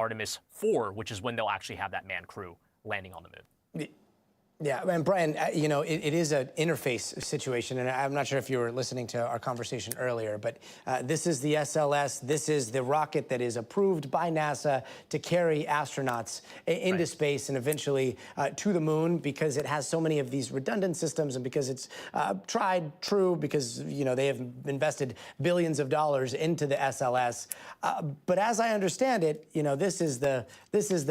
Artemis 4, which is when they'll actually have that manned crew landing on the moon. Yeah, and Brian, you know, it is an interface situation, and I'm not sure if you were listening to our conversation earlier, but this is the SLS. This is the rocket that is approved by NASA to carry astronauts into space and eventually to the moon, because it has so many of these redundant systems and because it's tried, true, because, you know, they have invested billions of dollars into the SLS. But as I understand it, you know, this is the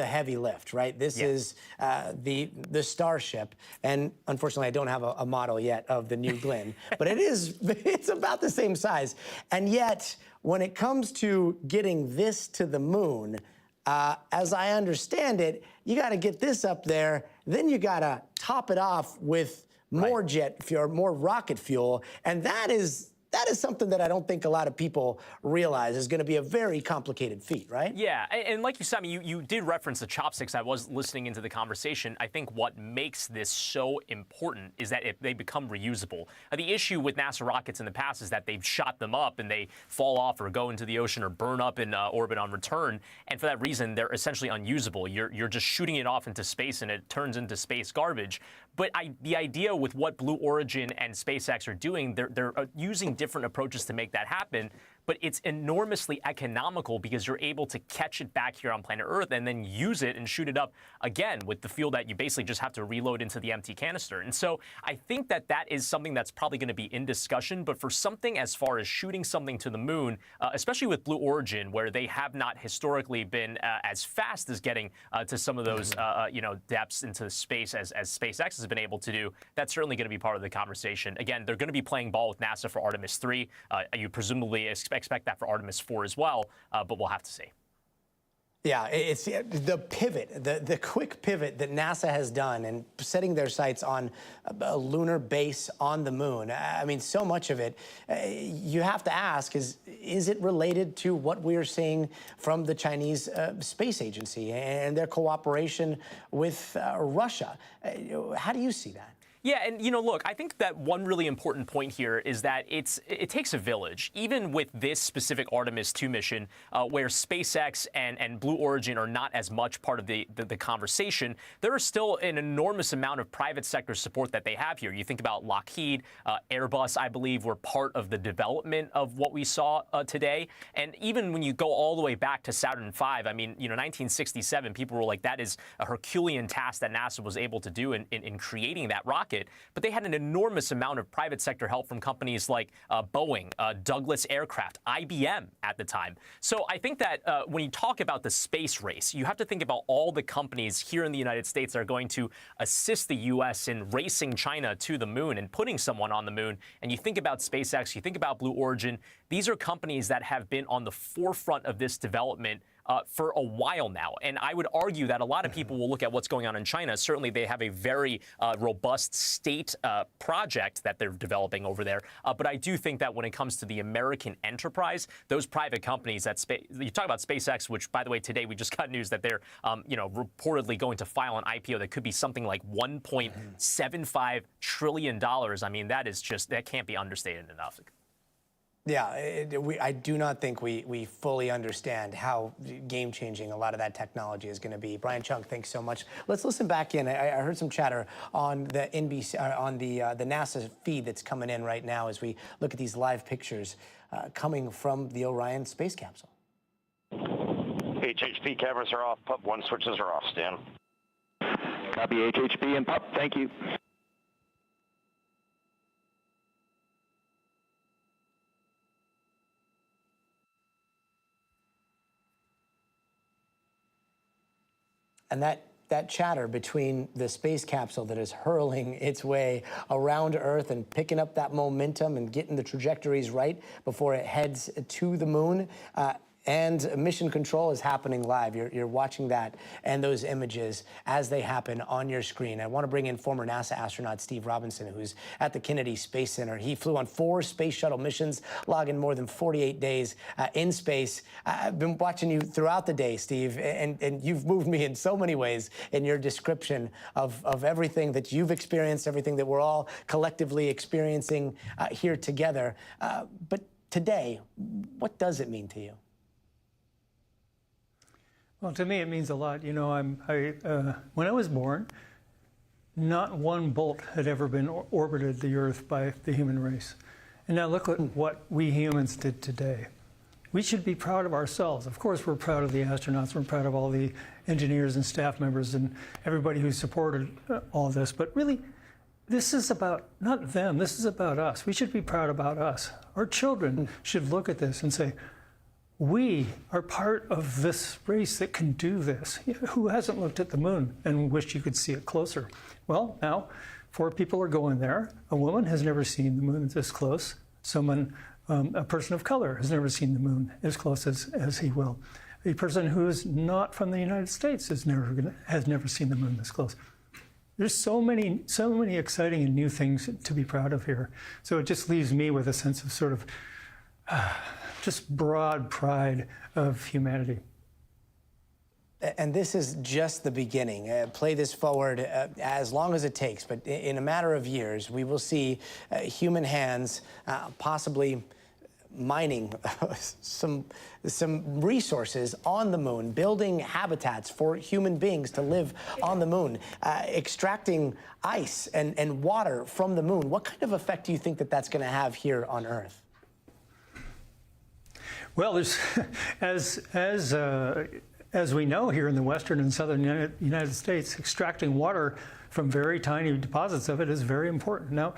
heavy lift, right? This is the Starship. And unfortunately, I don't have a model yet of the New Glenn, but it's about the same size. And yet, when it comes to getting this to the moon, as I understand it, you got to get this up there, then you got to top it off with more jet fuel, more rocket fuel, and that is something that I don't think a lot of people realize is going to be a very complicated feat, right? Yeah, and like you said, I mean, you did reference the chopsticks. I was listening into the conversation. I think what makes this so important is that they become reusable. The issue with NASA rockets in the past is that they've shot them up and they fall off or go into the ocean or burn up in orbit on return, and for that reason, they're essentially unusable. You're just shooting it off into space and it turns into space garbage. But the idea with what Blue Origin and SpaceX are doing, they're using different approaches to make that happen. But it's enormously economical because you're able to catch it back here on planet Earth and then use it and shoot it up again with the fuel that you basically just have to reload into the empty canister. And so I think that is something that's probably going to be in discussion. But for something as far as shooting something to the moon, especially with Blue Origin, where they have not historically been as fast as getting to some of those depths into space as SpaceX has been able to do, that's certainly going to be part of the conversation. Again, they're going to be playing ball with NASA for Artemis 3. You presumably expect that for Artemis 4 as well, but we'll have to see. Yeah, it's the pivot, the quick pivot that NASA has done and setting their sights on a lunar base on the moon. I mean, so much of it, you have to ask, is it related to what we're seeing from the Chinese Space Agency and their cooperation with Russia? How do you see that? Yeah, and look, I think that one really important point here is that it takes a village. Even with this specific Artemis 2 mission, where SpaceX and Blue Origin are not as much part of the conversation, there is still an enormous amount of private sector support that they have here. You think about Lockheed, Airbus, I believe, were part of the development of what we saw today. And even when you go all the way back to Saturn V, I mean, 1967, people were like, that is a Herculean task that NASA was able to do in creating that rocket. But they had an enormous amount of private sector help from companies like Boeing, Douglas Aircraft, IBM at the time. So I think that when you talk about the space race, you have to think about all the companies here in the United States that are going to assist the U.S. in racing China to the moon and putting someone on the moon. And you think about SpaceX, you think about Blue Origin. These are companies that have been on the forefront of this development for a while now. And I would argue that a lot of people will look at what's going on in China. Certainly, they have a very robust state project that they're developing over there. But I do think that when it comes to the American enterprise, those private companies that you talk about SpaceX, which, by the way, today we just got news that they're reportedly going to file an IPO that could be something like $1.75 trillion. I mean, that can't be understated enough. Yeah, I do not think we fully understand how game-changing a lot of that technology is going to be. Brian Chung, thanks so much. Let's listen back in. I heard some chatter on the NBC, on the NASA feed that's coming in right now as we look at these live pictures coming from the Orion space capsule. HHP cameras are off. Pub 1 switches are off, Stan. Copy HHP and Pub. Thank you. And that chatter between the space capsule that is hurling its way around Earth and picking up that momentum and getting the trajectories right before it heads to the moon, and mission control is happening live. You're watching that and those images as they happen on your screen. I want to bring in former NASA astronaut Steve Robinson, who's at the Kennedy Space Center. He flew on 4 space shuttle missions, logging more than 48 days in space. I've been watching you throughout the day, Steve, and you've moved me in so many ways in your description of everything that you've experienced, everything that we're all collectively experiencing here together. But today, what does it mean to you? Well, to me, it means a lot. You know, when I was born, not one bolt had ever been orbited the Earth by the human race. And now look at what we humans did today. We should be proud of ourselves. Of course, we're proud of the astronauts. We're proud of all the engineers and staff members and everybody who supported all this. But really, this is about not them. This is about us. We should be proud about us. Our children should look at this and say, we are part of this race that can do this. Who hasn't looked at the moon and wished you could see it closer? Well, now 4 people are going there. A woman has never seen the moon this close. Someone, a person of color, has never seen the moon as close as he will. A person who is not from the United States has never seen the moon this close. There's so many exciting and new things to be proud of here. So it just leaves me with a sense of sort of just broad pride of humanity. And this is just the beginning. Play this forward as long as it takes, but in a matter of years, we will see human hands possibly mining some resources on the moon, building habitats for human beings to live on the moon, extracting ice and water from the moon. What kind of effect do you think that that's going to have here on Earth? Well, there's, as we know here in the western and southern United States, extracting water from very tiny deposits of it is very important. Now,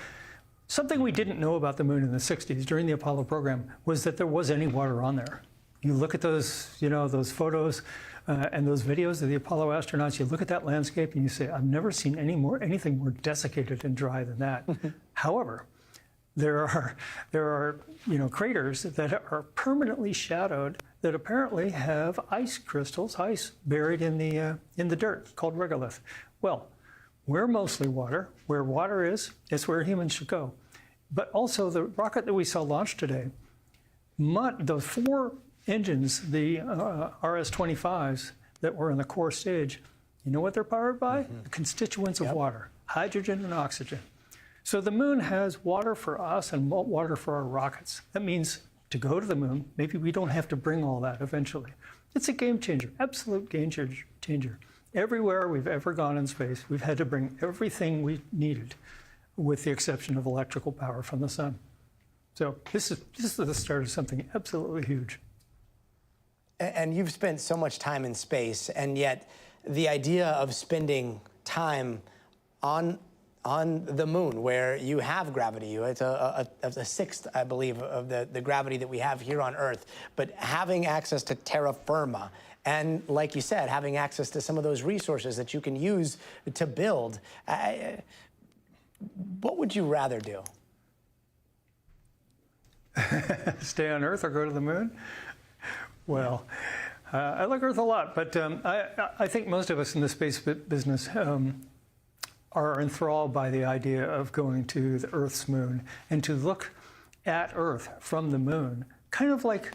something we didn't know about the moon in the 60s during the Apollo program was that there was any water on there. You look at those, those photos and those videos of the Apollo astronauts, you look at that landscape and you say, I've never seen anything more desiccated and dry than that. However, there are craters that are permanently shadowed that apparently have ice crystals, ice buried in the dirt, called regolith. Well, we're mostly water. Where water is, it's where humans should go. But also the rocket that we saw launched today, those 4 engines, the RS-25s that were in the core stage, you know what they're powered by? The constituents of water, hydrogen and oxygen. So the moon has water for us and water for our rockets. That means to go to the moon, maybe we don't have to bring all that eventually. It's a game changer, absolute game changer. Everywhere we've ever gone in space, we've had to bring everything we needed, with the exception of electrical power from the sun. So this is the start of something absolutely huge. And you've spent so much time in space, and yet the idea of spending time on the moon, where you have gravity, it's a sixth, I believe, of the gravity that we have here on Earth, but having access to terra firma, and like you said, having access to some of those resources that you can use to build, what would you rather do? Stay on Earth or go to the moon? Well, I like Earth a lot, but I think most of us in the space business are enthralled by the idea of going to the Earth's moon and to look at Earth from the moon. Kind of like,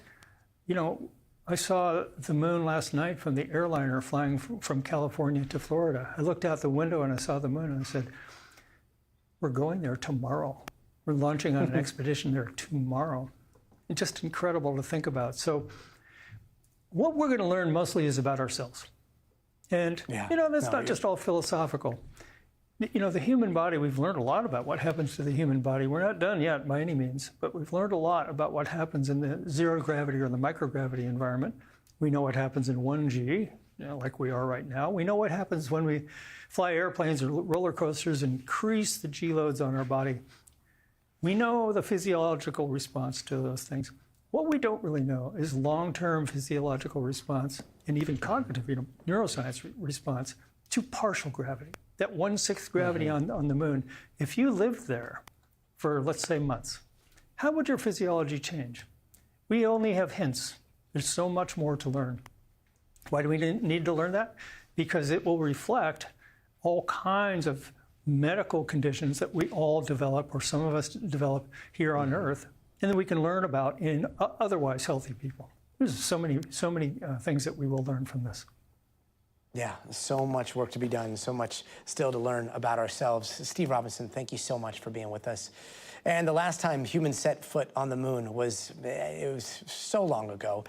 I saw the moon last night from the airliner flying from California to Florida. I looked out the window and I saw the moon and I said, we're going there tomorrow. We're launching on an expedition there tomorrow. It's just incredible to think about. So what we're going to learn mostly is about ourselves. And, that's not just all philosophical. The human body, we've learned a lot about what happens to the human body. We're not done yet by any means, but we've learned a lot about what happens in the zero gravity or the microgravity environment. We know what happens in 1G, like we are right now. We know what happens when we fly airplanes or roller coasters and increase the G loads on our body. We know the physiological response to those things. What we don't really know is long-term physiological response and even cognitive, neuroscience response to partial gravity. That 1/6 gravity on the moon, if you lived there for, let's say, months, how would your physiology change? We only have hints. There's so much more to learn. Why do we need to learn that? Because it will reflect all kinds of medical conditions that we all develop, or some of us develop here on Earth, and that we can learn about in otherwise healthy people. There's so many things that we will learn from this. Yeah, so much work to be done, so much still to learn about ourselves. Steve Robinson, thank you so much for being with us. And the last time humans set foot on the moon was so long ago,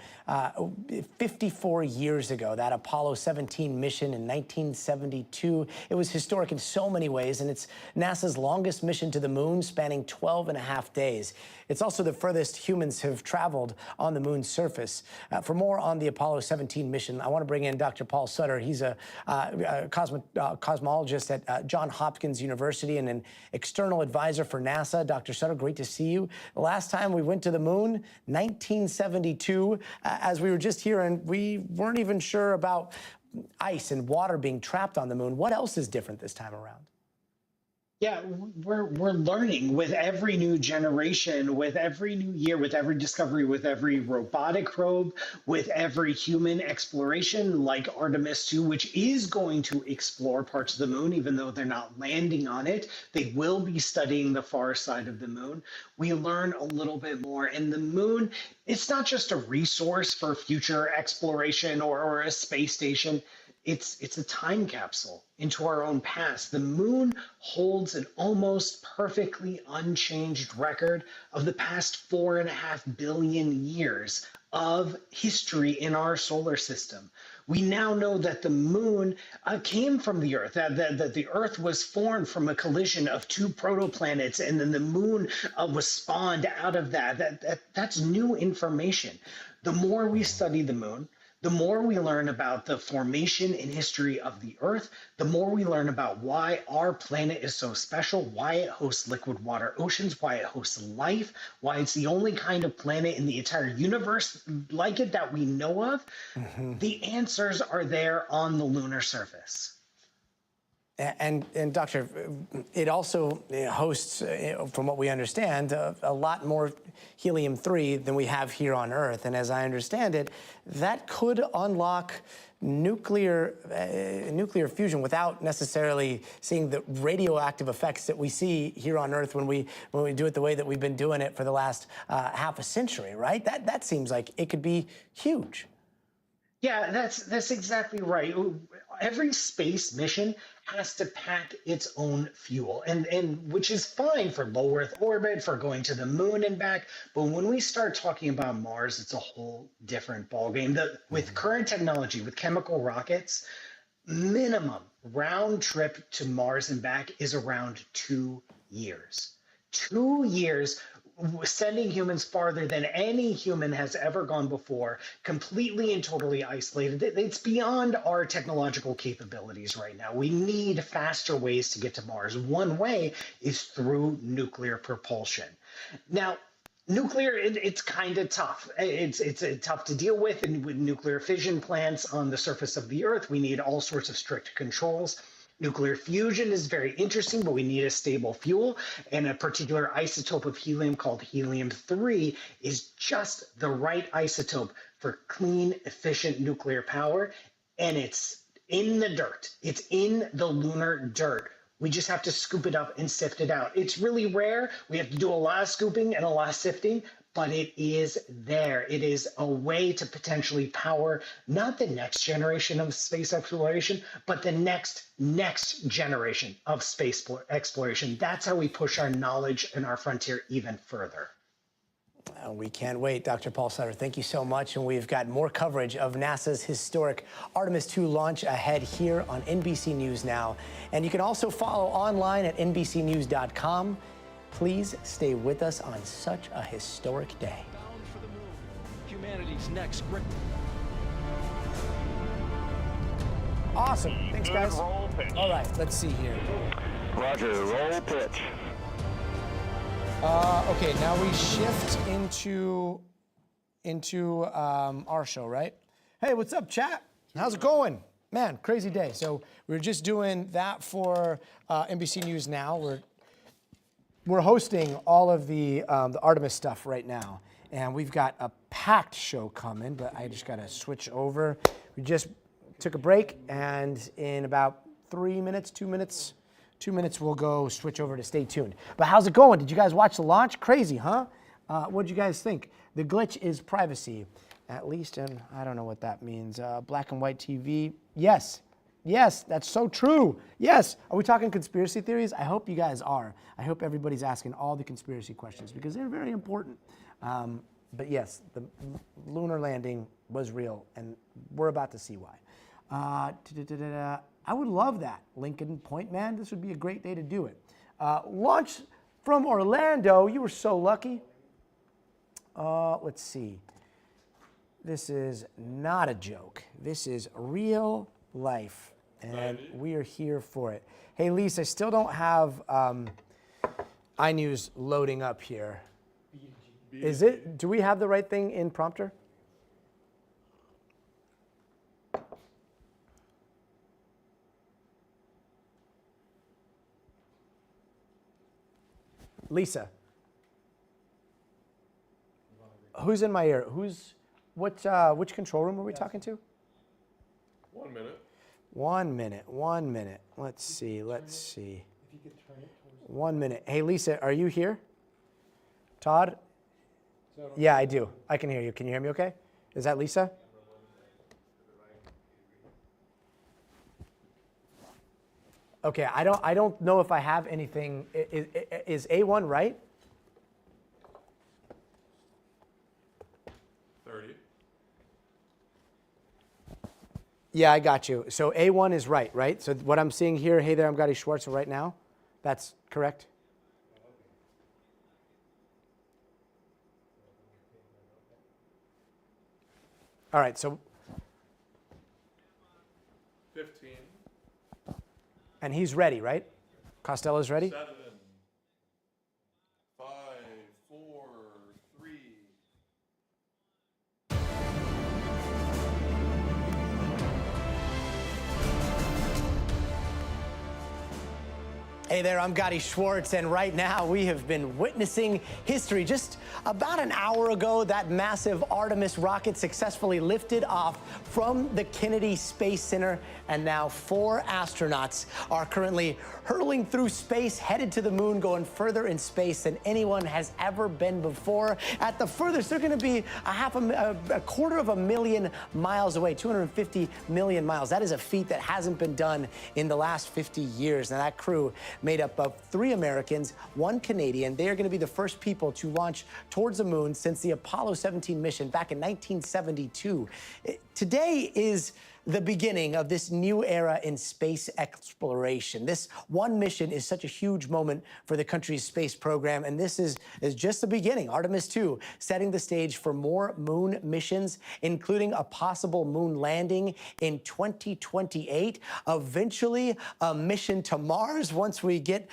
54 years ago, that Apollo 17 mission in 1972. It was historic in so many ways, and it's NASA's longest mission to the moon, spanning 12.5 days. It's also the furthest humans have traveled on the moon's surface. For more on the Apollo 17 mission, I want to bring in Dr. Paul Sutter. He's a cosmologist at Johns Hopkins University and an external advisor for NASA. Dr. Sutter, great to see you. The last time we went to the moon, 1972, as we were just here, and we weren't even sure about ice and water being trapped on the moon. What else is different this time around? Yeah, we're learning with every new generation, with every new year, with every discovery, with every robotic probe, with every human exploration like Artemis 2, which is going to explore parts of the moon, even though they're not landing on it. They will be studying the far side of the moon. We learn a little bit more. And the moon, it's not just a resource for future exploration or a space station. It's a time capsule into our own past. The moon holds an almost perfectly unchanged record of the past 4.5 billion years of history in our solar system. We now know that the moon came from the Earth, that the Earth was formed from a collision of two protoplanets, and then the moon was spawned out of that. That's new information. The more we study the moon, the more we learn about the formation and history of the Earth, the more we learn about why our planet is so special, why it hosts liquid water oceans, why it hosts life, why it's the only kind of planet in the entire universe like it that we know of. The answers are there on the lunar surface. And Doctor, it also hosts, from what we understand, a lot more helium-3 than we have here on Earth. And as I understand it, that could unlock nuclear fusion without necessarily seeing the radioactive effects that we see here on Earth when we do it the way that we've been doing it for the last half a century, right? That seems like it could be huge. Yeah, that's exactly right. Every space mission has to pack its own fuel, and which is fine for low Earth orbit, for going to the moon and back. But when we start talking about Mars, it's a whole different ballgame. With current technology, with chemical rockets, minimum round trip to Mars and back is around 2 years. 2 years sending humans farther than any human has ever gone before, completely and totally isolated. It's beyond our technological capabilities right now. We need faster ways to get to Mars. One way is through nuclear propulsion. Now, nuclear, it's kind of tough. It's tough to deal with, and with nuclear fission plants on the surface of the Earth, we need all sorts of strict controls. Nuclear fusion is very interesting, but we need a stable fuel, and a particular isotope of helium called helium-3 is just the right isotope for clean, efficient nuclear power, and it's in the dirt. It's in the lunar dirt. We just have to scoop it up and sift it out. It's really rare. We have to do a lot of scooping and a lot of sifting, but it is there. It is a way to potentially power not the next generation of space exploration, but the next generation of space exploration. That's how we push our knowledge and our frontier even further. We can't wait. Dr. Paul Sutter, thank you so much. And we've got more coverage of NASA's historic Artemis 2 launch ahead here on NBC News Now. And you can also follow online at NBCnews.com. Please stay with us on such a historic day. Bound for the moon. Humanity's next great. Awesome. Thanks, guys. Good roll pitch. All right, let's see here. Roger, roll pitch. Okay, now we shift into our show, right? Hey, what's up, chat? How's it going? Man, crazy day. So we were just doing that for NBC News Now. We're hosting all of the Artemis stuff right now, and we've got a packed show coming, but I just got to switch over. We just took a break, and in about 2 minutes, we'll go switch over to Stay Tuned. But how's it going? Did you guys watch the launch? Crazy, huh? What'd you guys think? The glitch is privacy, at least, and I don't know what that means. Black and white TV, yes, Yes, that's so true. Yes. Are we talking conspiracy theories? I hope you guys are. I hope everybody's asking all the conspiracy questions because they're very important. But yes, the lunar landing was real, and we're about to see why. I would love that, Lincoln Point Man. This would be a great day to do it. Launch from Orlando. You were so lucky. Let's see. This is not a joke. This is real life, and we are here for it. Hey, Lisa, I still don't have iNews loading up here. Is it? Do we have the right thing in prompter? Lisa. Who's in my ear? Which control room are we talking to? 1 minute. 1 minute, 1 minute. Let's see. 1 minute. Hey, Lisa, are you here? Todd? Yeah, I do. I can hear you. Can you hear me okay? Is that Lisa? Okay, I don't know if I have anything. Is A1 right? 30. Yeah, I got you. So A1 is right? So what I'm seeing here, hey there, I'm Gotti Schwartz right now. That's correct? All right, so 15. and he's ready, right? Costello's ready? 7. 5, 4, 3. Hey there, I'm Gotti Schwartz, and right now we have been witnessing history. Just about an hour ago, that massive Artemis rocket successfully lifted off from the Kennedy Space Center, and now 4 astronauts are currently hurtling through space, headed to the moon, going further in space than anyone has ever been before. At the furthest, they're going to be a quarter of a million miles away, 250 million miles. That is a feat that hasn't been done in the last 50 years. Now, that crew made up of 3 Americans, 1 Canadian. They are going to be the first people to launch towards the moon since the Apollo 17 mission back in 1972. Today is the beginning of this new era in space exploration. This one mission is such a huge moment for the country's space program, and this is just the beginning. Artemis 2 setting the stage for more moon missions, including a possible moon landing in 2028, eventually a mission to Mars once we get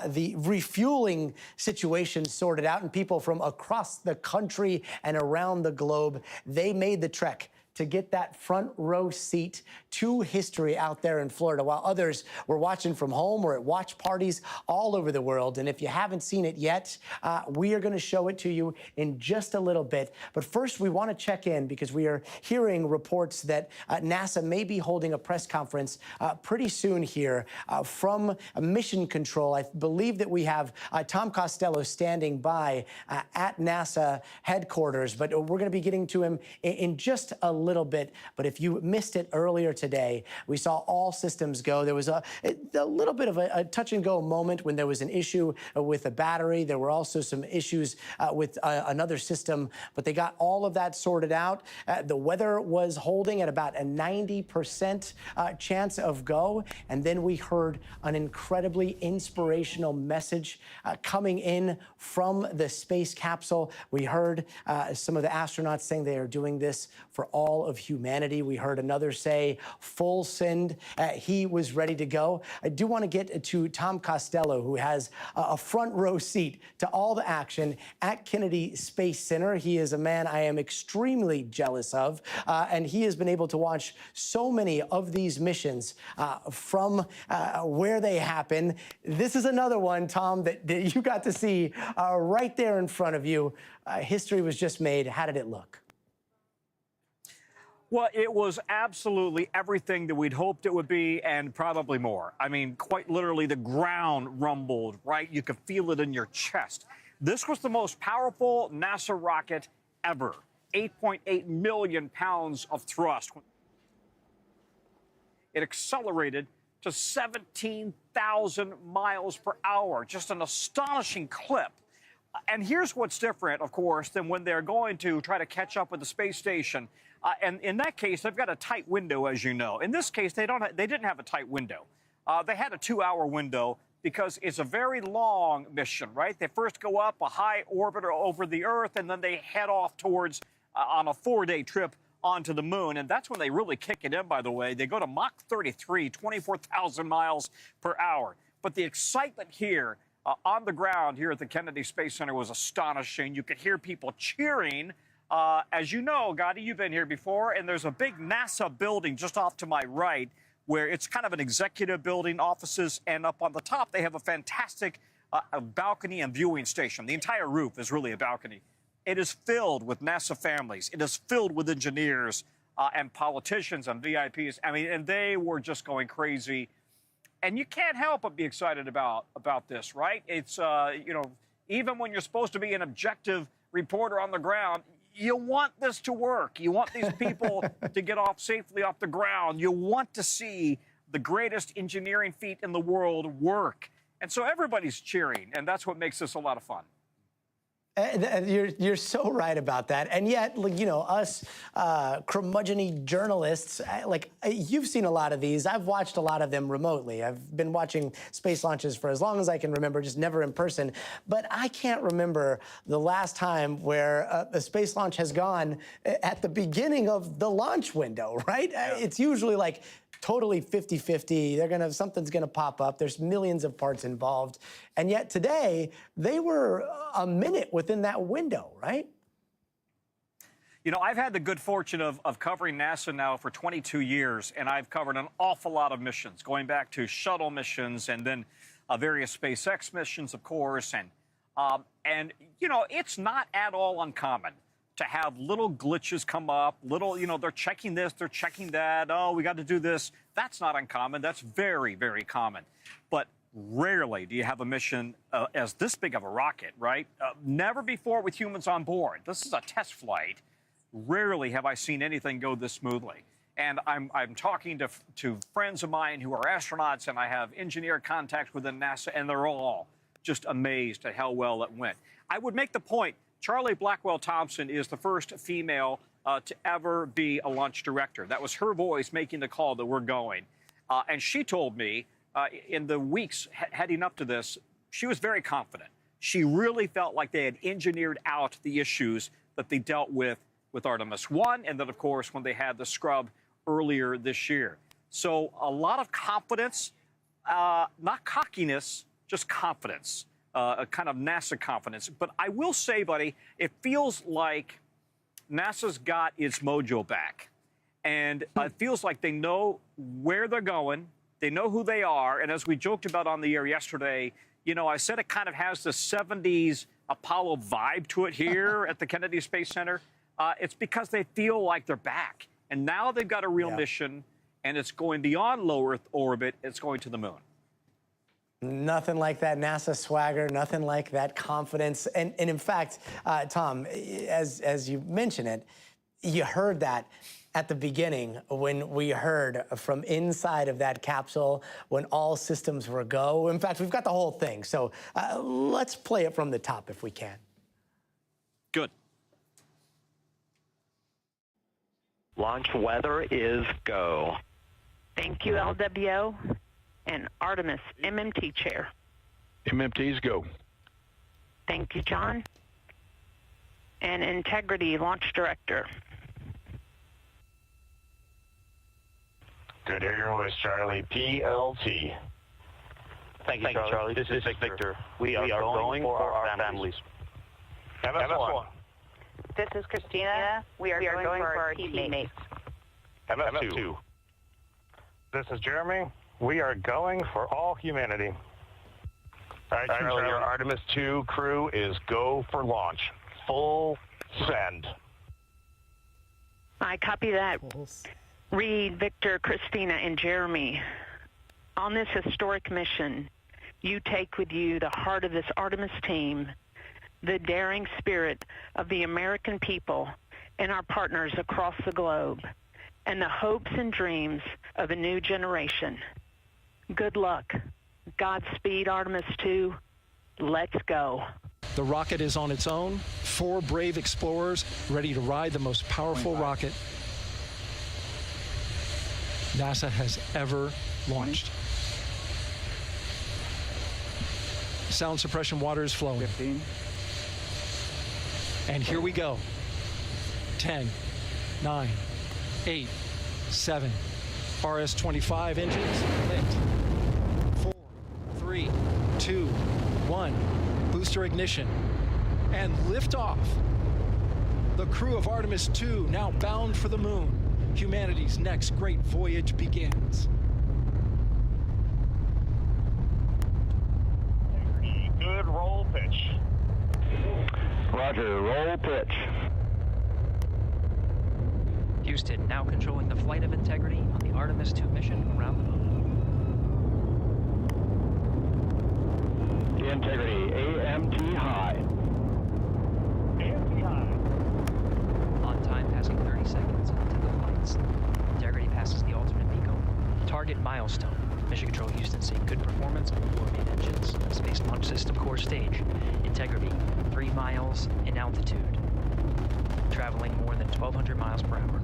the refueling situation sorted out, and people from across the country and around the globe, they made the trek to get that front row seat to history out there in Florida, while others were watching from home or at watch parties all over the world. And if you haven't seen it yet, we are going to show it to you in just a little bit. But first, we want to check in because we are hearing reports that NASA may be holding a press conference pretty soon here from Mission Control. I believe that we have Tom Costello standing by at NASA headquarters, but we're going to be getting to him in just a little bit. But if you missed it earlier today, we saw all systems go. There was a little bit of a touch and go moment when there was an issue with a battery. There were also some issues with another system, but they got all of that sorted out. The weather was holding at about a 90% chance of go. And then we heard an incredibly inspirational message coming in from the space capsule. We heard some of the astronauts saying they are doing this for all of humanity. We heard another say full send. He was ready to go. I do want to get to Tom Costello, who has a front row seat to all the action at Kennedy Space Center. He is a man I am extremely jealous of, and he has been able to watch so many of these missions from where they happen. This is another one, Tom, that you got to see right there in front of you. History was just made. How did it look? Well, it was absolutely everything that we'd hoped it would be and probably more. I mean, quite literally, the ground rumbled, right? You could feel it in your chest. This was the most powerful NASA rocket ever. 8.8 million pounds of thrust. it accelerated to 17,000 miles per hour. Just an astonishing clip. And here's what's different, of course, than when they're going to try to catch up with the space station. And in that case, they've got a tight window, as you know. In this case, they didn't have a tight window. They had a 2-hour window because it's a very long mission, right? They first go up a high orbit over the Earth, and then they head off towards, on a 4-day trip onto the moon. And that's when they really kick it in, by the way. They go to Mach 33, 24,000 miles per hour. But the excitement here on the ground here at the Kennedy Space Center was astonishing. You could hear people cheering. As you know, Gotti, you've been here before, and there's a big NASA building just off to my right where it's kind of an executive building, offices, and up on the top they have a fantastic balcony and viewing station. The entire roof is really a balcony. It is filled with NASA families. It is filled with engineers and politicians and VIPs. I mean, and they were just going crazy. And you can't help but be excited about this, right? It's, you know, even when you're supposed to be an objective reporter on the ground, you want this to work. You want these people to get off safely off the ground. You want to see the greatest engineering feat in the world work. And so everybody's cheering, and that's what makes this a lot of fun. You're so right about that. And yet, you know, us curmudgeon-y journalists, you've seen a lot of these. I've watched a lot of them remotely. I've been watching space launches for as long as I can remember, just never in person. But I can't remember the last time where a space launch has gone at the beginning of the launch window, right? Yeah. It's usually like totally 50-50. Something's gonna pop up. There's millions of parts involved. And yet today, they were a minute within that window, right? You know, I've had the good fortune of covering NASA now for 22 years, and I've covered an awful lot of missions, going back to shuttle missions and then various SpaceX missions, of course. And you know, it's not at all uncommon to have little glitches come up, you know, they're checking this, they're checking that. Oh, we got to do this. That's not uncommon. That's very, very common. But rarely do you have a mission as this big of a rocket, right? Never before with humans on board. This is a test flight. Rarely have I seen anything go this smoothly. And I'm talking to friends of mine who are astronauts, and I have engineer contacts within NASA, and they're all just amazed at how well it went. I would make the point, Charlie Blackwell Thompson is the first female to ever be a launch director. That was her voice making the call that we're going. And she told me in the weeks heading up to this, she was very confident. She really felt like they had engineered out the issues that they dealt with Artemis 1, and then, of course, when they had the scrub earlier this year. So a lot of confidence, not cockiness, just confidence. A kind of NASA confidence. But I will say, buddy, it feels like NASA's got its mojo back. And it feels like they know where they're going. They know who they are. And as we joked about on the air yesterday, you know, I said it kind of has the 70s Apollo vibe to it here at the Kennedy Space Center. It's because they feel like they're back. And now they've got a real mission, and it's going beyond low Earth orbit. It's going to the moon. Nothing like that NASA swagger, nothing like that confidence. And in fact, Tom, as you mention it, you heard that at the beginning when we heard from inside of that capsule when all systems were go. In fact, we've got the whole thing. So let's play it from the top if we can. Good. Launch weather is go. Thank you, LWO. And Artemis, MMT chair. MMT's go. Thank you, John. And Integrity launch director. Good Airways, Charlie, PLT. Thank you, Charlie. This is Victor. We are going for our families. MS1. This is Christina. We are going for our teammates. MS2. This is Jeremy. We are going for all humanity. All right, Charlie, our Artemis 2 crew is go for launch. Full send. I copy that. Reed, Victor, Christina, and Jeremy. On this historic mission, you take with you the heart of this Artemis team, the daring spirit of the American people and our partners across the globe, and the hopes and dreams of a new generation. Good luck. Godspeed, Artemis 2. Let's go. The rocket is on its own. 4 brave explorers ready to ride the most powerful rocket NASA has ever launched. Sound suppression water is flowing. 15. And here we go. 10, 9, 8, 7. RS-25 engines lit. 4, 3, 2, 1. Booster ignition. And liftoff. The crew of Artemis 2 now bound for the moon. Humanity's next great voyage begins. Good roll pitch. Roger, roll pitch. Houston now controlling the flight of Integrity on the Artemis 2 mission around the moon. Integrity, AMT high. AMT high. On time, passing 30 seconds into the flights. Integrity passes the alternate MECO. Target milestone. Mission Control Houston seeing good performance on the 4 main engines. Space Launch System core stage. Integrity, 3 miles in altitude. Traveling more than 1,200 miles per hour.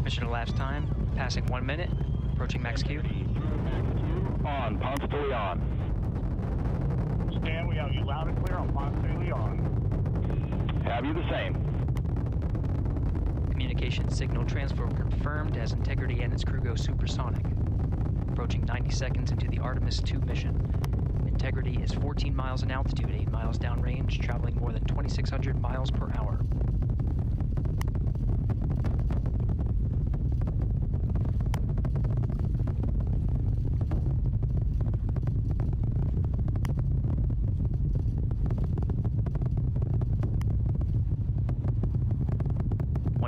Mission elapsed time, passing 1 minute, approaching max Q. On, Ponce de Leon. Stan, we have you loud and clear on Ponce de Leon. Have you the same? Communication signal transfer confirmed as Integrity and its crew go supersonic. Approaching 90 seconds into the Artemis 2 mission. Integrity is 14 miles in altitude, 8 miles downrange, traveling more than 2,600 miles per hour.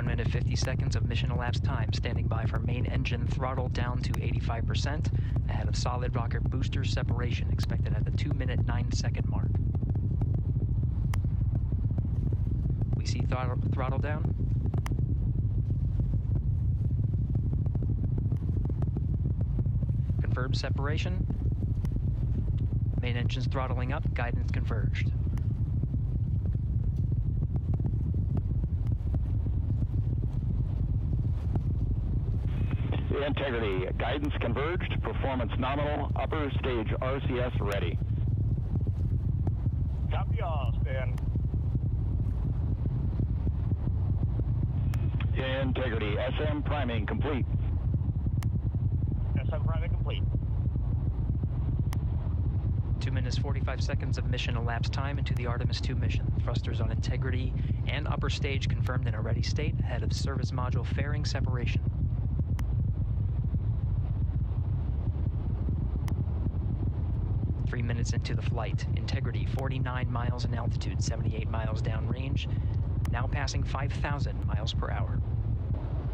Minute 50 seconds of mission elapsed time, standing by for main engine throttle down to 85%, ahead of solid rocket booster separation, expected at the 2-minute 9-second mark. We see throttle down. Confirmed separation. Main engine's throttling up, guidance converged. Integrity, guidance converged, performance nominal, upper stage RCS ready. Copy all, Stan. Integrity, SM priming complete. SM priming complete. 2 minutes 45 seconds of mission elapsed time into the Artemis 2 mission. Thrusters on Integrity and upper stage confirmed in a ready state, ahead of service module fairing separation. 3 minutes into the flight. Integrity, 49 miles in altitude, 78 miles downrange, now passing 5,000 miles per hour.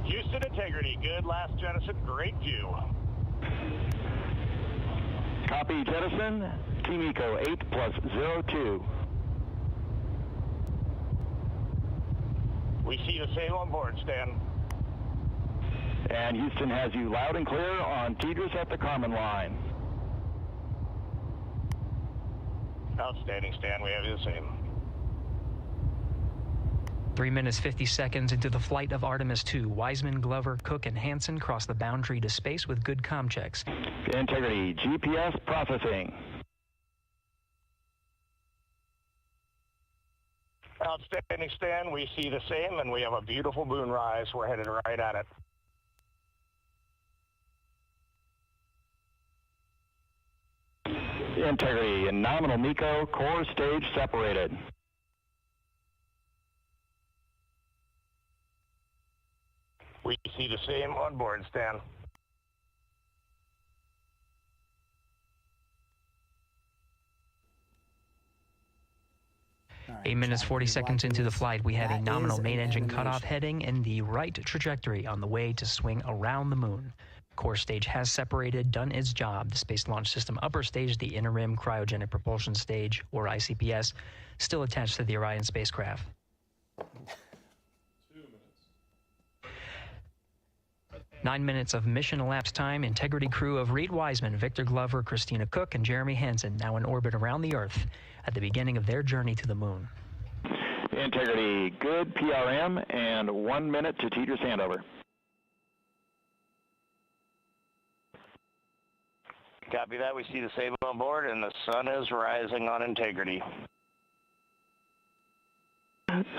Houston Integrity, good last jettison, great view. Copy jettison, Team Eco 8+02. We see the same on board, Stan. And Houston has you loud and clear on Tidris at the Carmen line. Outstanding, Stan. We have you the same. 3 minutes 50 seconds into the flight of Artemis 2, Wiseman, Glover, Cook, and Hansen cross the boundary to space with good comm checks. Integrity, GPS processing. Outstanding, Stan. We see the same, and we have a beautiful moonrise. We're headed right at it. Integrity and nominal MECO, core stage separated. We see the same on board, Stan. 8 minutes, 40 seconds into the flight, we have a nominal main engine cutoff heading in the right trajectory on the way to swing around the moon. Core stage has separated, done its job. The Space Launch System upper stage, the interim cryogenic propulsion stage, or ICPS, still attached to the Orion spacecraft. 2 minutes. 9 minutes of mission elapsed time. Integrity crew of Reed Wiseman, Victor Glover, Christina Cook, and Jeremy Hansen now in orbit around the Earth at the beginning of their journey to the moon. Integrity, good PRM, and 1 minute to Teeter's handover. Copy that. We see the Sable on board, and the sun is rising on Integrity.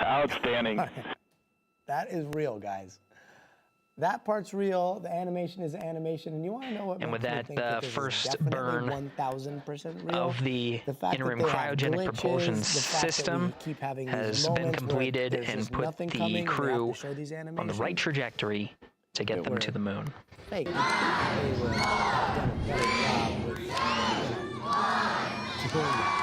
Outstanding. That is real, guys. That part's real. The animation is animation, and you want to know what? And with makes me that, think this is first definitely burn 1000% real. of the fact interim that they have cryogenic glitches, propulsion the fact that we system keep having these has been moments where completed there's and just put nothing the coming, and they have crew to show these on the animations. right trajectory to get them to the moon. Fake. They would have done a better job with doing that.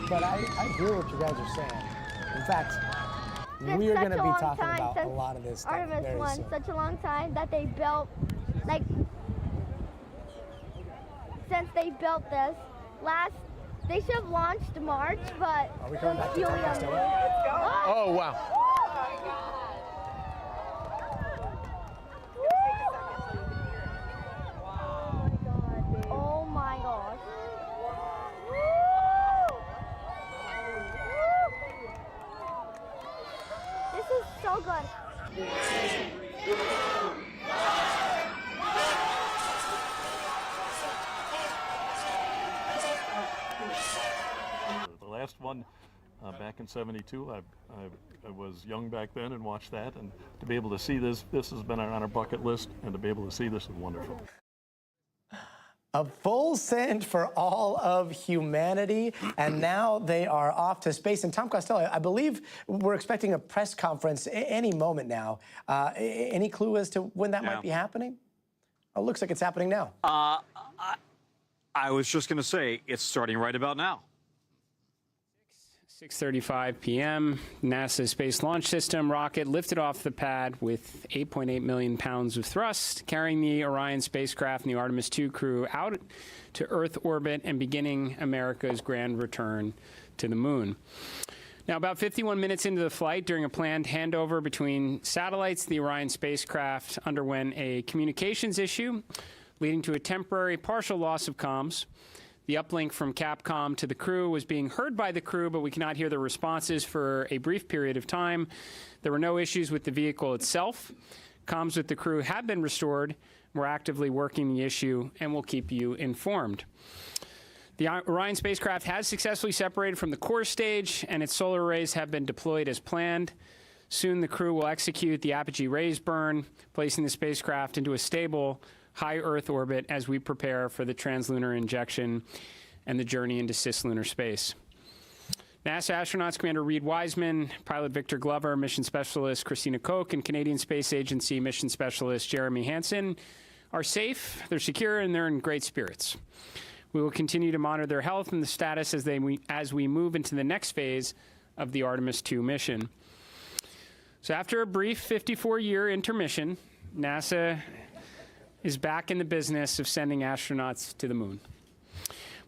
But I hear what you guys are saying. In fact, we are going to be talking about a lot of this stuff Artemis very won soon. such a long time that they built, like, since they built this, they should have launched March, but Are we coming back to helium. Tom Costello? Oh, wow. Oh my gosh. This is so good. The last one back in '72, I was young back then and watched that, and to be able to see this has been on our bucket list, and to be able to see this is wonderful. A full send for all of humanity, and now they are off to space. And Tom Costello, I believe we're expecting a press conference any moment now. Any clue as to when that might be happening? Oh, it looks like it's happening now. I was just going to say, it's starting right about now. 6:35 p.m. NASA Space Launch System rocket lifted off the pad with 8.8 million pounds of thrust, carrying the Orion spacecraft and the Artemis II crew out to Earth orbit and beginning America's grand return to the moon. Now, about 51 minutes into the flight, during a planned handover between satellites, the Orion spacecraft underwent a communications issue, leading to a temporary partial loss of comms. The uplink from Capcom to the crew was being heard by the crew, but we cannot hear the responses for a brief period of time. There were no issues with the vehicle itself. Comms with the crew have been restored. We're actively working the issue, and we'll keep you informed. The Orion spacecraft has successfully separated from the core stage, and its solar arrays have been deployed as planned. Soon the crew will execute the apogee raise burn, placing the spacecraft into a stable high Earth orbit as we prepare for the translunar injection and the journey into cislunar space. NASA astronauts Commander Reed Wiseman, pilot Victor Glover, mission specialist Christina Koch, and Canadian Space Agency mission specialist Jeremy Hansen are safe, they're secure, and they're in great spirits. We will continue to monitor their health and the status as we move into the next phase of the Artemis II mission. So after a brief 54-year intermission, NASA is back in the business of sending astronauts to the moon.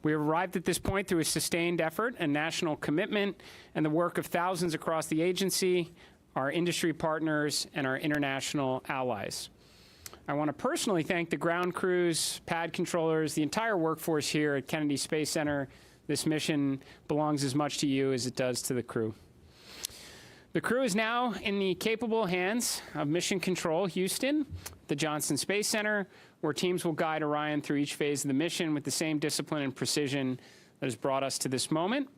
We have arrived at this point through a sustained effort and national commitment and the work of thousands across the agency, our industry partners, and our international allies. I want to personally thank the ground crews, pad controllers, the entire workforce here at Kennedy Space Center. This mission belongs as much to you as it does to the crew. The crew is now in the capable hands of Mission Control Houston, the Johnson Space Center, where teams will guide Orion through each phase of the mission with the same discipline and precision that has brought us to this moment.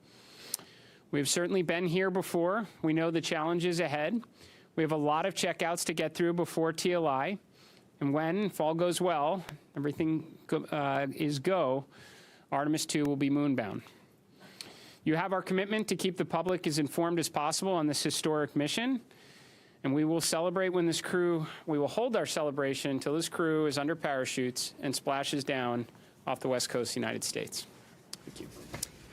We have certainly been here before. We know the challenges ahead. We have a lot of checkouts to get through before TLI. And when, if all goes well, everything is go, Artemis II will be moonbound. You have our commitment to keep the public as informed as possible on this historic mission. And we will celebrate when this crew, we will hold our celebration until this crew is under parachutes and splashes down off the west coast of the United States. Thank you.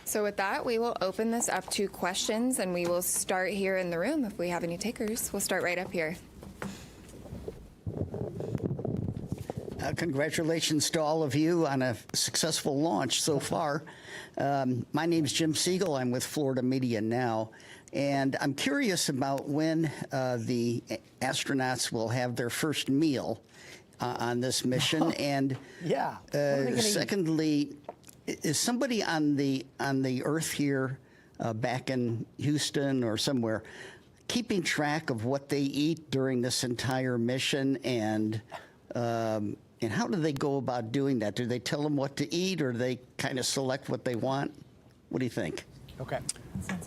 So with that, we will open this up to questions, and we will start here in the room if we have any takers. We'll start right up here. Congratulations to all of you on a successful launch so far. My name's Jim Siegel. I'm with Florida Media Now. And I'm curious about when the astronauts will have their first meal on this mission. And secondly, is somebody on the Earth here, back in Houston or somewhere, keeping track of what they eat during this entire mission? And how do they go about doing that? Do they tell them what to eat, or do they kind of select what they want? What do you think? Okay.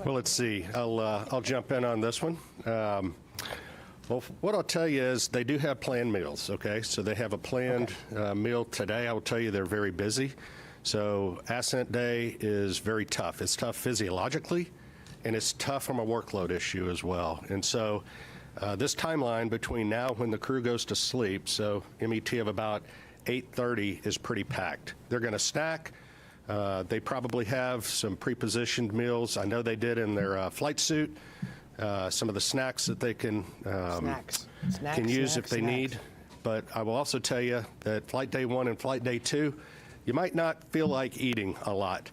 Well, let's see. I'll jump in on this one. Well, what I'll tell you is they do have planned meals, okay? So they have a planned meal today. I will tell you they're very busy. So Ascent Day is very tough. It's tough physiologically, and it's tough from a workload issue as well. And so this timeline between now when the crew goes to sleep, so MET of about 8:30 is pretty packed. They're going to snack. They probably have some pre-positioned meals. I know they did in their flight suit. Some of the snacks that they can use if they need. But I will also tell you that Flight Day 1 and Flight Day 2, you might not feel like eating a lot,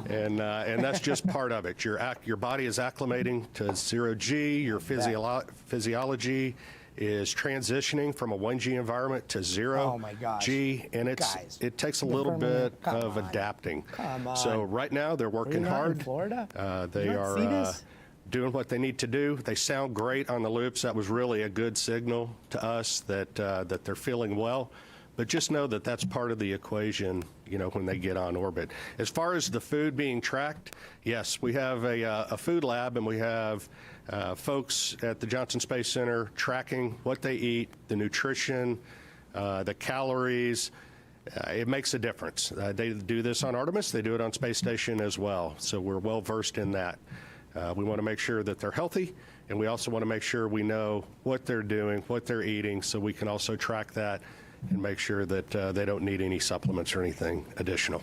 and that's just part of it. Your body is acclimating to zero G. Your physiology is transitioning from a 1G environment to zero G, and it takes a little bit of adapting. So right now they're working hard. They are doing what they need to do. They sound great on the loops. That was really a good signal to us that that they're feeling well. But just know that that's part of the equation, you know, when they get on orbit. As far as the food being tracked, yes, we have a food lab, and we have folks at the Johnson Space Center tracking what they eat, the nutrition, the calories. It makes a difference. They do this on Artemis. They do it on Space Station as well. So we're well versed in that. We want to make sure that they're healthy, and we also want to make sure we know what they're doing, what they're eating, so we can also track that and make sure that they don't need any supplements or anything additional.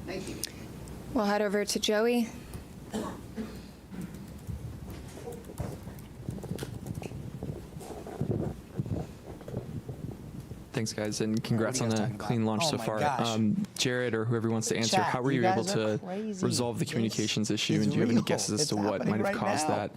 Thank you. We'll head over to Joey. Thanks, guys, and congrats on the clean launch so far. Jared, or whoever wants to answer, how were you able to resolve the communications issue, and do you have any guesses as to what might have caused that?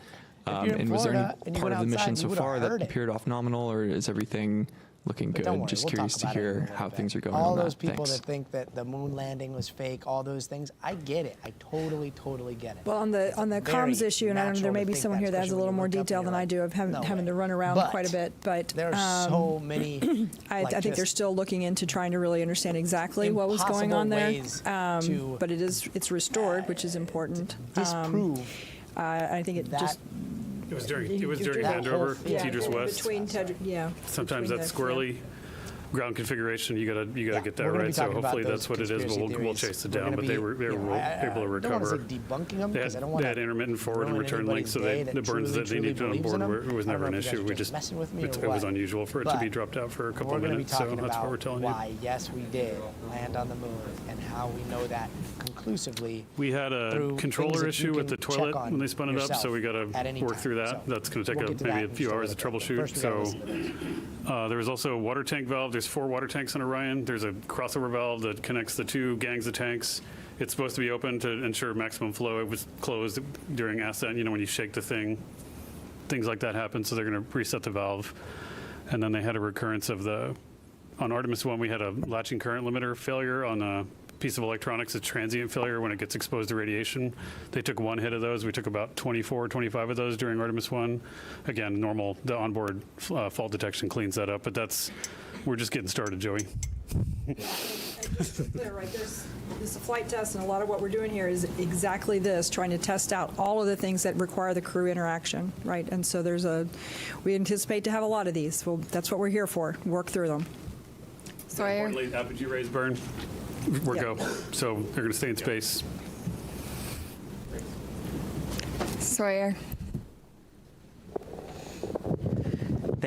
And was there any part of the mission so far that appeared off nominal, or is everything looking good? Just curious to hear how things are going on that. All those people that think that the moon landing was fake, all those things, I get it. I totally get it. Well, on the comms issue, and I don't know, there may be someone here that has a little more detail than I do of having to run around quite a bit. But there are so many. I think they're still looking into trying to really understand exactly what was going on there. But it's restored, which is important. Disprove. I think it just. It was during handover, Tidris West. Yeah. Sometimes that's squirrely. Ground configuration, you gotta get that right. So hopefully that's what it is. But we'll chase it down. But they were able to recover. Debunking them, they had intermittent forward and return links, so the burns that they needed on board it was never an issue. It was unusual for it to be dropped out for a couple of minutes. So that's what we're telling you. Why? Yes, we did land on the moon, and how we know that conclusively. We had a controller issue with the toilet when they spun it up, so we got to work through that. That's going to take maybe a few hours of troubleshoot. So there was also a water tank valve. There's 4 water tanks on Orion. There's a crossover valve that connects the 2 gangs of tanks. It's supposed to be open to ensure maximum flow. It was closed during ascent. You know, when you shake the thing, things like that happen. So they're going to reset the valve. And then they had a recurrence of on Artemis 1, we had a latching current limiter failure on a piece of electronics, a transient failure when it gets exposed to radiation. They took 1 hit of those. We took about 24, 25 of those during Artemis 1. Again, normal, the onboard fault detection cleans that up, but we're just getting started, Joey. Right, this is a flight test, and a lot of what we're doing here is exactly this, trying to test out all of the things that require the crew interaction, right? And so we anticipate to have a lot of these. Well, that's what we're here for, work through them. Importantly, apogee rays burn. We're go. So they're going to stay in space.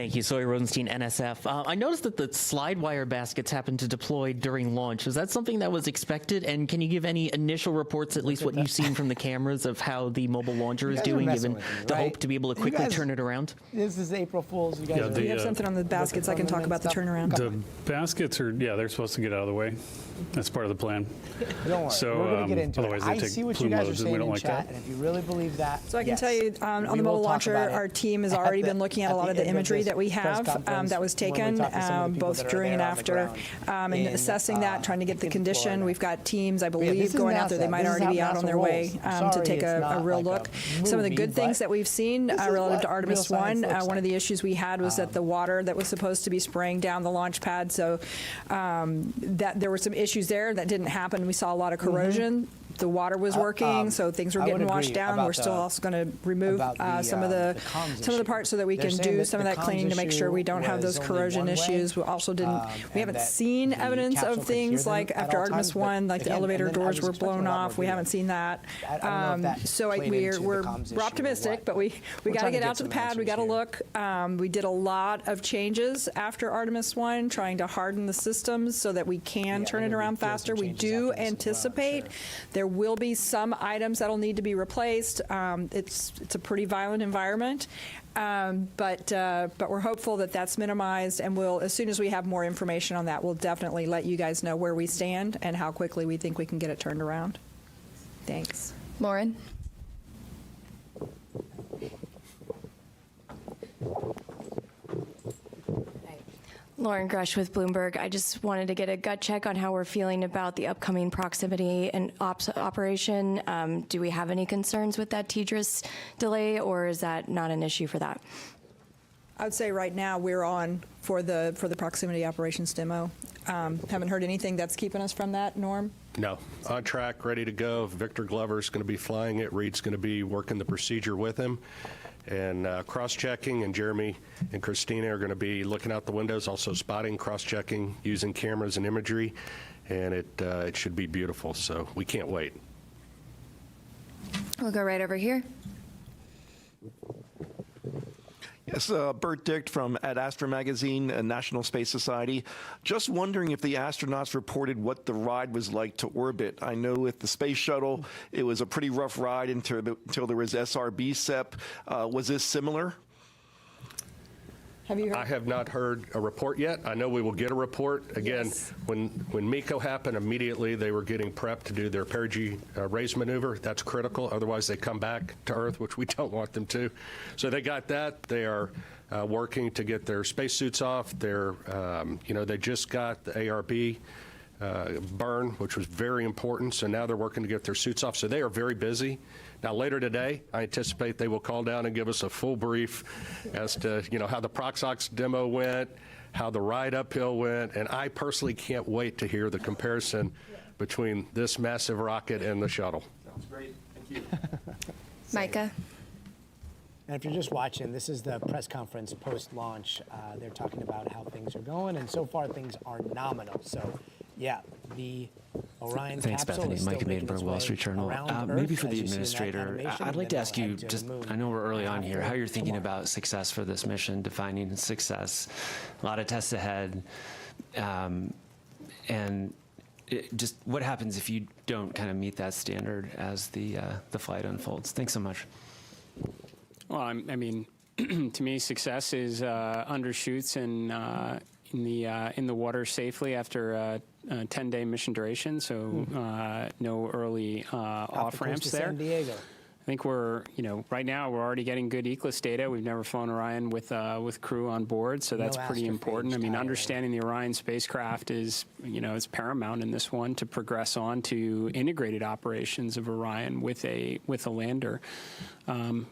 Thank you. Sawyer Rosenstein, NSF. I noticed that the slide wire baskets happened to deploy during launch. Was that something that was expected? And can you give any initial reports, at least what you've seen from the cameras, of how the mobile launcher is doing, given the hope to be able to quickly turn it around? This is April Fool's. You guys we have something on the baskets. I can talk about the turnaround. The baskets are, they're supposed to get out of the way. That's part of the plan. Don't worry, so, we're going to get into it. I see what you guys are saying in like chat, and if you really believe that, so I can tell you on the mobile launcher, our team has already been looking at a lot of the imagery that we have that was taken both during and after, and assessing that, trying to get the condition. We've got teams, I believe, going out there. They might already be out on their way to take a real look. Some of the good things that we've seen relative to Artemis 1, one of the issues we had was that the water that was supposed to be spraying down the launch pad, so that there were some issues there that didn't happen. We saw a lot of corrosion. The water was working, so things were getting washed down. We're still also going to remove some of the parts so that we can do some of that cleaning to make sure we don't have those corrosion issues. We also didn't. We haven't seen evidence of things like after Artemis 1, like the elevator doors were blown off. We haven't seen that. So we're optimistic, but we got to get out to the pad. We got to look. We did a lot of changes after Artemis 1, trying to harden the systems so that we can turn it around faster. We do anticipate there will be some items that'll need to be replaced. It's a pretty violent environment, but we're hopeful that that's minimized, and as soon as we have more information on that, we'll definitely let you guys know where we stand and how quickly we think we can get it turned around. Thanks. Lauren? Lauren Grush with Bloomberg. I just wanted to get a gut check on how we're feeling about the upcoming proximity and operation. Do we have any concerns with that TDRS delay, or is that not an issue for that? I would say right now we're on for the proximity operations demo. Haven't heard anything that's keeping us from that, Norm? No. On track, ready to go. Victor Glover's going to be flying it. Reed's going to be working the procedure with him. And cross-checking, and Jeremy and Christina are going to be looking out the windows, also spotting, cross-checking, using cameras and imagery, and it should be beautiful, so we can't wait. We'll go right over here. Yes, Bert Dicht from Ad Astra Magazine, National Space Society. Just wondering if the astronauts reported what the ride was like to orbit. I know with the space shuttle, it was a pretty rough ride until there was SRB SEP. Was this similar? Have you heard? I have not heard a report yet. I know we will get a report. Again, yes. when MECO happened, immediately they were getting prepped to do their perigee raise maneuver. That's critical. Otherwise, they come back to Earth, which we don't want them to. So they got that. They are working to get their spacesuits off. They're, they just got the ARB burn, which was very important. So now they're working to get their suits off. So they are very busy. Now, later today, I anticipate they will call down and give us a full brief as to, how the Proxox demo went, how the ride uphill went, and I personally can't wait to hear the comparison between this massive rocket and the shuttle. Sounds great. Thank you. Micah? And if you're just watching, this is the press conference post-launch. They're talking about how things are going, and so far things are nominal. So, yeah, the Orion Thanks, capsule Bethany. Micah Madenberg, Wall Street Journal. Maybe for the administrator, I'd like to ask you, I know we're early on here, how you're thinking about success for this mission, defining success. A lot of tests ahead. And just what happens if you don't kind of meet that standard as the flight unfolds? Thanks so much. Well, I mean, to me, success is undershoots and in the water safely after a 10-day mission duration, so no early off-ramps there. San Diego. I think we're, right now we're already getting good ECLIS data. We've never flown Orion with crew on board, so that's pretty important. I mean, understanding the Orion spacecraft is, is paramount in this one to progress on to integrated operations of Orion with a lander.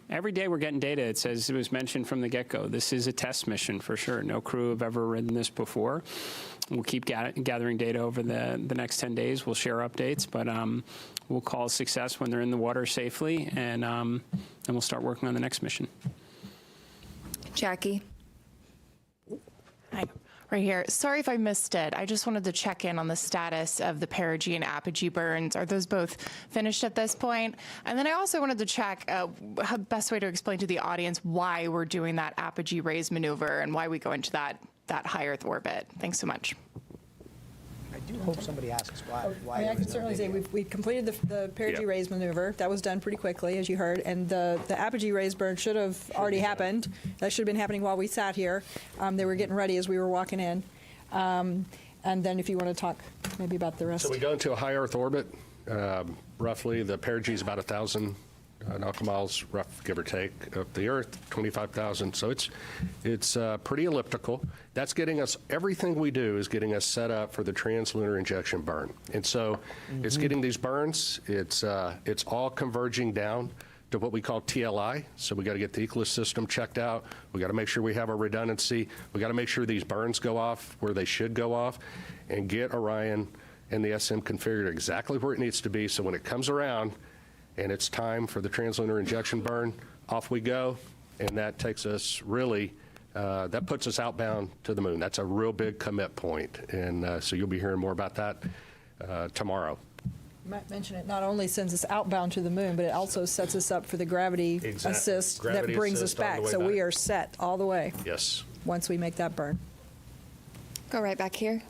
Every day we're getting data. It says, it was mentioned from the get-go, this is a test mission for sure. No crew have ever ridden this before. We'll keep gathering data over the next 10 days. We'll share updates, but we'll call a success when they're in the water safely, and we'll start working on the next mission. Jackie. Hi. Right here. Sorry if I missed it. I just wanted to check in on the status of the perigee and apogee burns. Are those both finished at this point? And then I also wanted to check how the best way to explain to the audience why we're doing that apogee raise maneuver and why we go into that high Earth orbit. Thanks so much. I do hope somebody asks why. I mean, I can certainly say we completed the perigee raise maneuver. That was done pretty quickly, as you heard, and the apogee raise burn should have already happened. That should have been happening while we sat here. They were getting ready as we were walking in. And then if you want to talk maybe about the rest. So we go into a high Earth orbit. Roughly, the perigee is about 1,000 nautical miles, rough, give or take, of the Earth, 25,000. So it's pretty elliptical. That's getting us, everything we do is getting us set up for the translunar injection burn. And so it's getting these burns. It's all converging down to what we call TLI. So we got to get the Eclipse system checked out. We got to make sure we have our redundancy. We got to make sure these burns go off where they should go off, and get Orion and the SM configured exactly where it needs to be. So when it comes around and it's time for the translunar injection burn, off we go. And that takes us really, that puts us outbound to the moon. That's a real big commit point. And so you'll be hearing more about that tomorrow. Might mention it not only sends us outbound to the moon, but it also sets us up for the gravity assist that brings us back. So we are set all the way. Yes. Once we make that burn. Go right back here.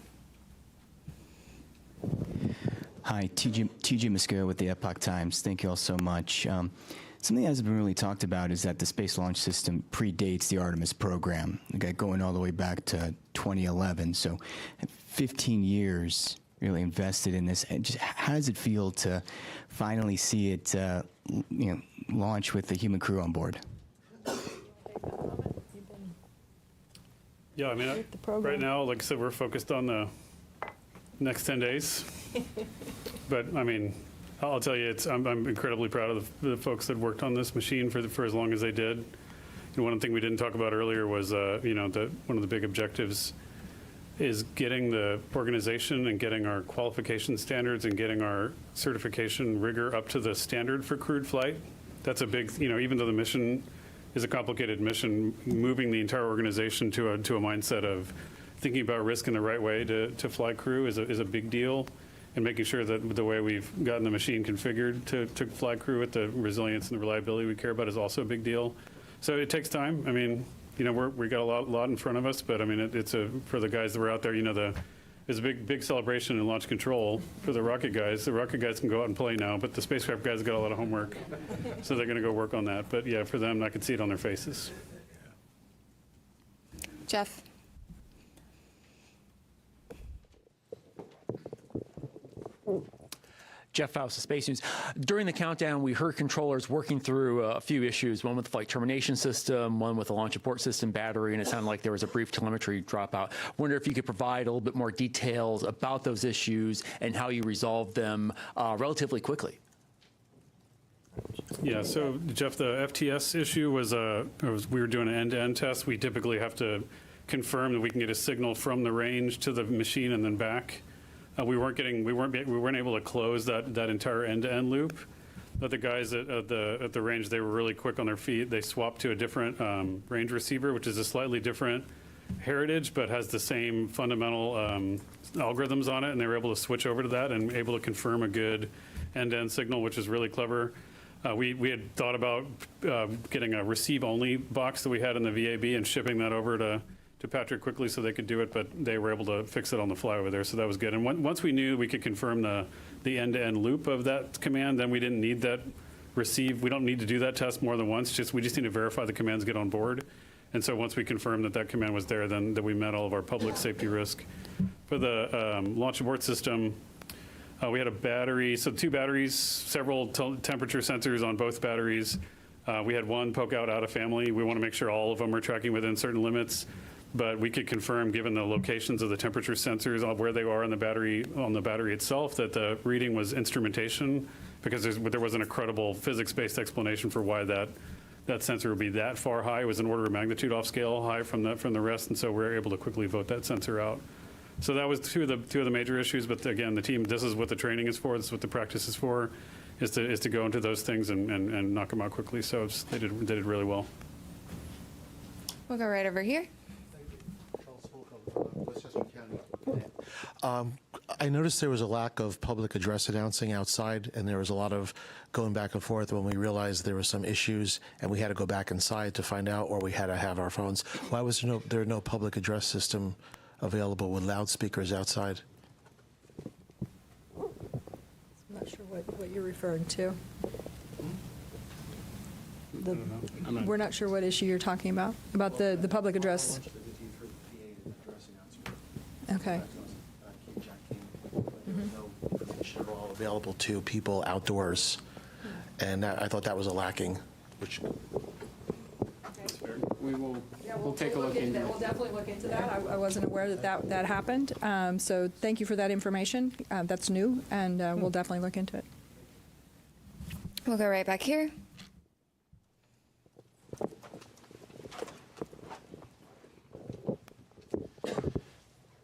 Hi, TJ Mosquera with the Epoch Times. Thank you all so much. Something that hasn't been really talked about is that the Space Launch System predates the Artemis program, okay, going all the way back to 2011. So 15 years really invested in this. And just how does it feel to finally see it launch with the human crew on board? Yeah, I mean, right now, like I said, we're focused on the next 10 days. But I mean, I'll tell you, I'm incredibly proud of the folks that worked on this machine for as long as they did. And one thing we didn't talk about earlier was, one of the big objectives is getting the organization and getting our qualification standards and getting our certification rigor up to the standard for crewed flight. That's a big, even though the mission is a complicated mission, moving the entire organization to a mindset of thinking about risk in the right way to fly crew is a big deal. And making sure that the way we've gotten the machine configured to fly crew with the resilience and the reliability we care about is also a big deal. So it takes time. I mean, we got a lot in front of us, but I mean, it's for the guys that were out there, there's a big celebration in launch control for the rocket guys. The rocket guys can go out and play now, but the spacecraft guys got a lot of homework, so they're going to go work on that. But yeah, for them, I can see it on their faces. Jeff. Jeff Faust of Space News. During the countdown, we heard controllers working through a few issues, one with the flight termination system, one with the launch abort system battery, and it sounded like there was a brief telemetry dropout. Wonder if you could provide a little bit more details about those issues and how you resolved them relatively quickly. Yeah, so Jeff, the FTS issue was we were doing an end-to-end test. We typically have to confirm that we can get a signal from the range to the machine and then back. We weren't able to close that entire end-to-end loop. But the guys at the range, they were really quick on their feet. They swapped to a different range receiver, which is a slightly different heritage, but has the same fundamental algorithms on it, and they were able to switch over to that and able to confirm a good end-to-end signal, which is really clever. We had thought about getting a receive-only box that we had in the VAB and shipping that over to Patrick quickly so they could do it, but they were able to fix it on the fly over there, so that was good. And once we knew we could confirm the end-to-end loop of that command, then we didn't need that receive. We don't need to do that test more than once. We just need to verify the commands get on board. And so once we confirmed that command was there, then that we met all of our public safety risk. For the launch abort system, we had a battery, so 2 batteries, several temperature sensors on both batteries. We had one poke out of family. We want to make sure all of them are tracking within certain limits. But we could confirm, given the locations of the temperature sensors on where they are on the battery itself, that the reading was instrumentation, because there wasn't a credible physics-based explanation for why that sensor would be that far high. It was an order of magnitude off scale high from the rest, and so we were able to quickly vote that sensor out. So that was two of the major issues. But again, the team, this is what the training is for. This is what the practice is for, is to go into those things and knock them out quickly. So they did really well. We'll go right over here. I noticed there was a lack of public address announcing outside, and there was a lot of going back and forth when we realized there were some issues, and we had to go back inside to find out, or we had to have our phones. Why was there no public address system available with loudspeakers outside? I'm not sure what you're referring to. We're not sure what issue you're talking about the public address. Okay. All available to people outdoors, and I thought that was a lacking. Which We'll take a look into that. We'll definitely look into that. I wasn't aware that happened. So thank you for that information. That's new, and we'll definitely look into it. We'll go right back here.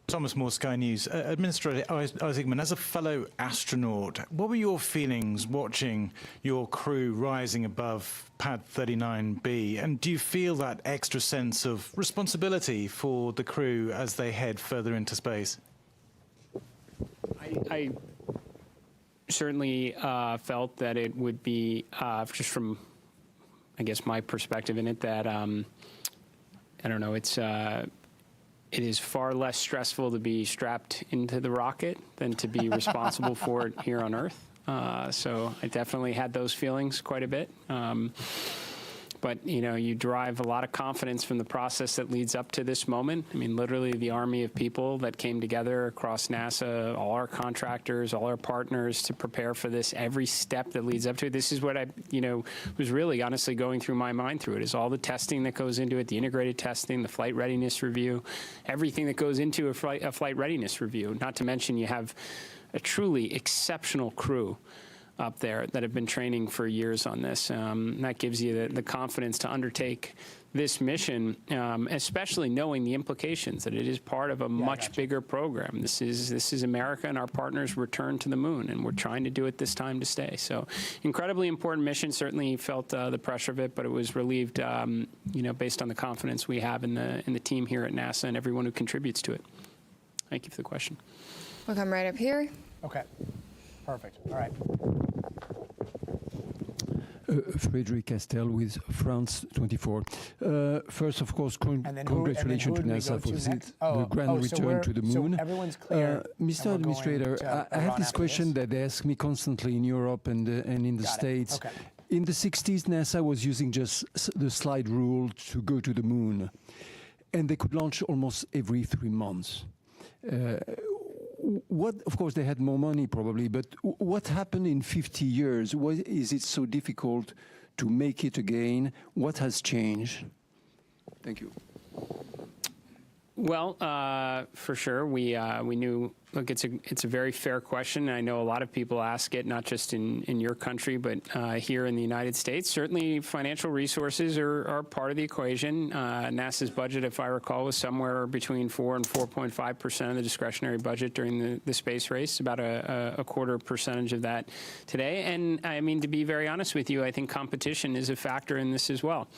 Thomas Moore, Sky News. Administrator Isaac Igman, as a fellow astronaut, what were your feelings watching your crew rising above Pad 39B? And do you feel that extra sense of responsibility for the crew as they head further into space? I certainly felt that it would be, just from, I guess, my perspective in it, that, I don't know, it is far less stressful to be strapped into the rocket than to be responsible for it here on Earth. So I definitely had those feelings quite a bit. But, you know, you derive a lot of confidence from the process that leads up to this moment. I mean, literally the army of people that came together across NASA, all our contractors, all our partners to prepare for this, every step that leads up to it. This is what I, was really honestly going through my mind through it, is all the testing that goes into it, the integrated testing, the flight readiness review, everything that goes into a flight readiness review. Not to mention you have a truly exceptional crew up there that have been training for years on this. That gives you the confidence to undertake this mission, especially knowing the implications that it is part of a much bigger program. This is America and our partners' return to the moon, and we're trying to do it this time to stay. So, incredibly important mission. Certainly felt the pressure of it, but it was relieved, based on the confidence we have in the team here at NASA and everyone who contributes to it. Thank you for the question. We'll come right up here. Okay. Perfect. All right. Frederic Castel with France 24. First, of course, congratulations to NASA for the grand return to the moon. So everyone's clear. Mr. Administrator, I have this question that they ask me constantly in Europe and in the States. Okay. In the 60s, NASA was using just the slide rule to go to the moon, and they could launch almost every 3 months. Of course, they had more money probably, but what happened in 50 years? Why is it so difficult to make it again? What has changed? Thank you. Well, for sure, we knew. Look, it's a very fair question. I know a lot of people ask it, not just in your country, but here in the United States. Certainly, financial resources are part of the equation. NASA's budget, if I recall, was somewhere between 4 and 4.5% of the discretionary budget during the space race. About a quarter percentage of that today. And I mean, to be very honest with you, I think competition is a factor in this as well.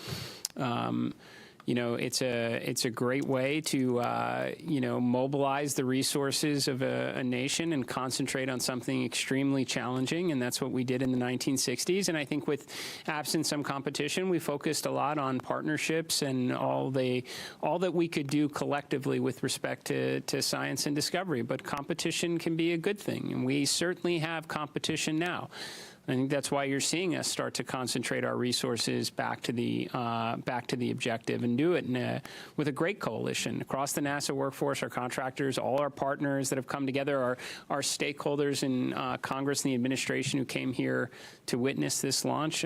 It's a great way to, mobilize the resources of a nation and concentrate on something extremely challenging, and that's what we did in the 1960s. And I think with absent some competition, we focused a lot on partnerships and all that we could do collectively with respect to science and discovery. But competition can be a good thing, and we certainly have competition now. I think that's why you're seeing us start to concentrate our resources back to the objective, and do it with a great coalition across the NASA workforce, our contractors, all our partners that have come together, our stakeholders in Congress and the administration who came here to witness this launch,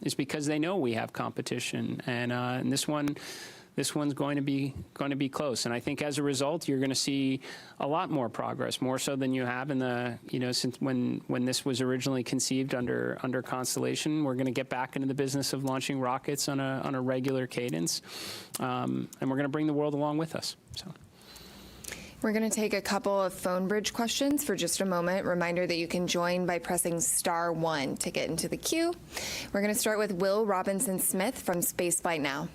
is because they know we have competition, and this one's going to be close. And I think as a result, you're going to see a lot more progress, more so than you have in since when this was originally conceived under Constellation. We're going to get back into the business of launching rockets on a regular cadence, and we're going to bring the world along with us. So. We're going to take a couple of phone bridge questions for just a moment. Reminder that you can join by pressing *1 to get into the queue. We're going to start with Will Robinson Smith from Spaceflight Now.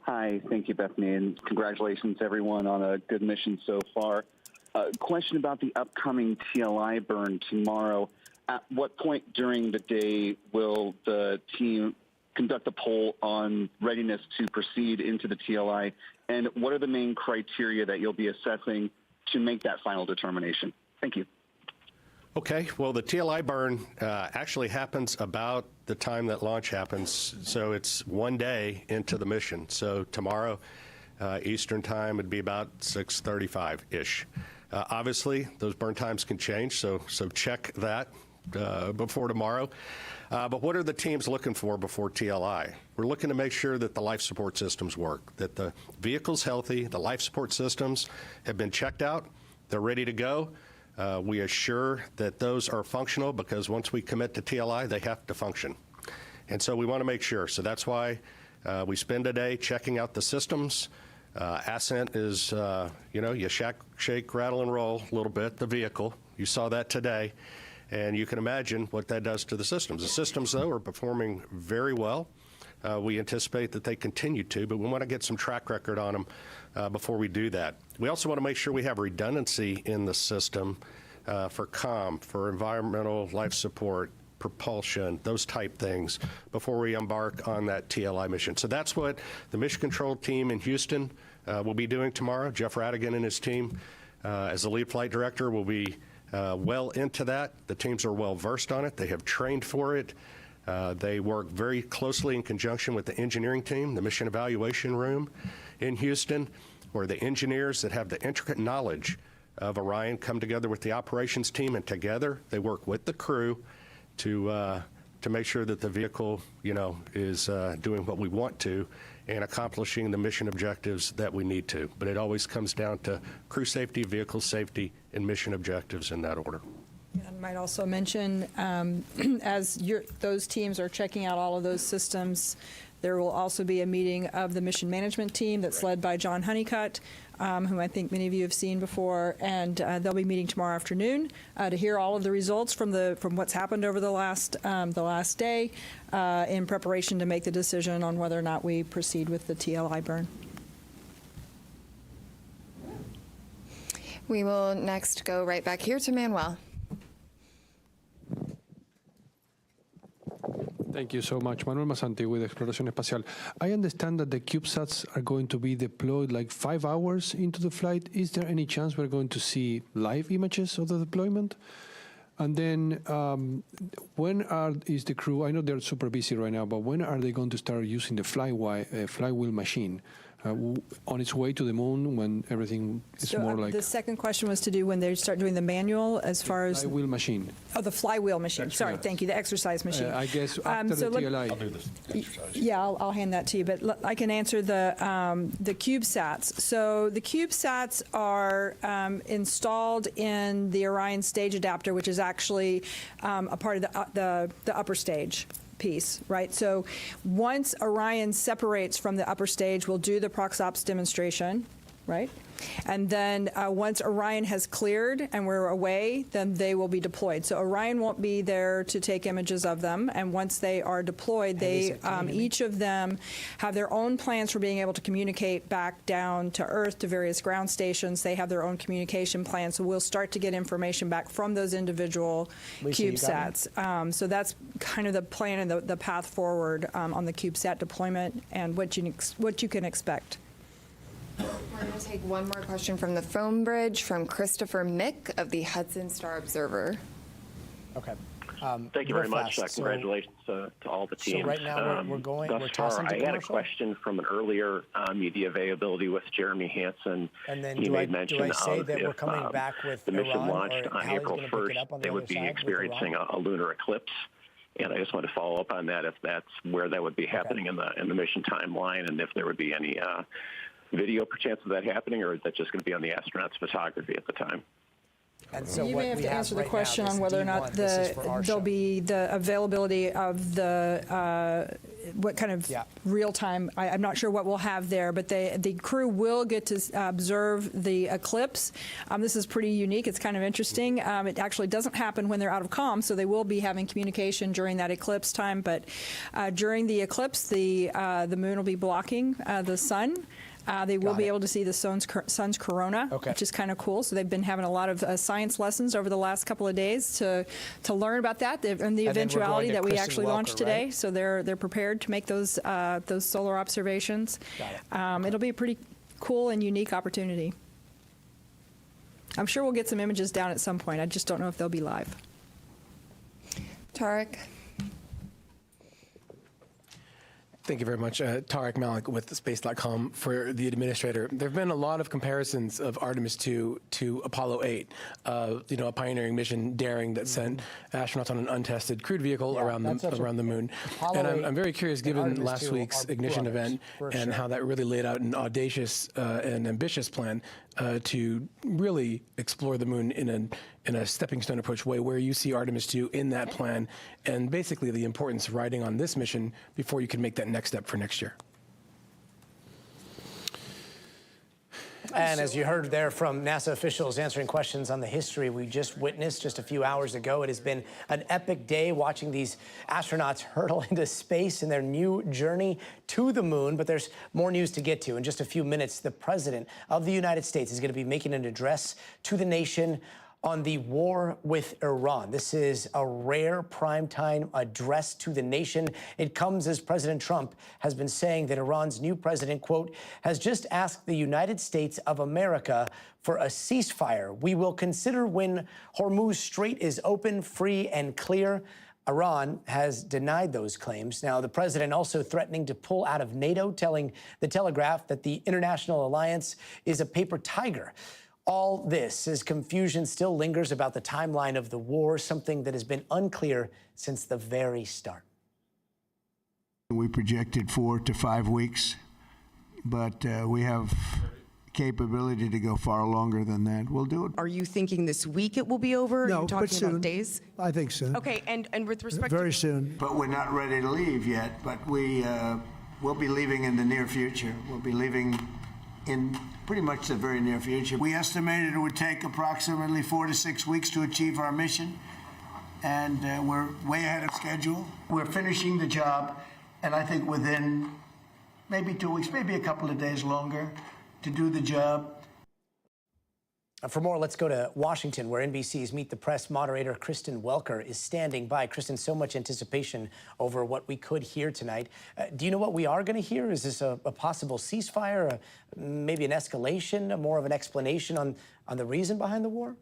Hi, thank you, Bethany, and congratulations, everyone, on a good mission so far. Question about the upcoming TLI burn tomorrow. At what point during the day will the team conduct a poll on readiness to proceed into the TLI, and what are the main criteria that you'll be assessing to make that final determination? Thank you. Okay, well, the TLI burn actually happens about the time that launch happens, so it's one day into the mission. So tomorrow, Eastern time, would be about 6:35-ish. Obviously, those burn times can change, so check that before tomorrow. But what are the teams looking for before TLI? We're looking to make sure that the life support systems work, that the vehicle's healthy, the life support systems have been checked out, they're ready to go. We assure that those are functional because once we commit to TLI, they have to function. And so we want to make sure. So that's why we spend a day checking out the systems. Ascent is, you shake, rattle, and roll a little bit, the vehicle. You saw that today. And you can imagine what that does to the systems. The systems, though, are performing very well. We anticipate that they continue to, but we want to get some track record on them before we do that. We also want to make sure we have redundancy in the system for comm, for environmental life support, propulsion, those type things before we embark on that TLI mission. So that's what the mission control team in Houston will be doing tomorrow. Jeff Radigan and his team, as the lead flight director, will be well into that. The teams are well versed on it. They have trained for it. They work very closely in conjunction with the engineering team, the mission evaluation room in Houston, where the engineers that have the intricate knowledge of Orion come together with the operations team, and together they work with the crew to make sure that the vehicle, is doing what we want to and accomplishing the mission objectives that we need to. But it always comes down to crew safety, vehicle safety, and mission objectives in that order. I might also mention, as those teams are checking out all of those systems, there will also be a meeting of the mission management team that's led by John Honeycutt, whom I think many of you have seen before, and they'll be meeting tomorrow afternoon to hear all of the results from what's happened over the last day in preparation to make the decision on whether or not we proceed with the TLI burn. We will next go right back here to Manuel. Thank you so much. Manuel Masanti with Exploración Espacial. I understand that the CubeSats are going to be deployed like 5 hours into the flight. Is there any chance we're going to see live images of the deployment? And then when is the crew, I know they're super busy right now, but when are they going to start using the flywheel machine? On its way to the moon when everything is more like... The second question was to do when they start doing the manual as far as... Flywheel machine. Oh, the flywheel machine. Sorry, thank you, the exercise machine. I guess after the TLI. I'll do this exercise. Yeah, I'll hand that to you, but I can answer the CubeSats. So the CubeSats are installed in the Orion stage adapter, which is actually a part of the upper stage piece, right? So once Orion separates from the upper stage, we'll do the ProxOps demonstration, right? And then once Orion has cleared and we're away, then they will be deployed. So Orion won't be there to take images of them. And once they are deployed, they each of them have their own plans for being able to communicate back down to Earth to various ground stations. They have their own communication plans. So we'll start to get information back from those individual CubeSats. So that's kind of the plan and the path forward on the CubeSat deployment and what you can expect. We're going to take one more question from the phone bridge from Christopher Mick of the Hudson Star Observer. Okay. Thank you very much. Congratulations to all the teams. So right now we're tossing to I had a question from an earlier media availability with Jeremy Hansen. And then he made mention do I say of that if we're coming back with the mission Iran, launched on April 1st, they would be experiencing a lunar eclipse. And I just want to follow up on that, if that's where that would be happening in the mission timeline, and if there would be any video perchance of that happening, or is that just going to be on the astronauts' photography at the time? And so you may have to answer the question on whether or not there'll be the availability of the what kind of real time. I'm not sure what we'll have there, but the crew will get to observe the eclipse. This is pretty unique. It's kind of interesting. It actually doesn't happen when they're out of comm, so they will be having communication during that eclipse time. But during the eclipse, the moon will be blocking the sun. They will be able to see the sun's corona, which is kind of cool. So they've been having a lot of science lessons over the last couple of days to learn about that and the eventuality that we actually launched today. Right? So they're prepared to make those solar observations. It'll be a pretty cool and unique opportunity. I'm sure we'll get some images down at some point. I just don't know if they'll be live. Tarek. Thank you very much. Tarek Malik with Space.com for the administrator. There have been a lot of comparisons of Artemis 2 to Apollo 8, a pioneering mission, daring, that sent astronauts on an untested crewed vehicle around the moon. And I'm very curious, given last week's ignition event and how that really laid out an audacious and ambitious plan to really explore the moon in a stepping stone approach way, where you see Artemis 2 in that plan, and basically the importance of riding on this mission before you can make that next step for next year. And as you heard there from NASA officials answering questions on the history we just witnessed just a few hours ago, it has been an epic day watching these astronauts hurtle into space in their new journey to the moon. But there's more news to get to. In just a few minutes, the President of the United States is going to be making an address to the nation on the war with Iran. This is a rare primetime address to the nation. It comes as President Trump has been saying that Iran's new president, quote, has just asked the United States of America for a ceasefire. We will consider when Hormuz Strait is open, free, and clear. Iran has denied those claims. Now, the president also threatening to pull out of NATO, telling The Telegraph that the international alliance is a paper tiger. All this as confusion still lingers about the timeline of the war, something that has been unclear since the very start. We projected 4 to 5 weeks, but we have capability to go far longer than that. We'll do it. Are you thinking this week it will be over? No, Are you talking but soon. about days? I think soon. Okay, and with respect Very soon. But we're not ready to leave yet, but we'll be leaving in the near future. We'll be leaving in pretty much the very near future. We estimated it would take approximately 4 to 6 weeks to achieve our mission, and we're way ahead of schedule. We're finishing the job, and I think within maybe 2 weeks, maybe a couple of days longer to do the job. For more, let's go to Washington, where NBC's Meet the Press moderator Kristen Welker is standing by. Kristen, so much anticipation over what we could hear tonight. Do you know what we are going to hear? Is this a possible ceasefire, maybe an escalation, more of an explanation on the reason behind the war?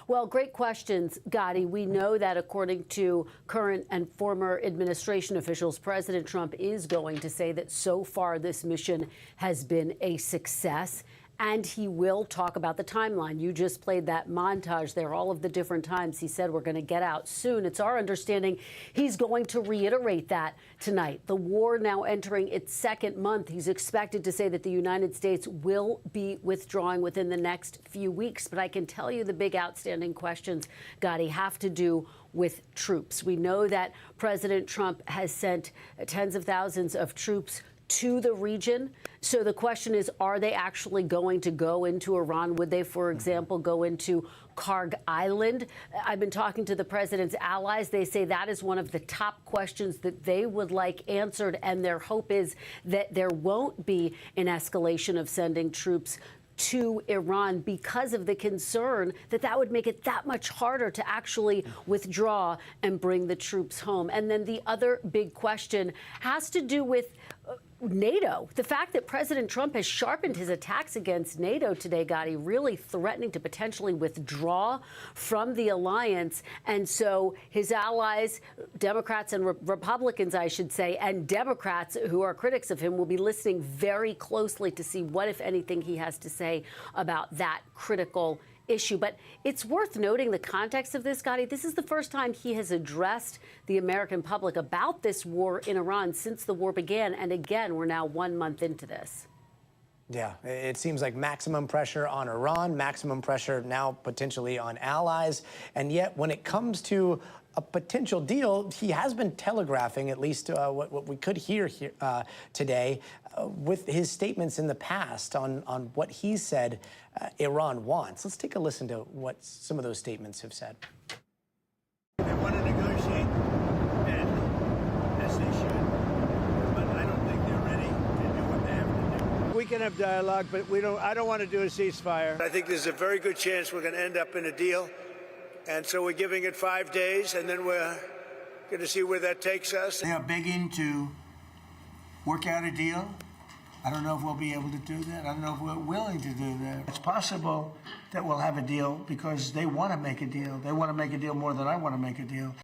Well, great questions, Gotti. We know that according to current and former administration officials, President Trump is going to say that so far this mission has been a success. And he will talk about the timeline. You just played that montage there, all of the different times he said we're going to get out soon. It's our understanding he's going to reiterate that tonight. The war now entering its second month. He's expected to say that the United States will be withdrawing within the next few weeks. But I can tell you the big outstanding questions, Gotti, have to do with troops. We know that President Trump has sent tens of thousands of troops to the region. So the question is, are they actually going to go into Iran? Would they, for example, go into Karg Island? I've been talking to the president's allies. They say that is one of the top questions that they would like answered. And their hope is that there won't be an escalation of sending troops to Iran because of the concern that that would make it that much harder to actually withdraw and bring the troops home. And then the other big question has to do with NATO. The fact that President Trump has sharpened his attacks against NATO today, Gotti, really threatening to potentially withdraw from the alliance. And so his allies, Democrats and Republicans, I should say, and Democrats who are critics of him will be listening very closely to see what, if anything, he has to say about that critical issue. But it's worth noting the context of this, Gotti. This is the first time he has addressed the American public about this war in Iran since the war began. And again, we're now 1 month into this. Yeah, it seems like maximum pressure on Iran, maximum pressure now potentially on allies. And yet when it comes to a potential deal, he has been telegraphing, at least what we could hear here today, with his statements in the past on what he said Iran wants. Let's take a listen to what some of those statements have said. They want to negotiate, and as they should, but I don't think they're ready to do what they have to do. We can have dialogue, but I don't want to do a ceasefire. I think there's a very good chance we're going to end up in a deal. And so we're giving it 5 days, and then we're going to see where that takes us. They are begging to work out a deal. I don't know if we'll be able to do that. I don't know if we're willing to do that. It's possible that we'll have a deal because they want to make a deal. They want to make a deal more than I want to make a deal.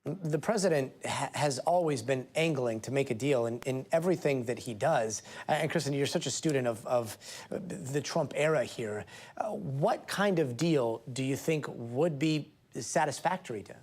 The president has always been angling to make a deal in everything that he does. And Kristen, you're such a student of the Trump era here. What kind of deal do you think would be satisfactory to him?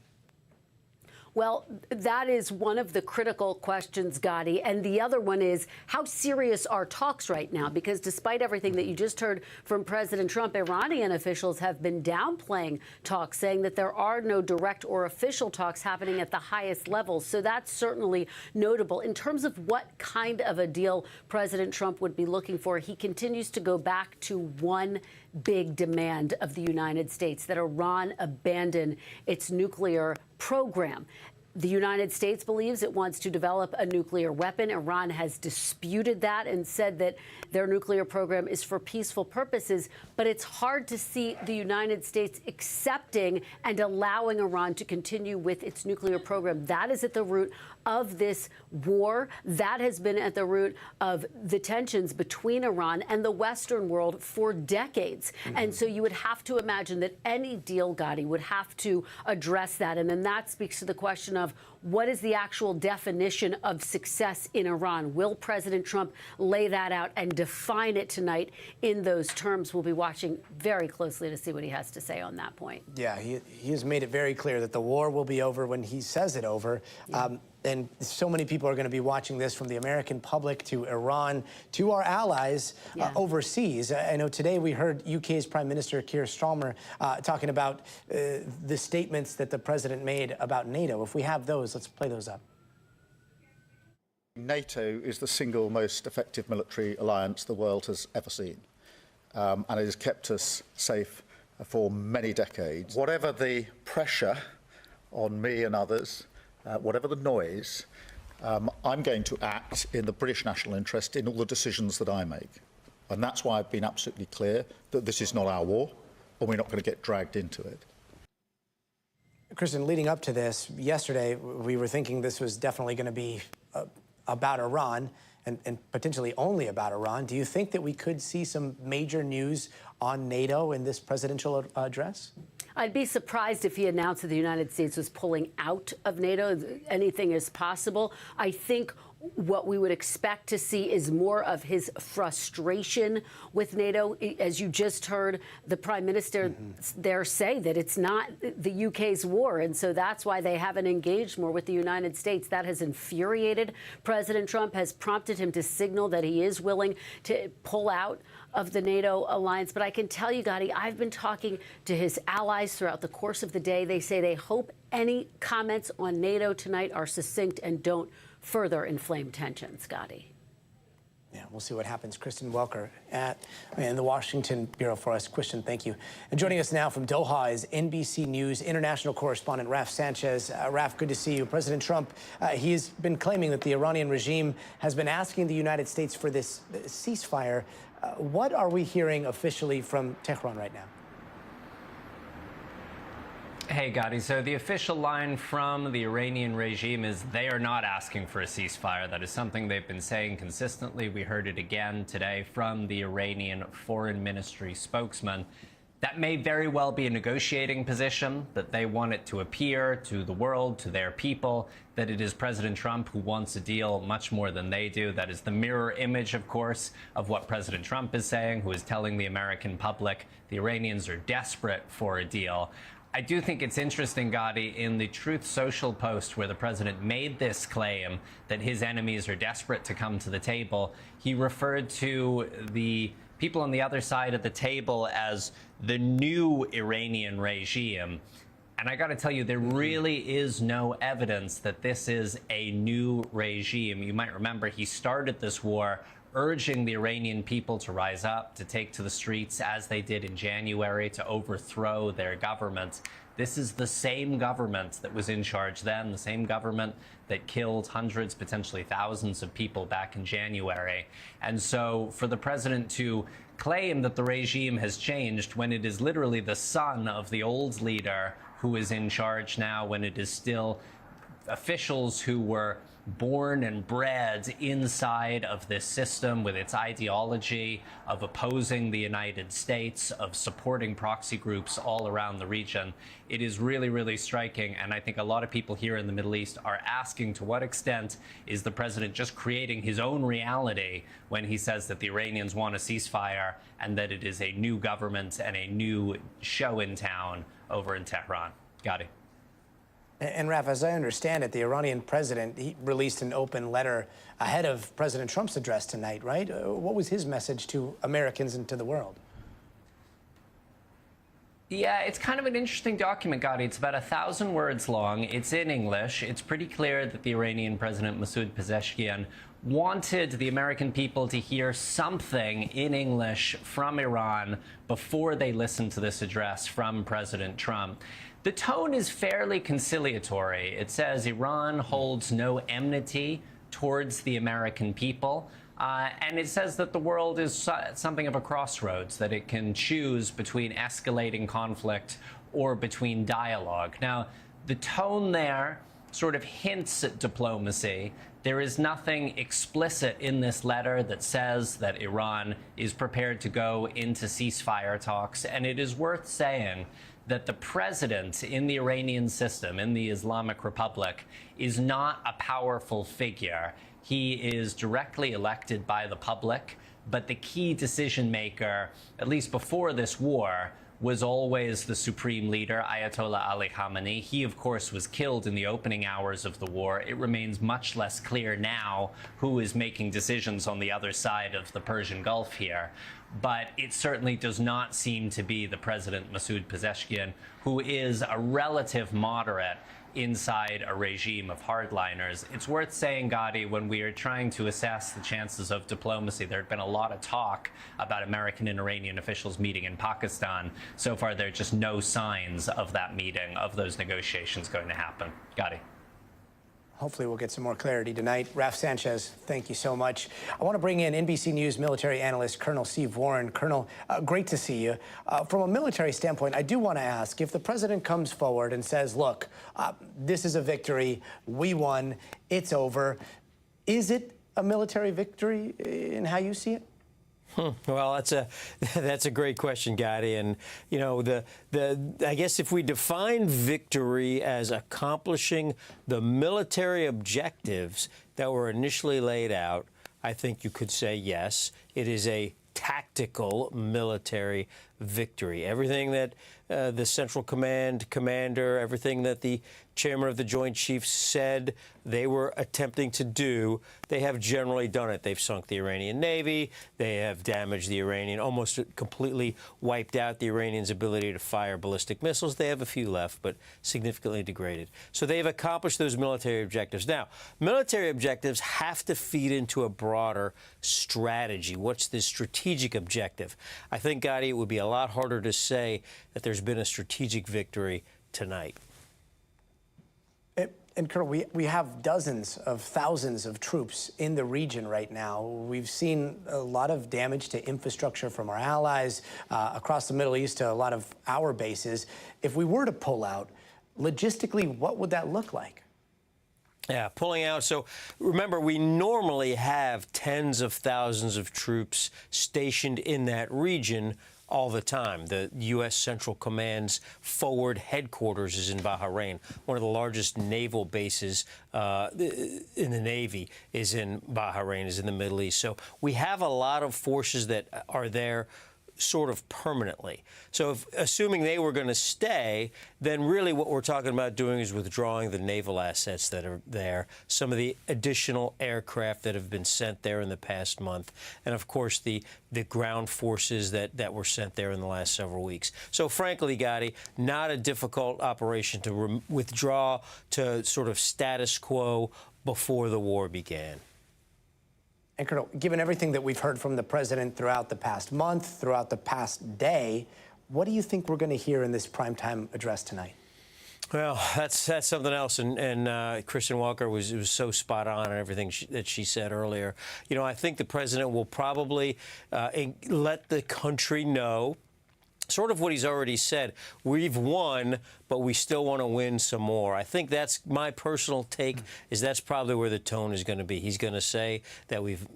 Well, that is one of the critical questions, Gotti. And the other one is, how serious are talks right now? Because despite everything that you just heard from President Trump, Iranian officials have been downplaying talks, saying that there are no direct or official talks happening at the highest levels. So that's certainly notable. In terms of what kind of a deal President Trump would be looking for, he continues to go back to one big demand of the United States, that Iran abandon its nuclear program. The United States believes it wants to develop a nuclear weapon. Iran has disputed that and said that their nuclear program is for peaceful purposes. But it's hard to see the United States accepting and allowing Iran to continue with its nuclear program. That is at the root of this war. That has been at the root of the tensions between Iran and the Western world for decades. And so you would have to imagine that any deal, Gotti, would have to address that. And then that speaks to the question of what is the actual definition of success in Iran? Will President Trump lay that out and define it tonight in those terms? We'll be watching very closely to see what he has to say on that point. Yeah, he has made it very clear that the war will be over when he says it over. And so many people are going to be watching this, from the American public to Iran to our allies overseas. I know today we heard UK's Prime Minister Keir Starmer talking about the statements that the president made about NATO. If we have those, let's play those up. NATO is the single most effective military alliance the world has ever seen, and it has kept us safe for many decades. Whatever the pressure on me and others, whatever the noise, I'm going to act in the British national interest in all the decisions that I make. And that's why I've been absolutely clear that this is not our war, and we're not going to get dragged into it. Kristen, leading up to this, yesterday, we were thinking this was definitely going to be about Iran and potentially only about Iran. Do you think that we could see some major news on NATO in this presidential address? I'd be surprised if he announced that the United States was pulling out of NATO. Anything is possible. I think what we would expect to see is more of his frustration with NATO. As you just heard the Prime Minister there say that it's not the UK's war, and so that's why they haven't engaged more with the United States. That has infuriated President Trump, has prompted him to signal that he is willing to pull out of the NATO alliance. But I can tell you, Gotti, I've been talking to his allies throughout the course of the day. They say they hope any comments on NATO tonight are succinct and don't further inflame tensions, Gotti. Yeah, we'll see what happens. Kristen Welker in the Washington Bureau for us. Kristen, thank you. And joining us now from Doha is NBC News international correspondent Raf Sanchez. Raf, good to see you. President Trump, he's been claiming that the Iranian regime has been asking the United States for this ceasefire. What are we hearing officially from Tehran right now? Hey, Gotti. So the official line from the Iranian regime is they are not asking for a ceasefire. That is something they've been saying consistently. We heard it again today from the Iranian Foreign Ministry spokesman. That may very well be a negotiating position, that they want it to appear to the world, to their people, that it is President Trump who wants a deal much more than they do. That is the mirror image, of course, of what President Trump is saying, who is telling the American public the Iranians are desperate for a deal. I do think it's interesting, Gadi, in the Truth Social post where the president made this claim that his enemies are desperate to come to the table, he referred to the people on the other side of the table as the new Iranian regime. And I got to tell you, there really is no evidence that this is a new regime. You might remember he started this war urging the Iranian people to rise up, to take to the streets as they did in January, to overthrow their government. This is the same government that was in charge then, the same government that killed hundreds, potentially thousands of people back in January. And so for the president to claim that the regime has changed when it is literally the son of the old leader who is in charge now, when it is still officials who were born and bred inside of this system with its ideology of opposing the United States, of supporting proxy groups all around the region. It is really, really striking. And I think a lot of people here in the Middle East are asking, to what extent is the president just creating his own reality when he says that the Iranians want a ceasefire and that it is a new government and a new show in town over in Tehran? Gadi. And Raf, as I understand it, the Iranian president, he released an open letter ahead of President Trump's address tonight, right? What was his message to Americans and to the world? Yeah, it's kind of an interesting document, Gadi. It's about 1,000 words long. It's in English. It's pretty clear that the Iranian President Masoud Pezeshkian wanted the American people to hear something in English from Iran before they listened to this address from President Trump. The tone is fairly conciliatory. It says Iran holds no enmity towards the American people. And it says that the world is something of a crossroads, that it can choose between escalating conflict or between dialogue. Now, the tone there sort of hints at diplomacy. There is nothing explicit in this letter that says that Iran is prepared to go into ceasefire talks. And it is worth saying that the president in the Iranian system, in the Islamic Republic, is not a powerful figure. He is directly elected by the public, but the key decision maker, at least before this war, was always the supreme leader, Ayatollah Ali Khamenei. He, of course, was killed in the opening hours of the war. It remains much less clear now who is making decisions on the other side of the Persian Gulf here. But it certainly does not seem to be the president, Masoud Pezeshkian, who is a relative moderate inside a regime of hardliners. It's worth saying, Gadi, when we are trying to assess the chances of diplomacy, there had been a lot of talk about American and Iranian officials meeting in Pakistan. So far, there are just no signs of that meeting, of those negotiations going to happen. Gadi. Hopefully we'll get some more clarity tonight. Raf Sanchez, thank you so much. I want to bring in NBC News military analyst Colonel Steve Warren. Colonel, great to see you. From a military standpoint, I do want to ask, if the president comes forward and says, look, this is a victory, we won, it's over, is it a military victory in how you see it? Well, that's a great question, Gadi. And you know, I guess if we define victory as accomplishing the military objectives that were initially laid out, I think you could say yes, it is a tactical military victory. Everything that the Central Command commander, everything that the chairman of the Joint Chiefs said they were attempting to do, they have generally done it. They've sunk the Iranian Navy. They have damaged the Iranian, almost completely wiped out the Iranians' ability to fire ballistic missiles. They have a few left, but significantly degraded. So they've accomplished those military objectives. Now, military objectives have to feed into a broader strategy. What's the strategic objective? I think, Gadi, it would be a lot harder to say that there's been a strategic victory tonight. And Colonel, we have dozens of thousands of troops in the region right now. We've seen a lot of damage to infrastructure from our allies across the Middle East to a lot of our bases. If we were to pull out, logistically, what would that look like? Yeah, pulling out. So remember, we normally have tens of thousands of troops stationed in that region all the time. The U.S. Central Command's forward headquarters is in Bahrain. One of the largest naval bases in the Navy is in Bahrain, is in the Middle East. So we have a lot of forces that are there sort of permanently. So assuming they were going to stay, then really what we're talking about doing is withdrawing the naval assets that are there, some of the additional aircraft that have been sent there in the past month, and of course the ground forces that were sent there in the last several weeks. So frankly, Gotti, not a difficult operation to withdraw to sort of status quo before the war began. And Colonel, given everything that we've heard from the president throughout the past month, throughout the past day, what do you think we're going to hear in this primetime address tonight? Well, that's something else, and Kristen Walker was so spot on in everything that she said earlier. You know, I think the president will probably let the country know sort of what he's already said. We've won, but we still want to win some more. I think that's my personal take, is that's probably where the tone is going to be. He's going to say that we've,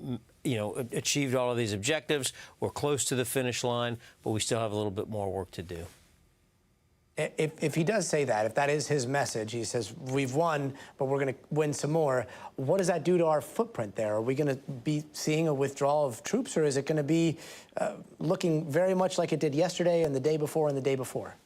you know, achieved all of these objectives. We're close to the finish line, but we still have a little bit more work to do. If he does say that, if that is his message, he says, we've won, but we're going to win some more, what does that do to our footprint there? Are we going to be seeing a withdrawal of troops, or is it going to be looking very much like it did yesterday and the day before and the day before?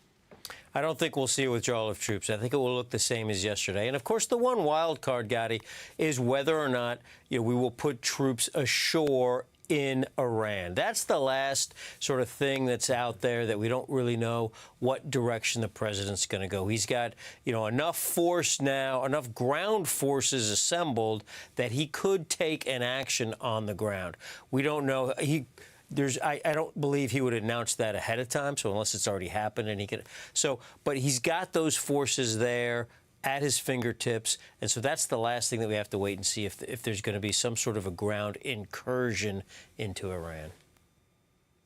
I don't think we'll see a withdrawal of troops. I think it will look the same as yesterday. And, of course, the one wild card, Gotti, is whether or not we will put troops ashore in Iran. That's the last sort of thing that's out there that we don't really know what direction the president's going to go. He's got, enough force now, enough ground forces assembled that he could take an action on the ground. We don't know. I don't believe he would announce that ahead of time. So unless it's already happened, and but he's got those forces there at his fingertips, and so that's the last thing that we have to wait and see if there's going to be some sort of a ground incursion into Iran.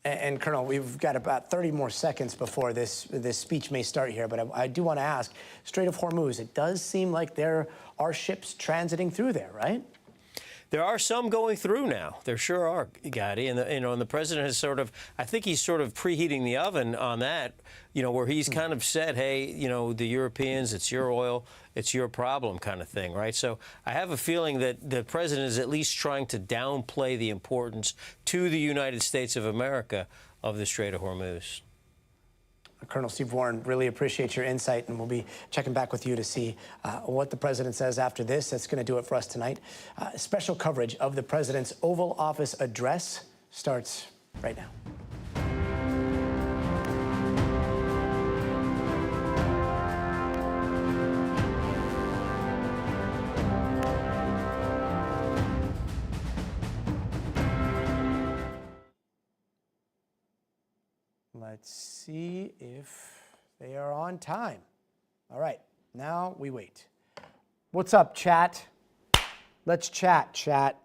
And Colonel, we've got about 30 more seconds before this speech may start here, but I do want to ask, Strait of Hormuz, it does seem like there are ships transiting through there, right? There are some going through now. There sure are, Gotti. And and the president has I think he's sort of preheating the oven on that, where he's kind of said, hey, the Europeans, it's your oil, it's your problem kind of thing, right? So I have a feeling that the president is at least trying to downplay the importance to the United States of America of the Strait of Hormuz. Colonel Steve Warren, really appreciate your insight, and we'll be checking back with you to see what the president says after this. That's going to do it for us tonight. Special coverage of the president's Oval Office address starts right now. Let's see if they are on time. All right, now we wait. What's up, chat? Let's chat, chat.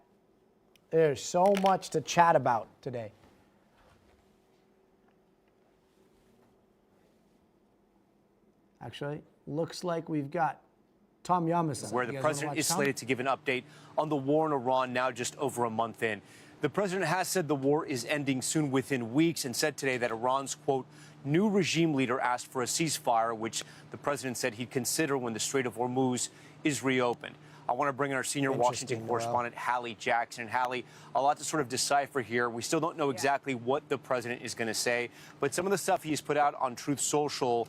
There's so much to chat about today. Actually, looks like we've got Tom Yamasa. Where the president is slated to give an update on the war in Iran now just over a month in. The president has said the war is ending soon within weeks, and said today that Iran's, quote, new regime leader asked for a ceasefire, which the president said he'd consider when the Strait of Hormuz is reopened. I want to bring in our senior Washington correspondent, Hallie Jackson. And Hallie, a lot to sort of decipher here. We still don't know exactly what the president is going to say, but some of the stuff he's put out on Truth Social,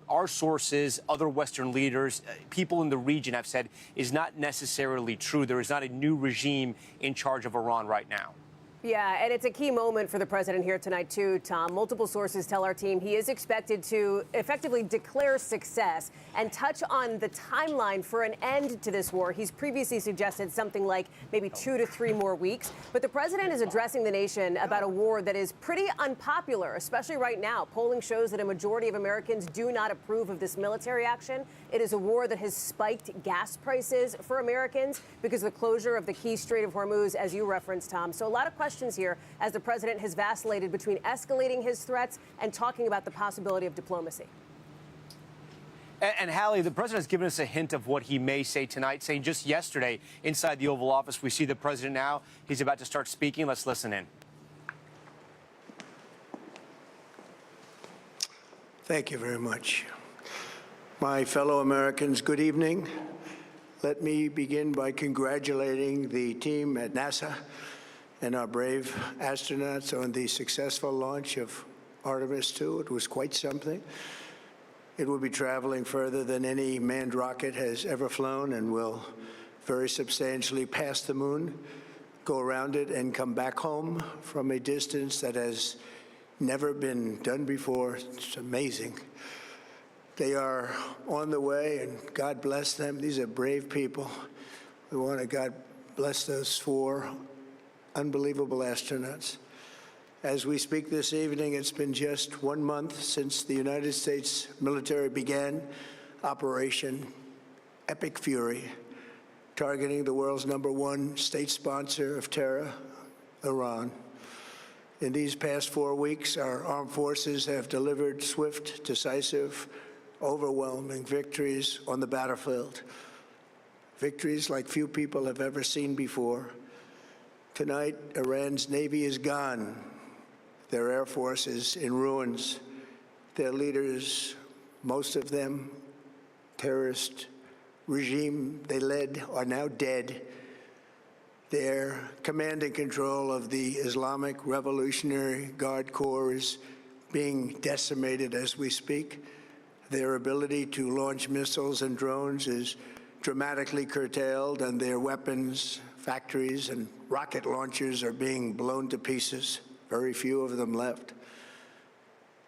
our sources, other Western leaders, people in the region have said is not necessarily true. There is not a new regime in charge of Iran right now. Yeah, and it's a key moment for the president here tonight, too, Tom. Multiple sources tell our team he is expected to effectively declare success and touch on the timeline for an end to this war. He's previously suggested something like maybe 2 to 3 more weeks. But the president is addressing the nation about a war that is pretty unpopular, especially right now. Polling shows that a majority of Americans do not approve of this military action. It is a war that has spiked gas prices for Americans because of the closure of the key Strait of Hormuz, as you referenced, Tom. So a lot of questions here as the president has vacillated between escalating his threats and talking about the possibility of diplomacy. And Hallie, the president has given us a hint of what he may say tonight, saying just yesterday inside the Oval Office, we see the president now. He's about to start speaking. Let's listen in. Thank you very much. My fellow Americans, good evening. Let me begin by congratulating the team at NASA and our brave astronauts on the successful launch of Artemis II. It was quite something. It will be traveling further than any manned rocket has ever flown and will very substantially pass the moon, go around it, and come back home from a distance that has never been done before. It's amazing. They are on the way, and God bless them. These are brave people. We want to God bless those 4 unbelievable astronauts. As we speak this evening, it's been just 1 month since the United States military began Operation Epic Fury, targeting the world's #1 state sponsor of terror, Iran. In these past 4 weeks, our armed forces have delivered swift, decisive, overwhelming victories on the battlefield. Victories like few people have ever seen before. Tonight, Iran's Navy is gone. Their Air Force is in ruins. Their leaders, most of them terrorist regime they led, are now dead. Their command and control of the Islamic Revolutionary Guard Corps is being decimated as we speak. Their ability to launch missiles and drones is dramatically curtailed, and their weapons factories and rocket launchers are being blown to pieces. Very few of them left.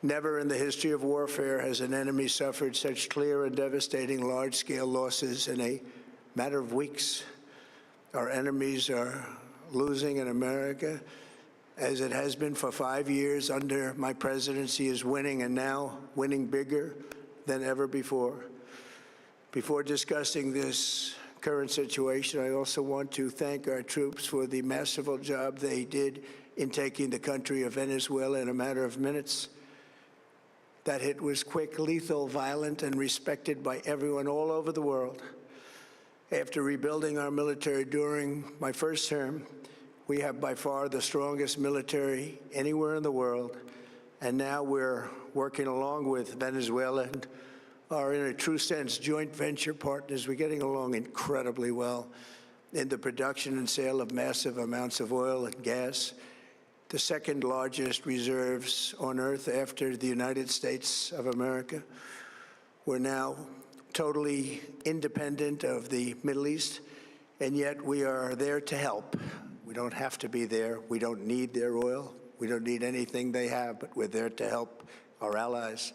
Never in the history of warfare has an enemy suffered such clear and devastating large-scale losses in a matter of weeks. Our enemies are losing in America, as it has been for 5 years under my presidency, is winning, and now winning bigger than ever before. Before discussing this current situation, I also want to thank our troops for the masterful job they did in taking the country of Venezuela in a matter of minutes. That hit was quick, lethal, violent, and respected by everyone all over the world. After rebuilding our military during my first term, we have by far the strongest military anywhere in the world, and now we're working along with Venezuela and are, in a true sense, joint venture partners. We're getting along incredibly well in the production and sale of massive amounts of oil and gas, the second largest reserves on Earth after the United States of America. We're now totally independent of the Middle East, and yet we are there to help. We don't have to be there. We don't need their oil. We don't need anything they have, but we're there to help our allies.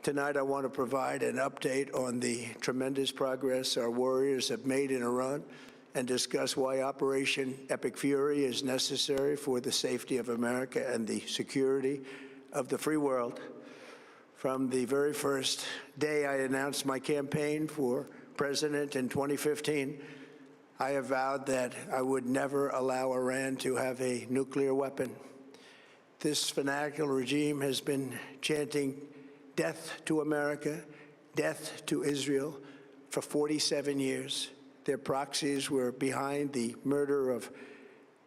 Tonight, I want to provide an update on the tremendous progress our warriors have made in Iran and discuss why Operation Epic Fury is necessary for the safety of America and the security of the free world. From the very first day I announced my campaign for president in 2015, I have vowed that I would never allow Iran to have a nuclear weapon. This fanatical regime has been chanting death to America, death to Israel for 47 years. Their proxies were behind the murder of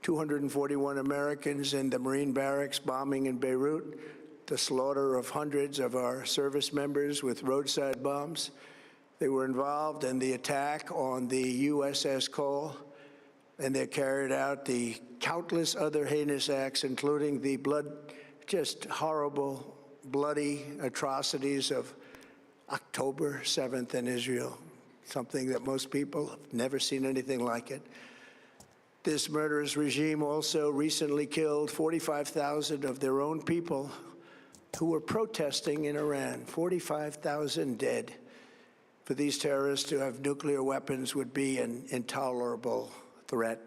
241 Americans in the Marine barracks bombing in Beirut, the slaughter of hundreds of our service members with roadside bombs. They were involved in the attack on the USS Cole, and they carried out the countless other heinous acts, including the just horrible, bloody atrocities of October 7th in Israel, something that most people have never seen anything like it. This murderous regime also recently killed 45,000 of their own people who were protesting in Iran. 45,000 dead. For these terrorists to have nuclear weapons would be an intolerable threat.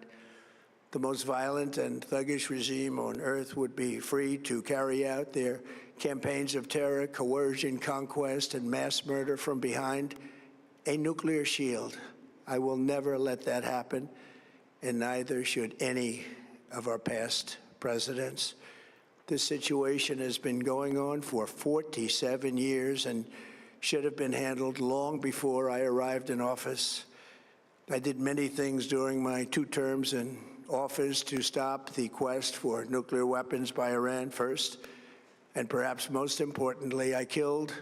The most violent and thuggish regime on earth would be free to carry out their campaigns of terror, coercion, conquest, and mass murder from behind a nuclear shield. I will never let that happen, and neither should any of our past presidents. This situation has been going on for 47 years and should have been handled long before I arrived in office. I did many things during my 2 terms in office to stop the quest for nuclear weapons by Iran first, and perhaps most importantly, I killed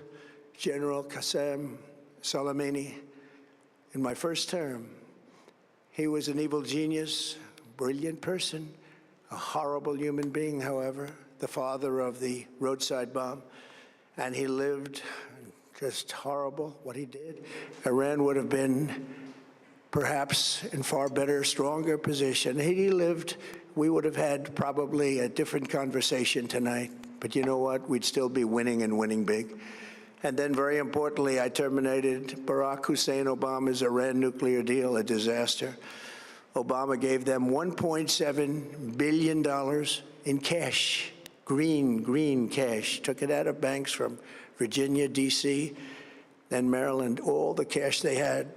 General Qasem Soleimani in my first term. He was an evil genius, brilliant person, a horrible human being, however, the father of the roadside bomb, and he lived just horrible what he did. Iran would have been perhaps in far better, stronger position. Had he lived, we would have had probably a different conversation tonight. But you know what? We'd still be winning and winning big. And then, very importantly, I terminated Barack Hussein Obama's Iran nuclear deal, a disaster. Obama gave them $1.7 billion in cash, green cash, took it out of banks from Virginia, D.C., and Maryland, all the cash they had.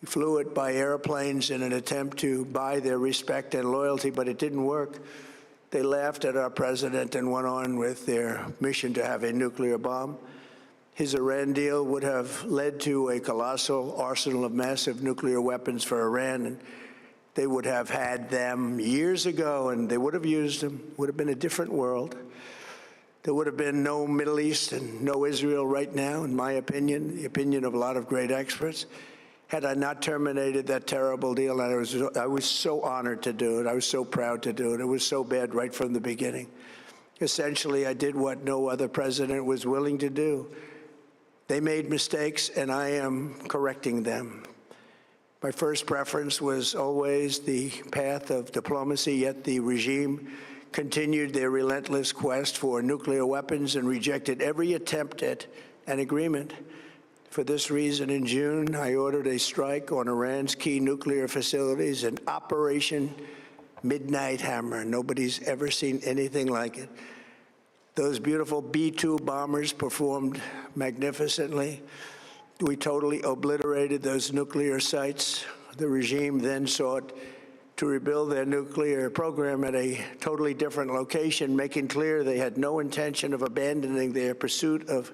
He flew it by airplanes in an attempt to buy their respect and loyalty, but it didn't work. They laughed at our president and went on with their mission to have a nuclear bomb. His Iran deal would have led to a colossal arsenal of massive nuclear weapons for Iran, and they would have had them years ago, and they would have used them. It would have been a different world. There would have been no Middle East and no Israel right now, in my opinion, the opinion of a lot of great experts, had I not terminated that terrible deal. And I was so honored to do it. I was so proud to do it. It was so bad right from the beginning. Essentially, I did what no other president was willing to do. They made mistakes, and I am correcting them. My first preference was always the path of diplomacy, yet the regime continued their relentless quest for nuclear weapons and rejected every attempt at an agreement. For this reason, in June, I ordered a strike on Iran's key nuclear facilities, an Operation Midnight Hammer. Nobody's ever seen anything like it. Those beautiful B-2 bombers performed magnificently. We totally obliterated those nuclear sites. The regime then sought to rebuild their nuclear program at a totally different location, making clear they had no intention of abandoning their pursuit of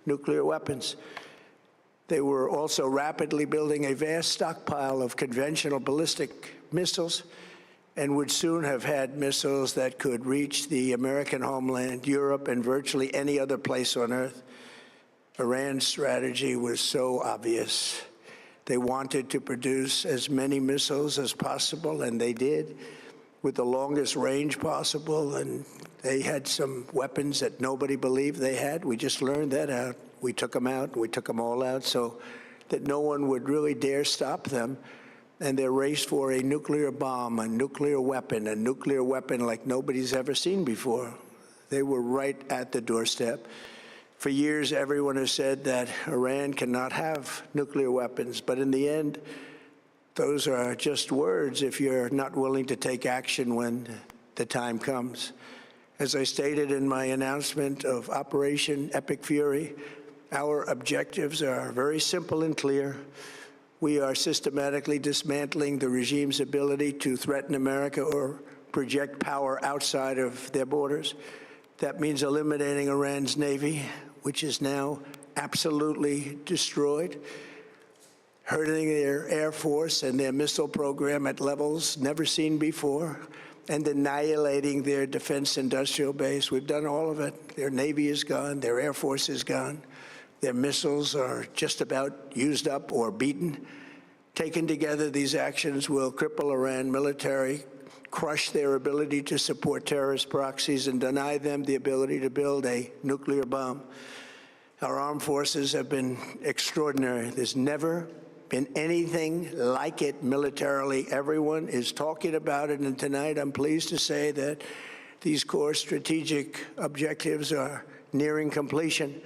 nuclear weapons. They were also rapidly building a vast stockpile of conventional ballistic missiles and would soon have had missiles that could reach the American homeland, Europe, and virtually any other place on Earth. Iran's strategy was so obvious. They wanted to produce as many missiles as possible, and they did, with the longest range possible, and they had some weapons that nobody believed they had. We just learned that out. We took them out. We took them all out so that no one would really dare stop them. And their race for a nuclear bomb, a nuclear weapon like nobody's ever seen before. They were right at the doorstep. For years, everyone has said that Iran cannot have nuclear weapons, but in the end, those are just words if you're not willing to take action when the time comes. As I stated in my announcement of Operation Epic Fury, our objectives are very simple and clear. We are systematically dismantling the regime's ability to threaten America or project power outside of their borders. That means eliminating Iran's Navy, which is now absolutely destroyed, hurting their Air Force and their missile program at levels never seen before, and annihilating their defense industrial base. We've done all of it. Their Navy is gone. Their Air Force is gone. Their missiles are just about used up or beaten. Taken together, these actions will cripple Iran military, crush their ability to support terrorist proxies, and deny them the ability to build a nuclear bomb. Our armed forces have been extraordinary. There's never been anything like it militarily. Everyone is talking about it, and tonight I'm pleased to say that these core strategic objectives are nearing completion.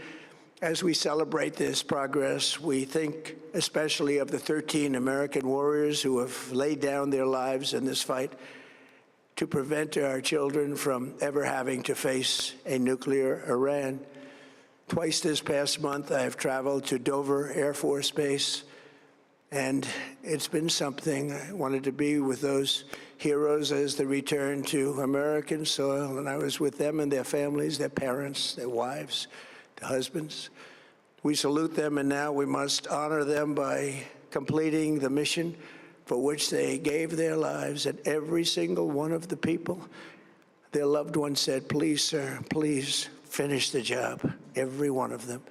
As we celebrate this progress, we think especially of the 13 American warriors who have laid down their lives in this fight to prevent our children from ever having to face a nuclear Iran. Twice this past month, I have traveled to Dover Air Force Base, and it's been something. I wanted to be with those heroes as they return to American soil, and I was with them and their families, their parents, their wives, their husbands. We salute them, and now we must honor them by completing the mission for which they gave their lives. And every single one of the people, their loved ones said, "Please, sir, please finish the job," every one of them.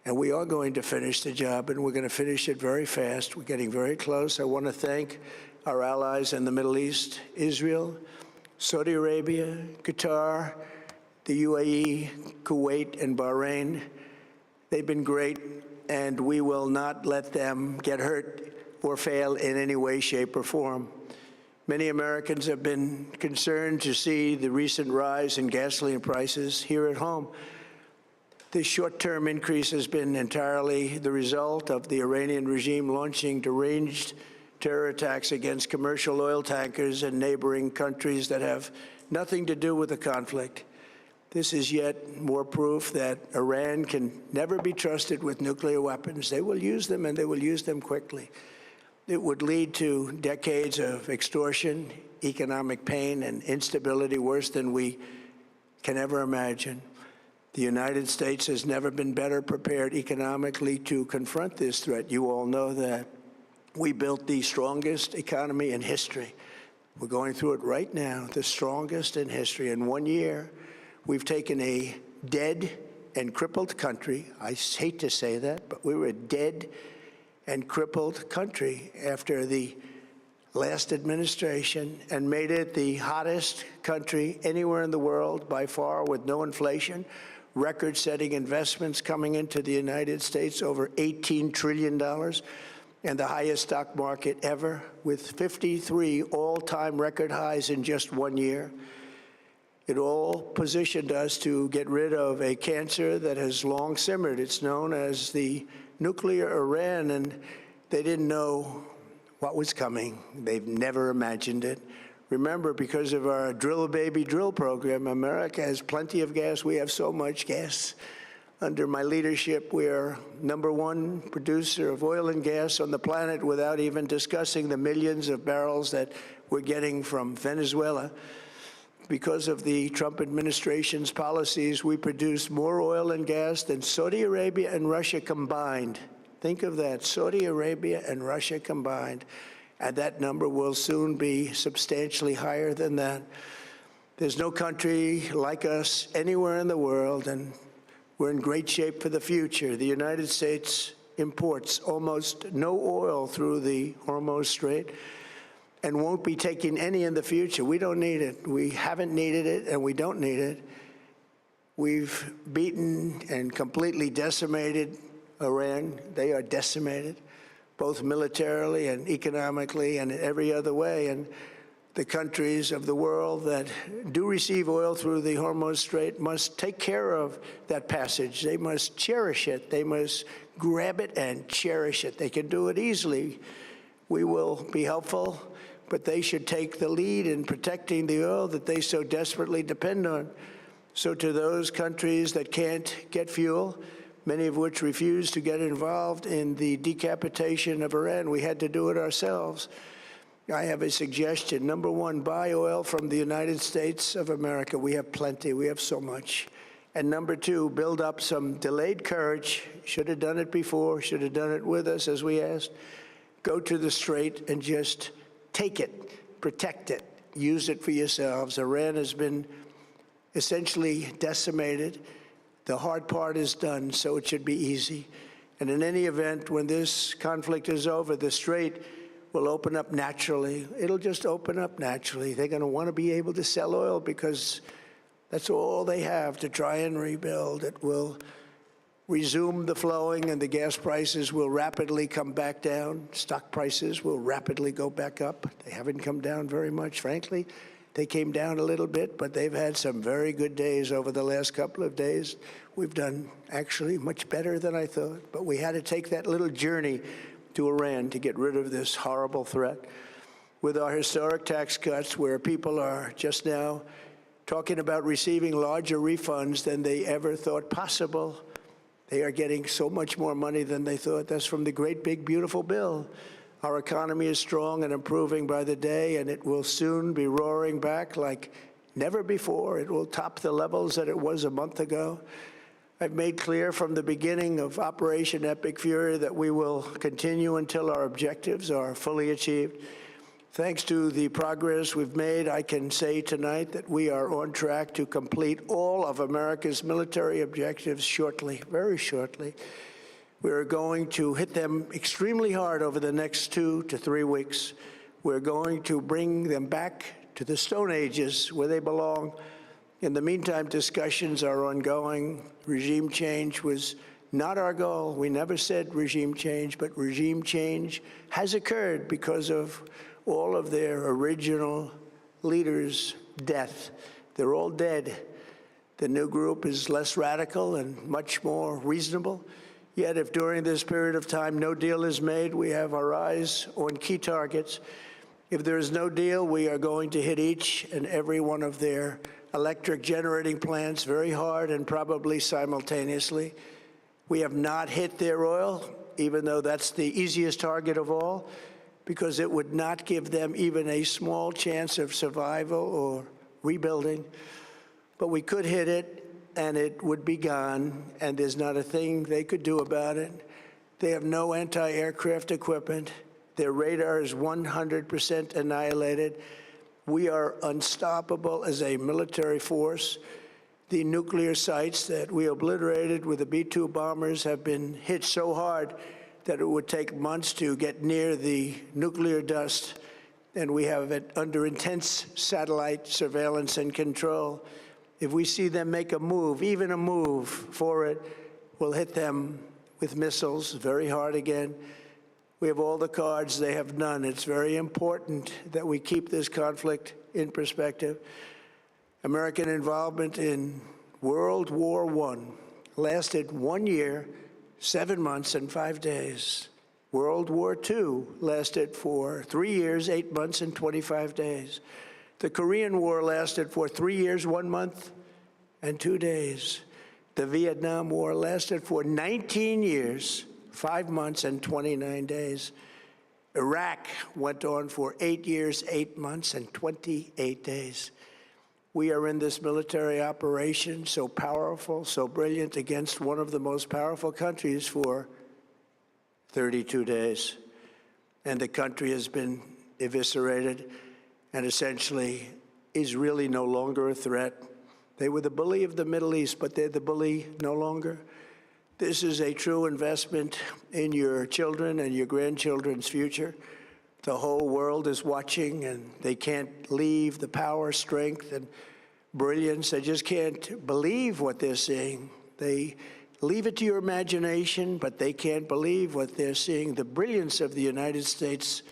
And we are going to finish the job, and we're going to finish it very fast. We're getting very close. I want to thank our allies in the Middle East, Israel, Saudi Arabia, Qatar, the UAE, Kuwait, and Bahrain. They've been great, and we will not let them get hurt or fail in any way, shape, or form. Many Americans have been concerned to see the recent rise in gasoline prices here at home. This short-term increase has been entirely the result of the Iranian regime launching deranged terror attacks against commercial oil tankers in neighboring countries that have nothing to do with the conflict. This is yet more proof that Iran can never be trusted with nuclear weapons. They will use them, and they will use them quickly. It would lead to decades of extortion, economic pain, and instability worse than we can ever imagine. The United States has never been better prepared economically to confront this threat. You all know that. We built the strongest economy in history. We're going through it right now, the strongest in history. In 1 year, we've taken a dead and crippled country. I hate to say that, but we were a dead and crippled country after the last administration and made it the hottest country anywhere in the world by far, with no inflation, record-setting investments coming into the United States, over $18 trillion, and the highest stock market ever, with 53 all-time record highs in just 1 year. It all positioned us to get rid of a cancer that has long simmered. It's known as the nuclear Iran, and they didn't know what was coming. They've never imagined it. Remember, because of our Drill Baby Drill program, America has plenty of gas. We have so much gas. Under my leadership, we are #1 producer of oil and gas on the planet, without even discussing the millions of barrels that we're getting from Venezuela. Because of the Trump administration's policies, we produce more oil and gas than Saudi Arabia and Russia combined. Think of that, Saudi Arabia and Russia combined. And that number will soon be substantially higher than that. There's no country like us anywhere in the world, and we're in great shape for the future. The United States imports almost no oil through the Hormuz Strait and won't be taking any in the future. We don't need it. We haven't needed it, and we don't need it. We've beaten and completely decimated Iran. They are decimated, both militarily and economically and in every other way. And the countries of the world that do receive oil through the Hormuz Strait must take care of that passage. They must cherish it. They must grab it and cherish it. They can do it easily. We will be helpful, but they should take the lead in protecting the oil that they so desperately depend on. So to those countries that can't get fuel, many of which refuse to get involved in the decapitation of Iran, we had to do it ourselves. I have a suggestion. #1, buy oil from the United States of America. We have plenty. We have so much. And #2, build up some delayed courage. Should have done it before. Should have done it with us, as we asked. Go to the Strait and just take it, protect it, use it for yourselves. Iran has been essentially decimated. The hard part is done, so it should be easy. And in any event, when this conflict is over, the Strait will open up naturally. It'll just open up naturally. They're going to want to be able to sell oil because that's all they have to try and rebuild. It will resume the flowing, and the gas prices will rapidly come back down. Stock prices will rapidly go back up. They haven't come down very much, frankly. They came down a little bit, but they've had some very good days over the last couple of days. We've done actually much better than I thought, but we had to take that little journey to Iran to get rid of this horrible threat. With our historic tax cuts, where people are just now talking about receiving larger refunds than they ever thought possible, they are getting so much more money than they thought. That's from the great big beautiful bill. Our economy is strong and improving by the day, and it will soon be roaring back like never before. It will top the levels that it was a month ago. I've made clear from the beginning of Operation Epic Fury that we will continue until our objectives are fully achieved. Thanks to the progress we've made, I can say tonight that we are on track to complete all of America's military objectives shortly, very shortly. We're going to hit them extremely hard over the next 2 to 3 weeks. We're going to bring them back to the Stone Ages where they belong. In the meantime, discussions are ongoing. Regime change was not our goal. We never said regime change, but regime change has occurred because of all of their original leaders' death. They're all dead. The new group is less radical and much more reasonable. Yet if during this period of time no deal is made, we have our eyes on key targets. If there is no deal, we are going to hit each and every one of their electric generating plants very hard and probably simultaneously. We have not hit their oil, even though that's the easiest target of all, because it would not give them even a small chance of survival or rebuilding. But we could hit it, and it would be gone, and there's not a thing they could do about it. They have no anti-aircraft equipment. Their radar is 100% annihilated. We are unstoppable as a military force. The nuclear sites that we obliterated with the B-2 bombers have been hit so hard that it would take months to get near the nuclear dust, and we have it under intense satellite surveillance and control. If we see them make a move, even a move for it, we'll hit them with missiles very hard again. We have all the cards, they have none. It's very important that we keep this conflict in perspective. American involvement in World War I lasted 1 year, 7 months, and 5 days. World War II lasted for 3 years, 8 months, and 25 days. The Korean War lasted for 3 years, 1 month, and 2 days. The Vietnam War lasted for 19 years, 5 months, and 29 days. Iraq went on for 8 years, 8 months, and 28 days. We are in this military operation so powerful, so brilliant, against one of the most powerful countries for 32 days. And the country has been eviscerated and essentially is really no longer a threat. They were the bully of the Middle East, but they're the bully no longer. This is a true investment in your children and your grandchildren's future. The whole world is watching, and they can't leave the power, strength, and brilliance. They just can't believe what they're seeing. They leave it to your imagination, but they can't believe what they're seeing, the brilliance of the United States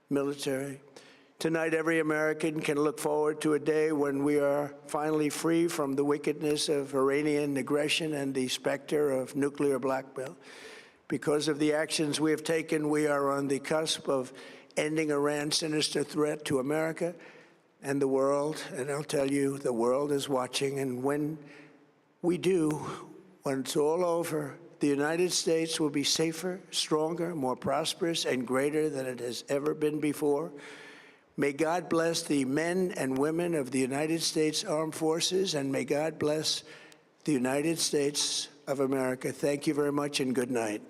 military. Tonight, every American can look forward to a day when we are finally free from the wickedness of Iranian aggression and the specter of nuclear blackmail. Because of the actions we have taken, we are on the cusp of ending Iran's sinister threat to America and the world. And I'll tell you, the world is watching. And when we do, when it's all over, the United States will be safer, stronger, more prosperous, and greater than it has ever been before. May God bless the men and women of the United States Armed Forces, and may God bless the United States of America. Thank you very much, and good night.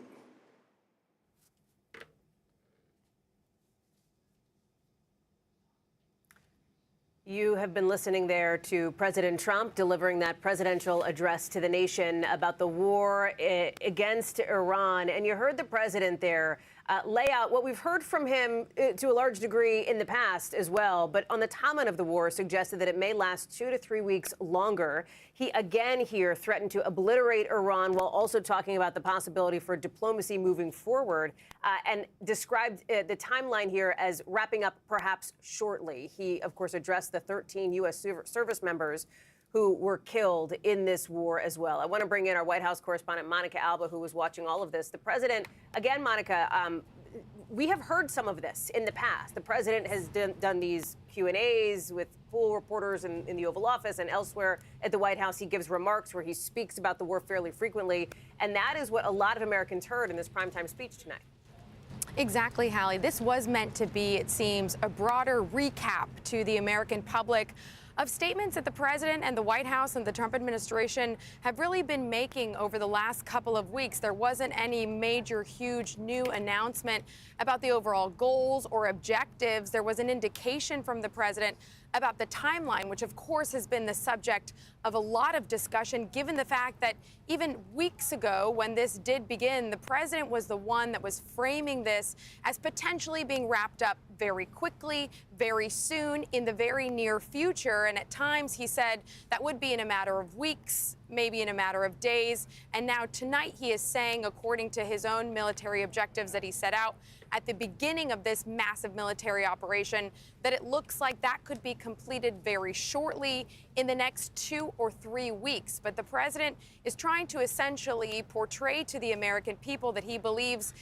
You have been listening there to President Trump delivering that presidential address to the nation about the war against Iran. And you heard the president there lay out what we've heard from him to a large degree in the past as well. But on the timeline of the war, suggested that it may last 2 to 3 weeks longer. He again here threatened to obliterate Iran while also talking about the possibility for diplomacy moving forward and described the timeline here as wrapping up perhaps shortly. He, of course, addressed the 13 U.S. service members who were killed in this war as well. I want to bring in our White House correspondent, Monica Alba, who was watching all of this. The president, again, Monica, we have heard some of this in the past. The president has done these Q&As with full reporters in the Oval Office and elsewhere at the White House. He gives remarks where he speaks about the war fairly frequently. And that is what a lot of Americans heard in this primetime speech tonight. Exactly, Hallie. This was meant to be, it seems, a broader recap to the American public of statements that the president and the White House and the Trump administration have really been making over the last couple of weeks. There wasn't any major, huge new announcement about the overall goals or objectives. There was an indication from the president about the timeline, which of course has been the subject of a lot of discussion, given the fact that even weeks ago, when this did begin, the president was the one that was framing this as potentially being wrapped up very quickly, very soon, in the very near future. And at times he said that would be in a matter of weeks, maybe in a matter of days. And now tonight he is saying, according to his own military objectives that he set out at the beginning of this massive military operation, that it looks like that could be completed very shortly, in the next 2 or 3 weeks. But the president is trying to essentially portray to the American people that he believes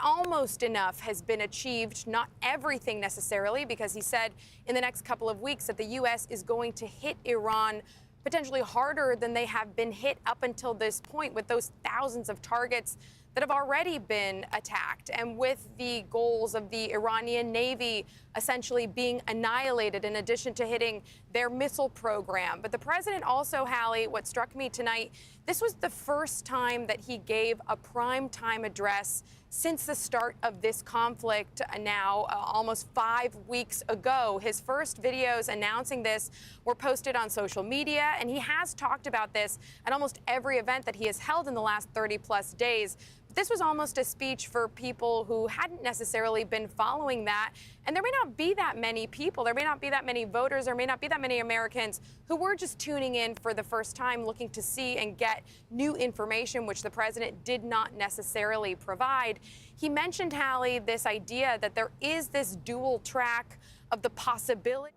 almost enough has been achieved, not everything necessarily, because he said in the next couple of weeks that the U.S. is going to hit Iran potentially harder than they have been hit up until this point, with those thousands of targets that have already been attacked, and with the goals of the Iranian Navy essentially being annihilated, in addition to hitting their missile program. But the president also, Hallie, what struck me tonight, this was the first time that he gave a primetime address since the start of this conflict now, almost 5 weeks ago. His first videos announcing this were posted on social media, and he has talked about this at almost every event that he has held in the last 30-plus days. This was almost a speech for people who hadn't necessarily been following that. And there may not be that many people, there may not be that many voters, there may not be that many Americans who were just tuning in for the first time, looking to see and get new information, which the president did not necessarily provide. He mentioned, Hallie, this idea that there is this dual track of the possibility.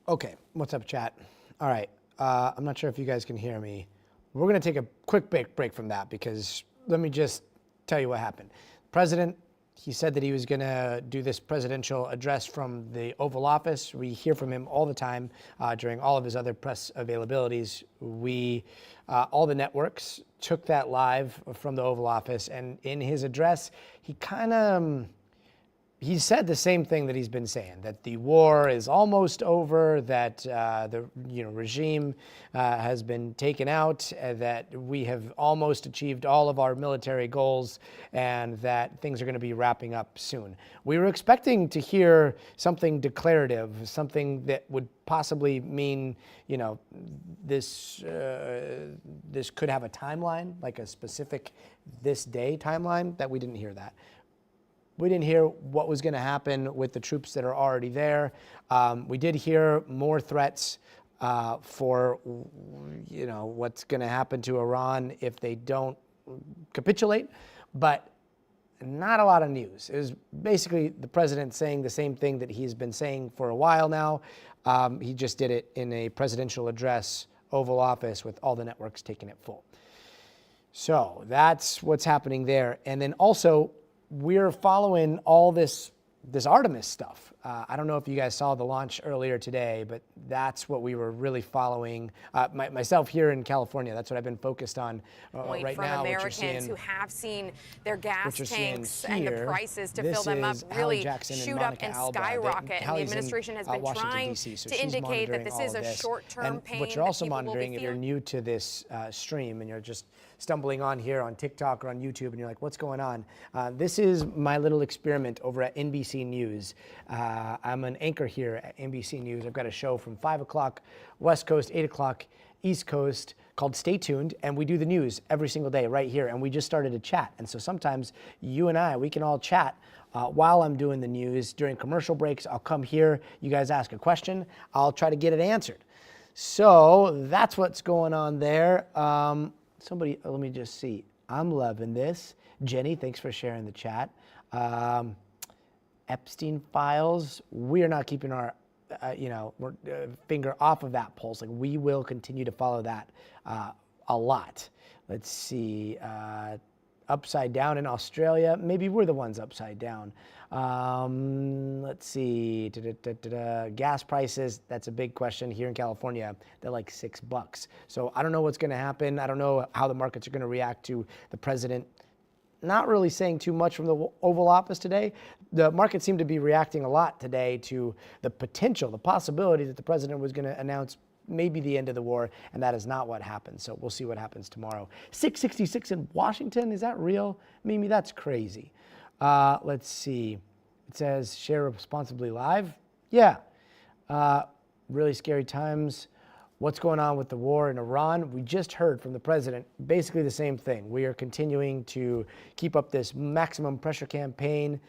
Okay, what's up, chat? All right, I'm not sure if you guys can hear me. We're going to take a quick break from that, because let me just tell you what happened. President, he said that he was going to do this presidential address from the Oval Office. We hear from him all the time during all of his other press availabilities. All the networks took that live from the Oval Office, and in his address, he said the same thing that he's been saying, that the war is almost over, that the regime has been taken out, that we have almost achieved all of our military goals, and that things are going to be wrapping up soon. We were expecting to hear something declarative, something that would possibly mean, this could have a timeline, like a specific this day timeline. That we didn't hear that. We didn't hear what was going to happen with the troops that are already there. We did hear more threats for, what's going to happen to Iran if they don't capitulate, but not a lot of news. It was basically the president saying the same thing that he's been saying for a while now. He just did it in a presidential address, Oval Office, with all the networks taking it full. So that's what's happening there. And then also, we're following all this Artemis stuff. I don't know if you guys saw the launch earlier today, but that's what we were really following. Myself here in California, that's what I've been focused on right from now. Americans who have seen their gas tanks and the prices to fill them up really shoot up and skyrocket. And the administration has been trying to indicate that this is a short-term pain. What you're also monitoring, if you're new to this stream and you're just stumbling on here on TikTok or on YouTube and you're like, what's going on? This is my little experiment over at NBC News. I'm an anchor here at NBC News. I've got a show from 5 o'clock West Coast, 8 o'clock East Coast called Stay Tuned, and we do the news every single day right here, and we just started a chat. And so sometimes you and I, we can all chat while I'm doing the news. During commercial breaks, I'll come here, you guys ask a question, I'll try to get it answered. So that's what's going on there. Somebody, let me just see. I'm loving this. Jenny, thanks for sharing the chat. Epstein files, we are not keeping our finger off of that pulse. Like, we will continue to follow that a lot. Let's see, upside down in Australia. Maybe we're the ones upside down. Let's see, gas prices, that's a big question here in California. They're like $6. So I don't know what's going to happen. I don't know how the markets are going to react to the president not really saying too much from the Oval Office today. The market seemed to be reacting a lot today to the potential, the possibility that the president was going to announce maybe the end of the war, and that is not what happened. So we'll see what happens tomorrow. 666 in Washington, is that real? Mimi, that's crazy. Let's see. It says share responsibly live. Yeah. Really scary times. What's going on with the war in Iran? We just heard from the president basically the same thing. We are continuing to keep up this maximum pressure campaign.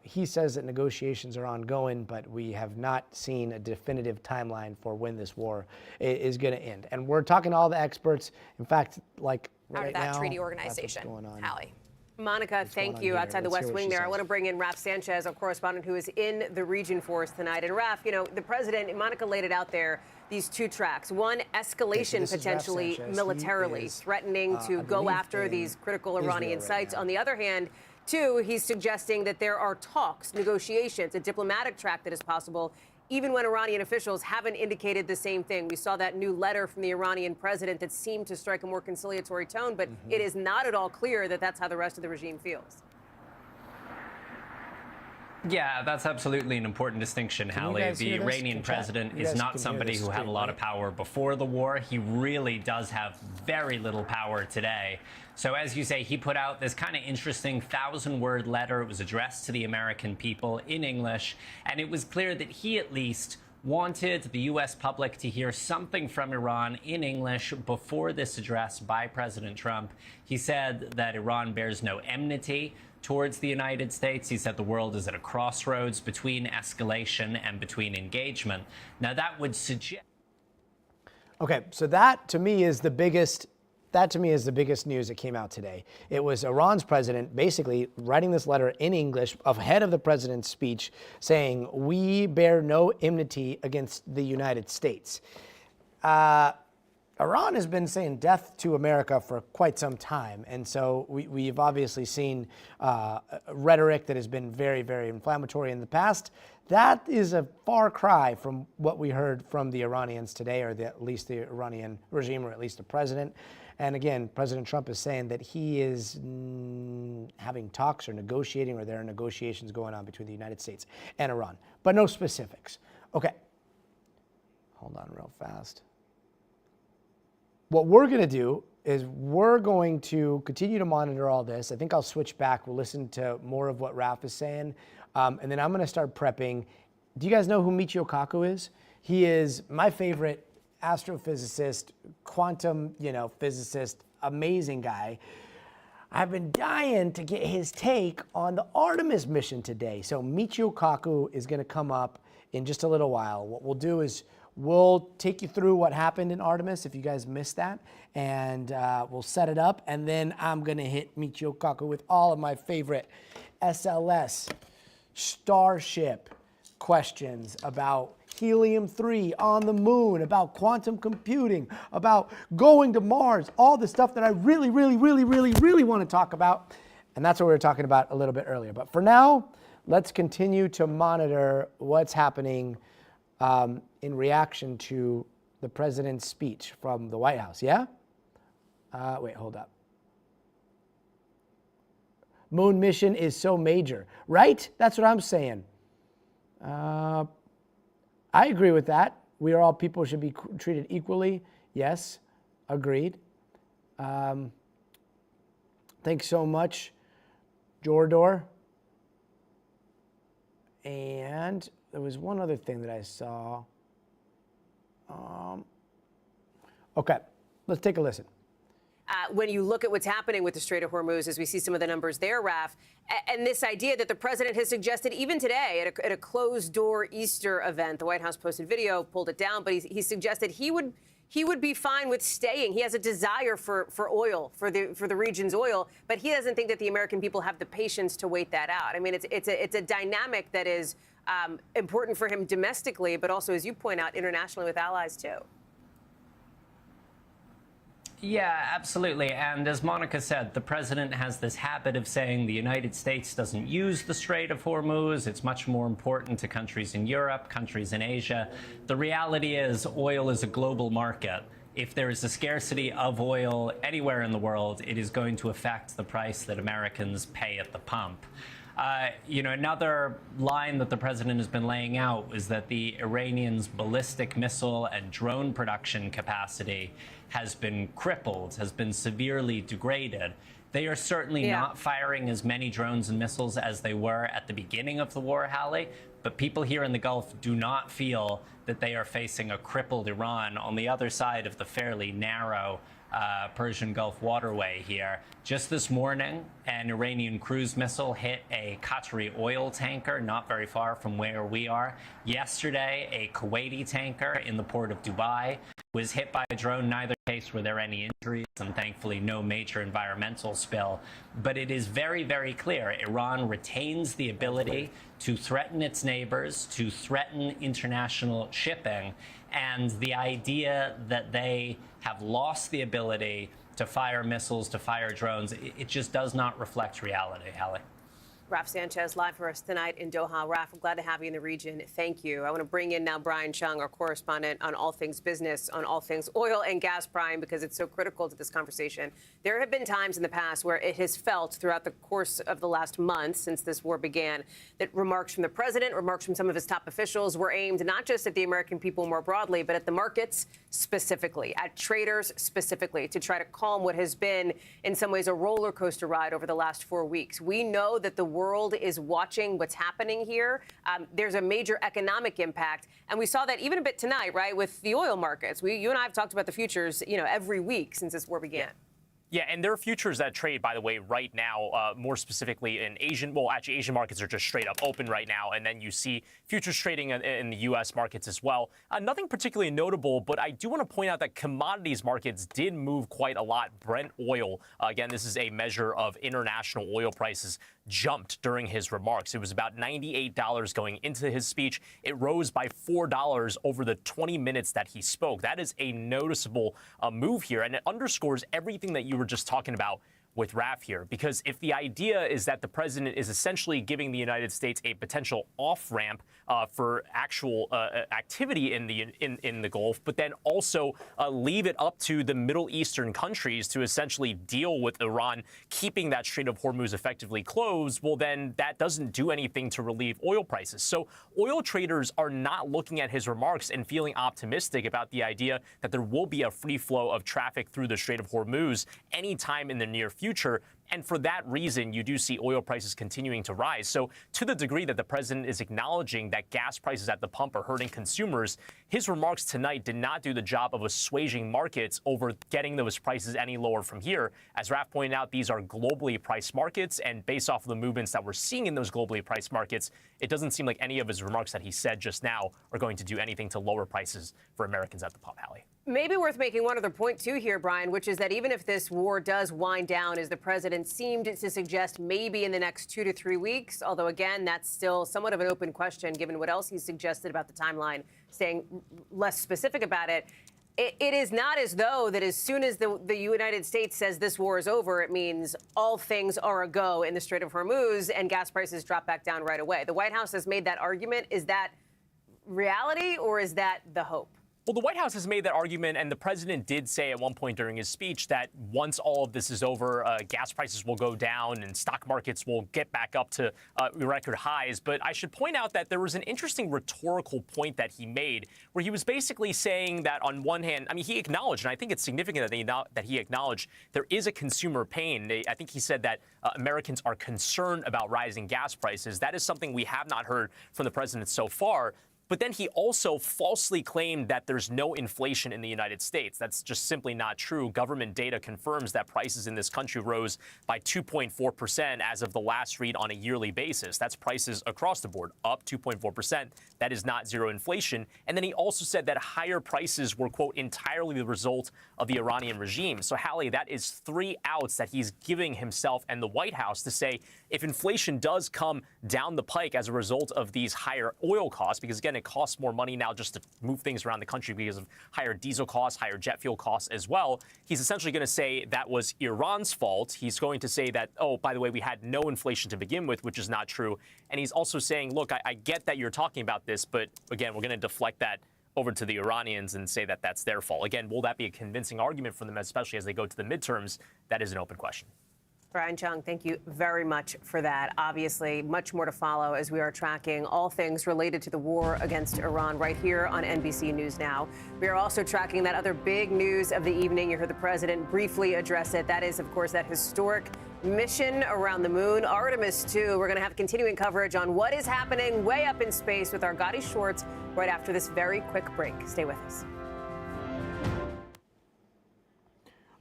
He says that negotiations are ongoing, but we have not seen a definitive timeline for when this war is going to end. And we're talking to all the experts. In fact, like out right of that now, treaty organization. that's what's going on. Hallie. Monica, thank you. here? Outside the Let's West hear what Wing she there, I says. want to bring in Raf Sanchez, our correspondent who is in the region for us tonight. And Raf, you know, the president, Monica laid it out there, these two tracks. One, escalation this is Raf potentially Sanchez. He militarily, is, threatening I to go believe after in these critical Israel Iranian right sites. now. On the other hand, two, he's suggesting that there are talks, negotiations, a diplomatic track that is possible, even when Iranian officials haven't indicated the same thing. We saw that new letter from the Iranian president that seemed to strike a more conciliatory tone, but it is not at all clear that that's how the rest of the regime feels. Yeah, that's absolutely an important distinction, Hallie. The Iranian president is not somebody who had a lot of power before the war. He really does have very little power today. So as you say, he put out this kind of interesting 1,000-word letter. It was addressed to the American people in English, and it was clear that he at least wanted the U.S. public to hear something from Iran in English before this address by President Trump. He said that Iran bears no enmity towards the United States. He said the world is at a crossroads between escalation and between engagement. Now, that would suggest... Okay, so that to me is the biggest news that came out today. It was Iran's president basically writing this letter in English ahead of the president's speech saying, we bear no enmity against the United States. Iran has been saying death to America for quite some time. And so we've obviously seen rhetoric that has been very, very inflammatory in the past. That is a far cry from what we heard from the Iranians today, or at least the Iranian regime, or at least the president. And again, President Trump is saying that he is having talks or negotiating, or there are negotiations going on between the United States and Iran, but no specifics. Okay, hold on real fast. What we're going to do is we're going to continue to monitor all this. I think I'll switch back. We'll listen to more of what Raf is saying. And then I'm going to start prepping. Do you guys know who Michio Kaku is? He is my favorite astrophysicist, quantum, physicist, amazing guy. I've been dying to get his take on the Artemis mission today. So Michio Kaku is going to come up in just a little while. What we'll do is we'll take you through what happened in Artemis, if you guys missed that, and we'll set it up, and then I'm going to hit Michio Kaku with all of my favorite SLS, Starship questions about helium-3 on the moon, about quantum computing, about going to Mars, all the stuff that I really want to talk about. And that's what we were talking about a little bit earlier. But for now, let's continue to monitor what's happening in reaction to the president's speech from the White House, yeah? Wait, hold up. Moon mission is so major, right? That's what I'm saying. I agree with that. We are all people should be treated equally. Yes, agreed. Thanks so much, Jordor. And there was one other thing that I saw. Okay, let's take a listen. When you look at what's happening with the Strait of Hormuz, as we see some of the numbers there, Raf, and this idea that the president has suggested even today at a closed-door Easter event, the White House posted video, pulled it down, but he suggested he would be fine with staying. He has a desire for oil, for the region's oil, but he doesn't think that the American people have the patience to wait that out. I mean, it's a dynamic that is important for him domestically, but also, as you point out, internationally with allies too. Yeah, absolutely. And as Monica said, the president has this habit of saying the United States doesn't use the Strait of Hormuz. It's much more important to countries in Europe, countries in Asia. The reality is oil is a global market. If there is a scarcity of oil anywhere in the world, it is going to affect the price that Americans pay at the pump. Another line that the president has been laying out is that the Iranians' ballistic missile and drone production capacity has been crippled, has been severely degraded. They are certainly not firing as many drones and missiles as they were at the beginning of the war, Hallie. But people here in the Gulf do not feel that they are facing a crippled Iran on the other side of the fairly narrow Persian Gulf waterway here. Just this morning, an Iranian cruise missile hit a Qatari oil tanker not very far from where we are. Yesterday, a Kuwaiti tanker in the port of Dubai was hit by a drone. Neither case were there any injuries, and thankfully no major environmental spill. But it is very, very clear Iran retains the ability to threaten its neighbors, to threaten international shipping, and the idea that they have lost the ability to fire missiles, to fire drones, it just does not reflect reality, Hallie. Raf Sanchez live for us tonight in Doha. Raf, I'm glad to have you in the region. Thank you. I want to bring in now Brian Chung, our correspondent on all things business, on all things oil and gas, Brian, because it's so critical to this conversation. There have been times in the past where it has felt throughout the course of the last month since this war began that remarks from the president, remarks from some of his top officials were aimed not just at the American people more broadly, but at the markets specifically, at traders specifically, to try to calm what has been in some ways a roller coaster ride over the last 4 weeks. We know that the world is watching what's happening here. There's a major economic impact. And we saw that even a bit tonight, right, with the oil markets. You and I have talked about the futures, every week since this war began. Yeah, and there are futures that trade, by the way, right now, more specifically in Asian markets are just straight up open right now. And then you see futures trading in the U.S. markets as well. Nothing particularly notable, but I do want to point out that commodities markets did move quite a lot. Brent oil, again, this is a measure of international oil prices, jumped during his remarks. It was about $98 going into his speech. It rose by $4 over the 20 minutes that he spoke. That is a noticeable move here, and it underscores everything that you were just talking about with Raf here, because if the idea is that the president is essentially giving the United States a potential off-ramp for actual activity in the Gulf, but then also leave it up to the Middle Eastern countries to essentially deal with Iran keeping that Strait of Hormuz effectively closed, well, then that doesn't do anything to relieve oil prices. So oil traders are not looking at his remarks and feeling optimistic about the idea that there will be a free flow of traffic through the Strait of Hormuz anytime in the near future. And for that reason, you do see oil prices continuing to rise. So to the degree that the president is acknowledging that gas prices at the pump are hurting consumers, his remarks tonight did not do the job of assuaging markets over getting those prices any lower from here. As Raf pointed out, these are globally priced markets, and based off of the movements that we're seeing in those globally priced markets, it doesn't seem like any of his remarks that he said just now are going to do anything to lower prices for Americans at the pump, Hallie. Maybe worth making one other point, too, here, Brian, which is that even if this war does wind down, as the president seemed to suggest maybe in the next 2 to 3 weeks, although, again, that's still somewhat of an open question given what else he's suggested about the timeline, staying less specific about it. It is not as though that as soon as the United States says this war is over, it means all things are a go in the Strait of Hormuz and gas prices drop back down right away. The White House has made that argument. Is that reality or is that the hope? Well, the White House has made that argument, and the president did say at one point during his speech that once all of this is over, gas prices will go down and stock markets will get back up to record highs. But I should point out that there was an interesting rhetorical point that he made where he was basically saying that on one hand, I mean, he acknowledged, and I think it's significant that he acknowledged there is a consumer pain. I think he said that Americans are concerned about rising gas prices. That is something we have not heard from the president so far. But then he also falsely claimed that there's no inflation in the United States. That's just simply not true. Government data confirms that prices in this country rose by 2.4% as of the last read on a yearly basis. That's prices across the board, up 2.4%. That is not zero inflation. And then he also said that higher prices were, quote, entirely the result of the Iranian regime. So, Hallie, that is 3 outs that he's giving himself and the White House to say if inflation does come down the pike as a result of these higher oil costs, because, again, it costs more money now just to move things around the country because of higher diesel costs, higher jet fuel costs as well. He's essentially going to say that was Iran's fault. He's going to say that, oh, by the way, we had no inflation to begin with, which is not true. And he's also saying, look, I get that you're talking about this, but again, we're going to deflect that over to the Iranians and say that that's their fault. Again, will that be a convincing argument for them, especially as they go to the midterms? That is an open question. Brian Chung, thank you very much for that. Obviously, much more to follow as we are tracking all things related to the war against Iran right here on NBC News Now. We are also tracking that other big news of the evening. You heard the president briefly address it. That is, of course, that historic mission around the moon, Artemis 2. We're going to have continuing coverage on what is happening way up in space with our Gotti Schwartz right after this very quick break. Stay with us.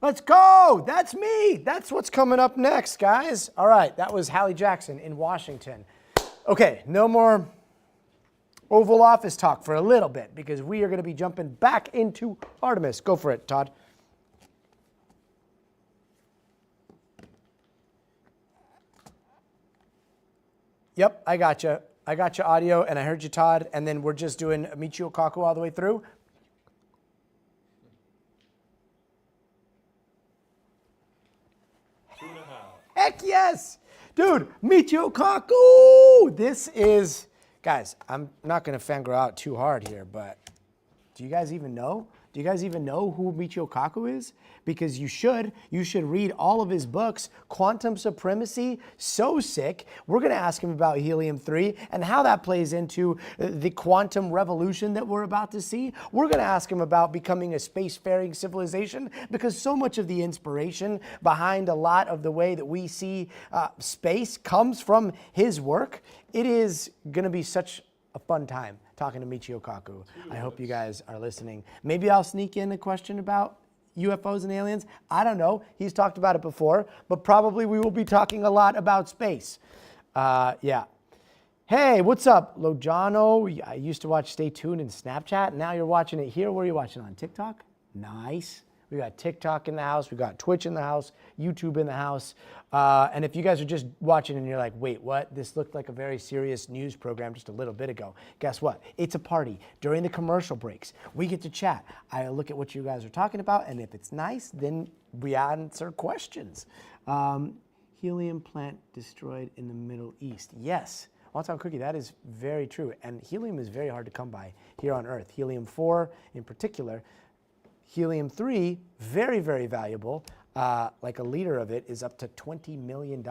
Let's go. That's me. That's what's coming up next, guys. All right, that was Hallie Jackson in Washington. Okay, no more Oval Office talk for a little bit because we are going to be jumping back into Artemis. Go for it, Todd. Yep, I got you. I got you audio, and I heard you, Todd. And then we're just doing Michio Kaku all the way through. Heck yes! Dude, Michio Kaku! This is, guys, I'm not going to fangirl out too hard here, but do you guys even know? Do you guys even know who Michio Kaku is? Because you should. You should read all of his books. Quantum Supremacy, so sick. We're going to ask him about helium-3 and how that plays into the quantum revolution that we're about to see. We're going to ask him about becoming a spacefaring civilization because so much of the inspiration behind a lot of the way that we see space comes from his work. It is going to be such a fun time talking to Michio Kaku. I hope you guys are listening. Maybe I'll sneak in a question about UFOs and aliens. I don't know. He's talked about it before, but probably we will be talking a lot about space. Yeah. Hey, what's up, Lojano? I used to watch Stay Tuned in Snapchat. Now you're watching it here. Where are you watching on TikTok? Nice. We got TikTok in the house. We got Twitch in the house, YouTube in the house. And if you guys are just watching and you're like, wait, what? This looked like a very serious news program just a little bit ago. Guess what? It's a party. During the commercial breaks, we get to chat. I look at what you guys are talking about, and if it's nice, then we answer questions. Helium plant destroyed in the Middle East. Yes. One Time Cookie, that is very true. And helium is very hard to come by here on Earth. Helium-4 in particular. Helium-3, very, very valuable. Like a liter of it is up to $20 million.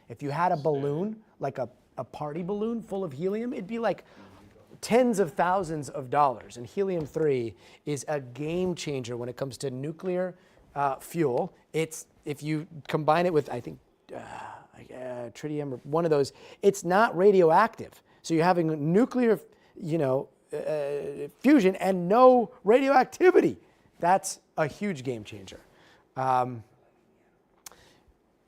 If you had a balloon, like a party balloon full of helium, it'd be like tens of thousands of dollars. And helium-3 is a game changer when it comes to nuclear fuel. It's, if you combine it with, I think, tritium or one of those, it's not radioactive. So you're having nuclear, fusion and no radioactivity. That's a huge game changer.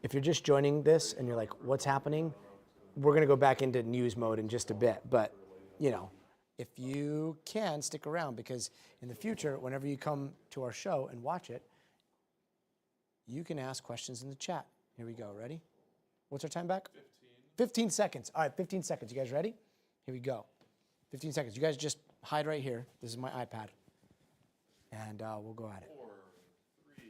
If you're just joining this and you're like, what's happening? We're going to go back into news mode in just a bit. But, if you can, stick around because in the future, whenever you come to our show and watch it, you can ask questions in the chat. Here we go. Ready? What's our time back? 15 seconds. All right, 15 seconds. You guys ready? Here we go. 15 seconds. You guys just hide right here. This is my iPad. And we'll go at it. 4, 3.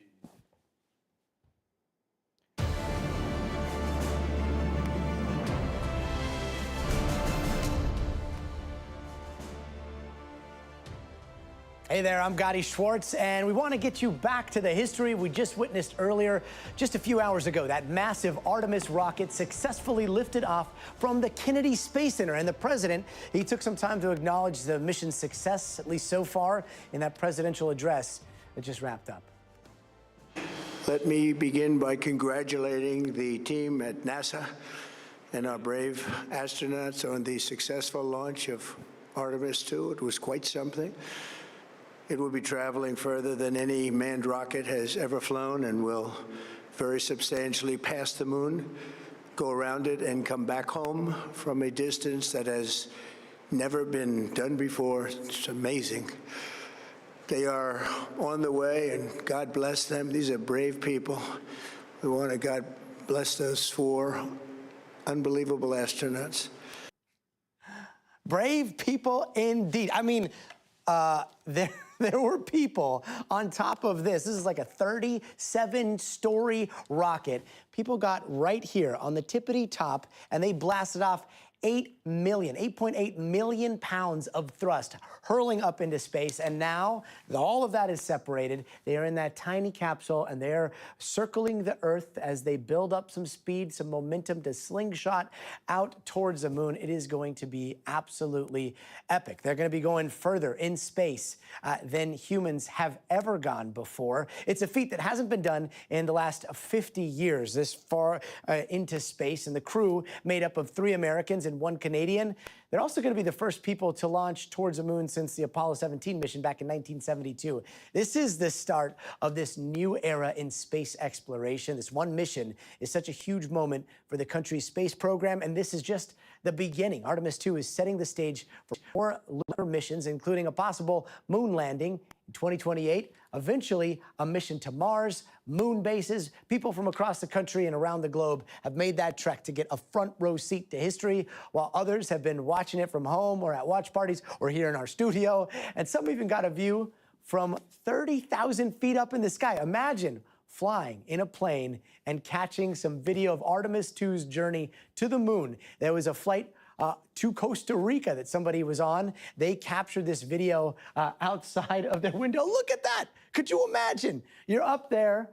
Hey there, I'm Gotti Schwartz, and we want to get you back to the history we just witnessed earlier, just a few hours ago. That massive Artemis rocket successfully lifted off from the Kennedy Space Center, and the president, he took some time to acknowledge the mission's success, at least so far, in that presidential address that just wrapped up. Let me begin by congratulating the team at NASA and our brave astronauts on the successful launch of Artemis 2. It was quite something. It will be traveling further than any manned rocket has ever flown and will very substantially pass the moon, go around it, and come back home from a distance that has never been done before. It's amazing. They are on the way, and God bless them. These are brave people. We want to God bless those 4 unbelievable astronauts. Brave people indeed. I mean, there were people on top of this. This is like a 37-story rocket people got right here on the tippity top, and they blasted off 8.8 million pounds of thrust hurling up into space. And now all of that is separated. They are in that tiny capsule, and they're circling the Earth as they build up some speed, some momentum to slingshot out towards the moon. It is going to be absolutely epic. They're going to be going further in space than humans have ever gone before. It's a feat that hasn't been done in the last 50 years, this far into space. And the crew, made up of 3 Americans and 1 Canadian, they're also going to be the first people to launch towards the moon since the Apollo 17 mission back in 1972. This is the start of this new era in space exploration. This one mission is such a huge moment for the country's space program, and this is just the beginning. Artemis 2 is setting the stage for more lunar missions, including a possible moon landing in 2028, eventually a mission to Mars, moon bases. People from across the country and around the globe have made that trek to get a front row seat to history, while others have been watching it from home or at watch parties or here in our studio. And some even got a view from 30,000 feet up in the sky. Imagine flying in a plane and catching some video of Artemis 2's journey to the moon. There was a flight to Costa Rica that somebody was on. They captured this video outside of their window. Look at that. Could you imagine? You're up there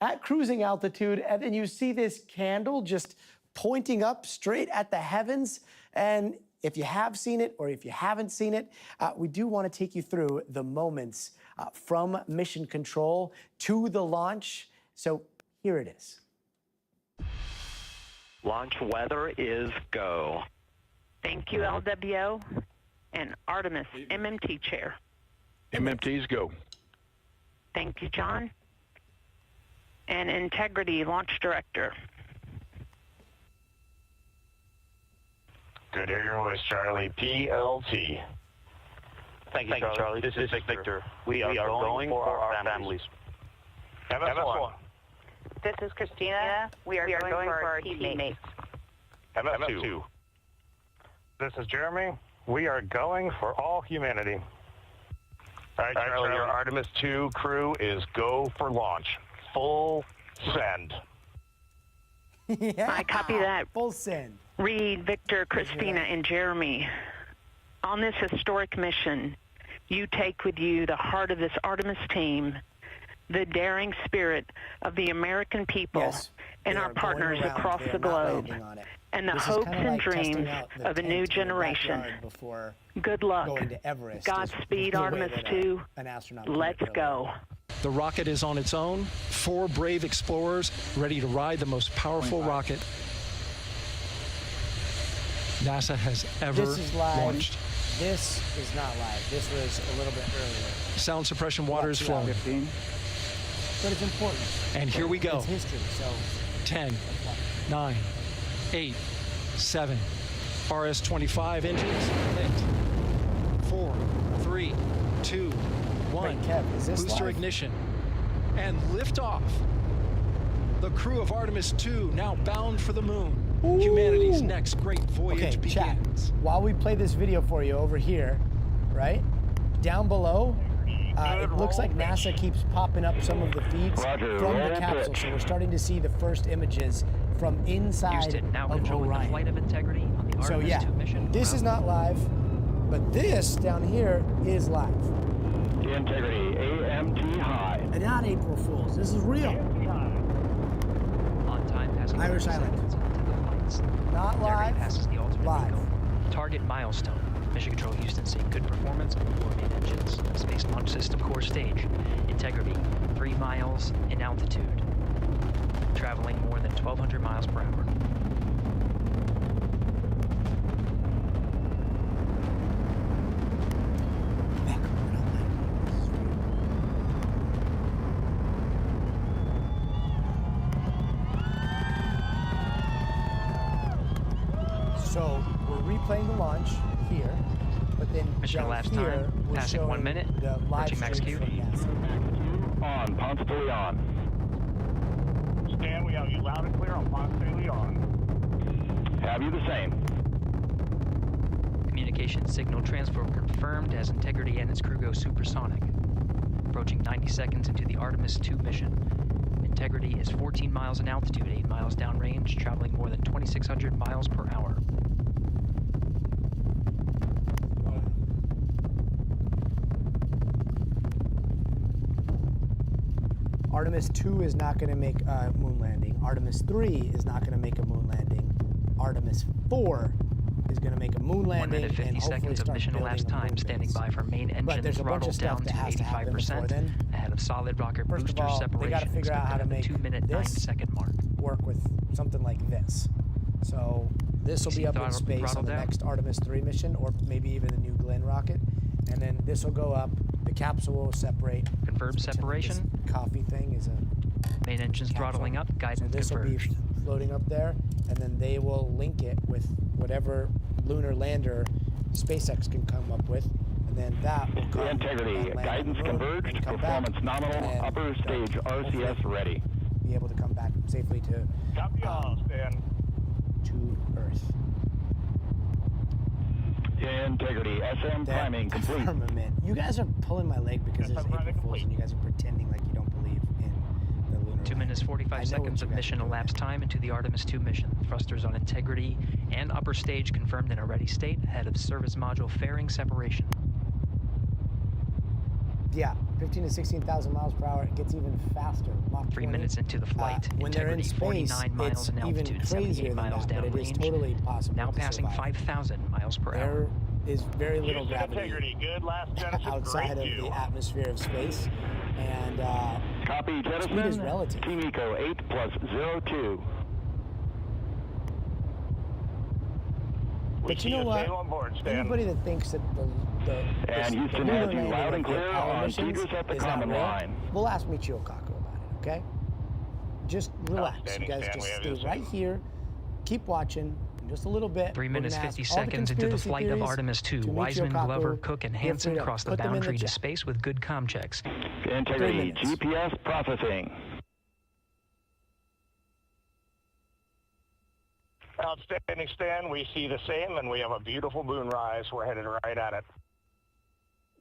at cruising altitude, and then you see this candle just pointing up straight at the heavens. And if you have seen it or if you haven't seen it, we do want to take you through the moments from mission control to the launch. So here it is. Launch weather is go. Thank you, LWO and Artemis MMT Chair. MMTs go. Thank you, John. And Integrity Launch Director. Good Airways, Charlie. PLT. Thank you, Charlie. This is Victor. We are going for our families. MS1. This is Christina. We are going for our teammates. MS2. This is Jeremy. We are going for all humanity. All right, Charlie, your Artemis 2 crew is go for launch. Full send. Yeah, I copy that. Full send. Reed, Victor, Christina, and Jeremy. On this historic mission, you take with you the heart of this Artemis team, the daring spirit of the American people and our partners across the globe, and the hopes and dreams of a new generation. Good luck. Godspeed, Artemis 2. Let's go. The rocket is on its own. 4 brave explorers ready to ride the most powerful rocket NASA has ever launched. This is not live. This was a little bit earlier. Sound suppression water is flowing. 15. But it's important. And here we go. It's history, so 10, 9, 8, 7. RS-25 engines lit. 4, 3, 2, 1. Wait, Kev, is this Booster live? ignition. And liftoff. The crew of Artemis 2 now bound for the moon. Ooh. Humanity's next great voyage begins. Chat. While we play this video for you over here, right? Down below, it looks like NASA keeps popping up some of the feeds from the capsule. So we're starting to see the first images from inside Houston, now of controlling Orion. the flight of Integrity on the Artemis So yeah, 2 mission. this is not live, but this down here is live. Integrity, AMT high. And not April Fools. This is real. On time passing Irish Island. Not Integrity live. passes the ultimate Live. goal. Target milestone. Mission Control Houston seeing good performance on 4 main engines. Space Launch System core stage. Integrity, 3 miles in altitude. Traveling more than 1,200 miles per hour. So we're replaying the launch here, but then Mission down elapsed here, time, we're passing 1 showing minute, the live approaching max stream Q. from NASA. On, Ponce de Leon. Stan, we have you loud and clear on Ponce de Leon. Have you the same? Communication signal transfer confirmed as Integrity and its crew go supersonic. Approaching 90 seconds into the Artemis 2 mission. integrity is 14 miles in altitude, 8 miles downrange, traveling more than 2,600 miles per hour. Artemis 2 is not going to make a moon landing. Artemis 3 is not going to make a moon landing. Artemis 4 is going to make a moon landing. 1 minute 50 seconds of mission elapsed time, standing by for main engine throttle down to 85%, ahead of solid rocket booster separation. They got to figure out how to make 2-minute 9-second mark. Work with something like this. So this will be up in space on the next Artemis 3 mission, or maybe even the New Glenn rocket. And then this will go up. The capsule will separate. Confirmed separation. This coffee thing is a main engine's throttling up. Guidance this will be floating up there, and then they will link it with whatever lunar lander SpaceX can come up with, and then that will come. Integrity, guidance converged, performance nominal, upper stage RCS ready. Be able to come back safely to Earth. Integrity, SM priming complete. Firmament. You guys are pulling my leg because it's April Fools, and you guys are pretending like you don't believe in the lunar. 2 minutes 45 seconds of mission elapsed time into the Artemis 2 mission. Thrusters on integrity and upper stage confirmed in a ready state ahead of service module fairing separation. Yeah, 15 to 16,000 miles per hour. It gets even faster. Mach 3 minutes into the flight. When they're in space, 49 miles in altitude, even crazier 78 miles than that, but it is downrange. totally possible. Now to passing survive. 5,000 miles per hour. There is very little gravity Integrity, good last Genesis, outside of the atmosphere of space, and Copy, speed is Jettison. relative. Team Eco 8+02. But you know what? Anybody that thinks that And Houston the has lunar you landing loud and of the clear Apollo on missions Tigris at the is not common real, line. we'll ask Michio Kaku about it, okay? Just relax. You guys just stay right here. Keep watching. In just a little bit. 3 minutes, we're gonna 50 ask all the seconds into the flight of conspiracy Artemis 2, theories to Wiseman, Michio Glover, Kaku. Cook, and Feel free Hansen to crossed the put them in boundary to chat. space with good comm checks. Integrity, GPS processing. Outstanding, Stan. We see the same, and we have a beautiful moonrise. We're headed right at it.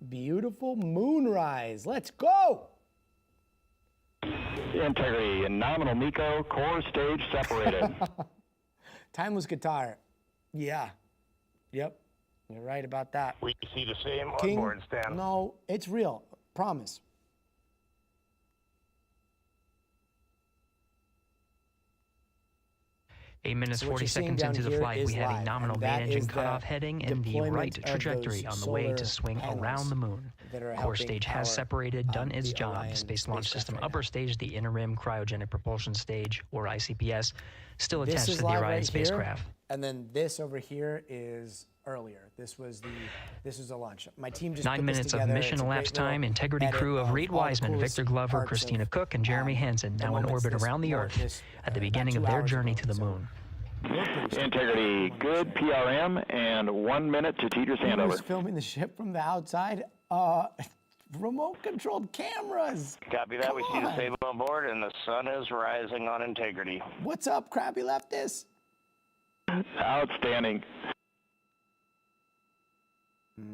Beautiful moonrise. Let's go. Integrity and nominal MECO, core stage separated. Timeless guitar. Yeah. Yep. You're right about that. We see the same on King, board, Stan. no, it's real. Promise. Eight minutes, So what 40 you're seeing seconds down into the here flight, is we have a live, nominal and main that engine is cutoff the heading and the deployment right of trajectory those on the way solar to swing panels around the moon. that are Core helping stage power, has separated, done its the job. Orion Space Launch spacecraft System right upper stage, the interim cryogenic propulsion stage, or ICPS, still This attached is to the live Orion right spacecraft. here, and then this over here is earlier. This was a launch. My team just 9 put this minutes of together. mission It's a great elapsed time. little Integrity edit crew of Reed all the Wiseman, coolest Victor Glover, parts Christina of, Cook, and Jeremy Hansen, the now in moments orbit this around the morning, Earth this, at the about beginning 2 of their hours journey ago. to the So moon. Integrity, good PRM, and 1 minute to Teeter's Who's handover. filming the ship from the outside? Remote-controlled cameras. Copy that. We see the on. same on board, and the sun is rising on Integrity. What's up, Crappy Leftist? Outstanding. The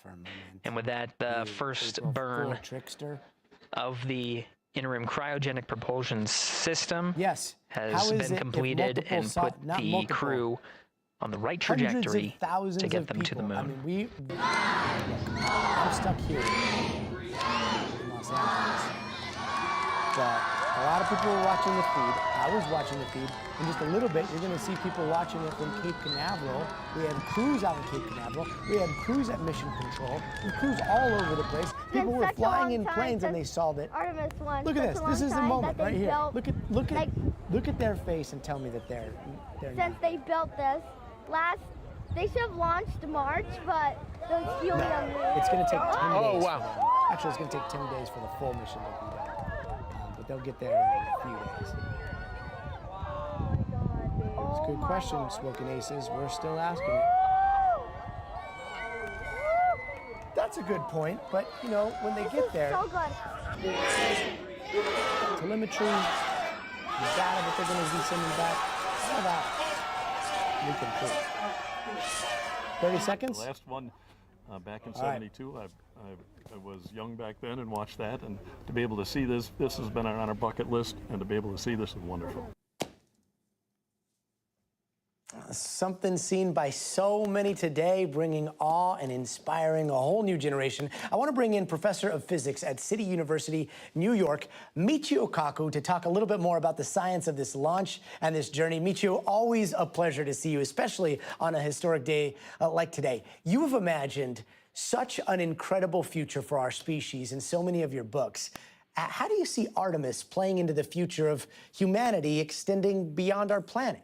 firmament. And with that, the first burn trickster of the interim cryogenic propulsion system yes. has been completed and put the crew on the right trajectory to get them to the moon. I mean, I'm stuck here in Los Angeles. But a lot of people were watching the feed. I was watching the feed. In just a little bit, you're going to see people watching it from Cape Canaveral. We had crews out in Cape Canaveral. We had crews at Mission Control. We had crews all over the place. People were flying in planes and they saw that. Artemis 1. Look at this. This is the moment right here. Built, Look at their face and tell me that they're since not. they built this, they should have launched March, but there was helium. It's going to take 10 days. Oh, wow. Actually, it's going to take 10 days for the full mission to be done. But they'll get there in a few days. It's a good question, Smoking Aces. We're still asking it. That's a good point, but you know, when they get there, So good. telemetry, the data that they're going to be sending back, all that we can prove. 30 seconds? The last one back in All right. '72. I was young back then and watched that, and to be able to see this has been on our bucket list, and to be able to see this is wonderful. Something seen by so many today, bringing awe and inspiring a whole new generation. I want to bring in Professor of Physics at City University, New York, Michio Kaku, to talk a little bit more about the science of this launch and this journey. Michio, always a pleasure to see you, especially on a historic day like today. You have imagined such an incredible future for our species in so many of your books. How do you see Artemis playing into the future of humanity extending beyond our planet?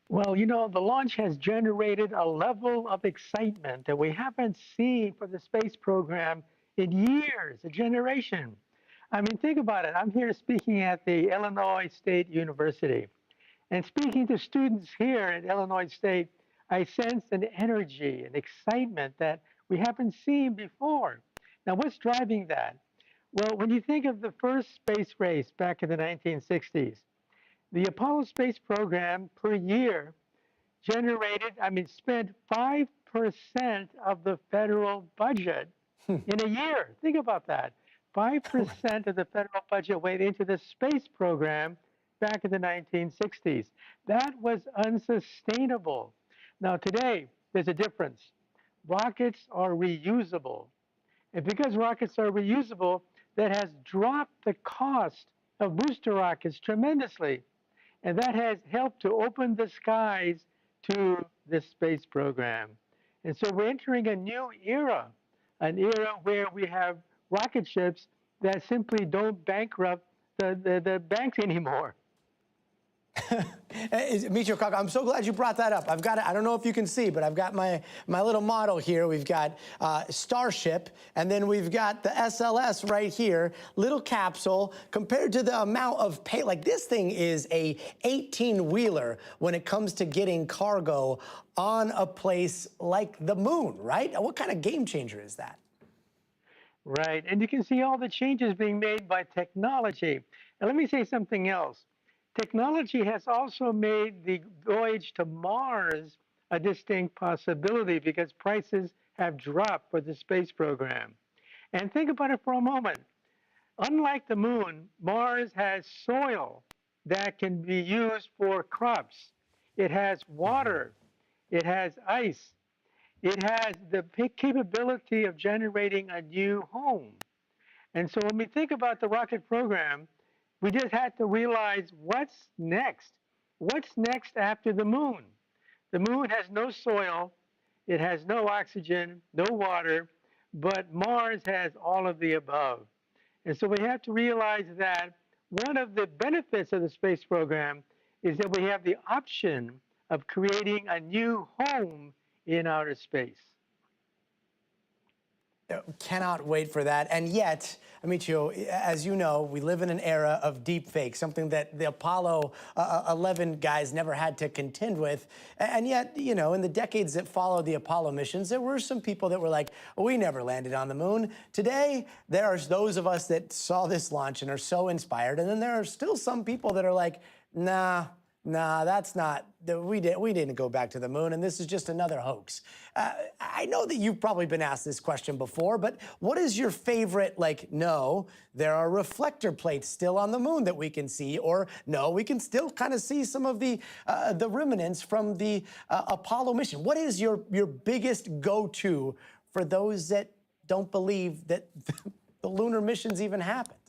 Well, you know, the launch has generated a level of excitement that we haven't seen for the space program in years, a generation. I mean, think about it. I'm here speaking at the Illinois State University. And speaking to students here at Illinois State, I sense an energy, an excitement that we haven't seen before. Now, what's driving that? Well, when you think of the first space race back in the 1960s, the Apollo space program per year spent 5% of the federal budget in a year. Think about that. 5% of the federal budget went into the space program back in the 1960s. That was unsustainable. Now, today, there's a difference. Rockets are reusable. And because rockets are reusable, that has dropped the cost of booster rockets tremendously. And that has helped to open the skies to the space program. And so we're entering a new era, an era where we have rocket ships that simply don't bankrupt the banks anymore. Michio Kaku, I'm so glad you brought that up. I've got it. I don't know if you can see, but I've got my little model here. We've got Starship, and then we've got the SLS right here, little capsule, compared to the amount of pay. Like, this thing is a 18-wheeler when it comes to getting cargo on a place like the moon, right? What kind of game changer is that? Right, and you can see all the changes being made by technology. And let me say something else. Technology has also made the voyage to Mars a distinct possibility because prices have dropped for the space program. And think about it for a moment. Unlike the moon, Mars has soil that can be used for crops. It has water. It has ice. It has the capability of generating a new home. And so when we think about the rocket program, we just had to realize what's next. What's next after the moon? The moon has no soil, it has no oxygen, no water, but Mars has all of the above. And so we have to realize that one of the benefits of the space program is that we have the option of creating a new home in outer space. Cannot wait for that. And yet, Michio, as you know, we live in an era of deep fake, something that the Apollo 11 guys never had to contend with. And yet, you know, in the decades that followed the Apollo missions, there were some people that were like, we never landed on the moon. Today, there are those of us that saw this launch and are so inspired. And then there are still some people that are like, nah, that's not, we didn't go back to the moon, and this is just another hoax. I know that you've probably been asked this question before, but what is your favorite, like, no, there are reflector plates still on the moon that we can see, or no, we can still kind of see some of the remnants from the Apollo mission? What is your biggest go-to for those that don't believe that the lunar missions even happened?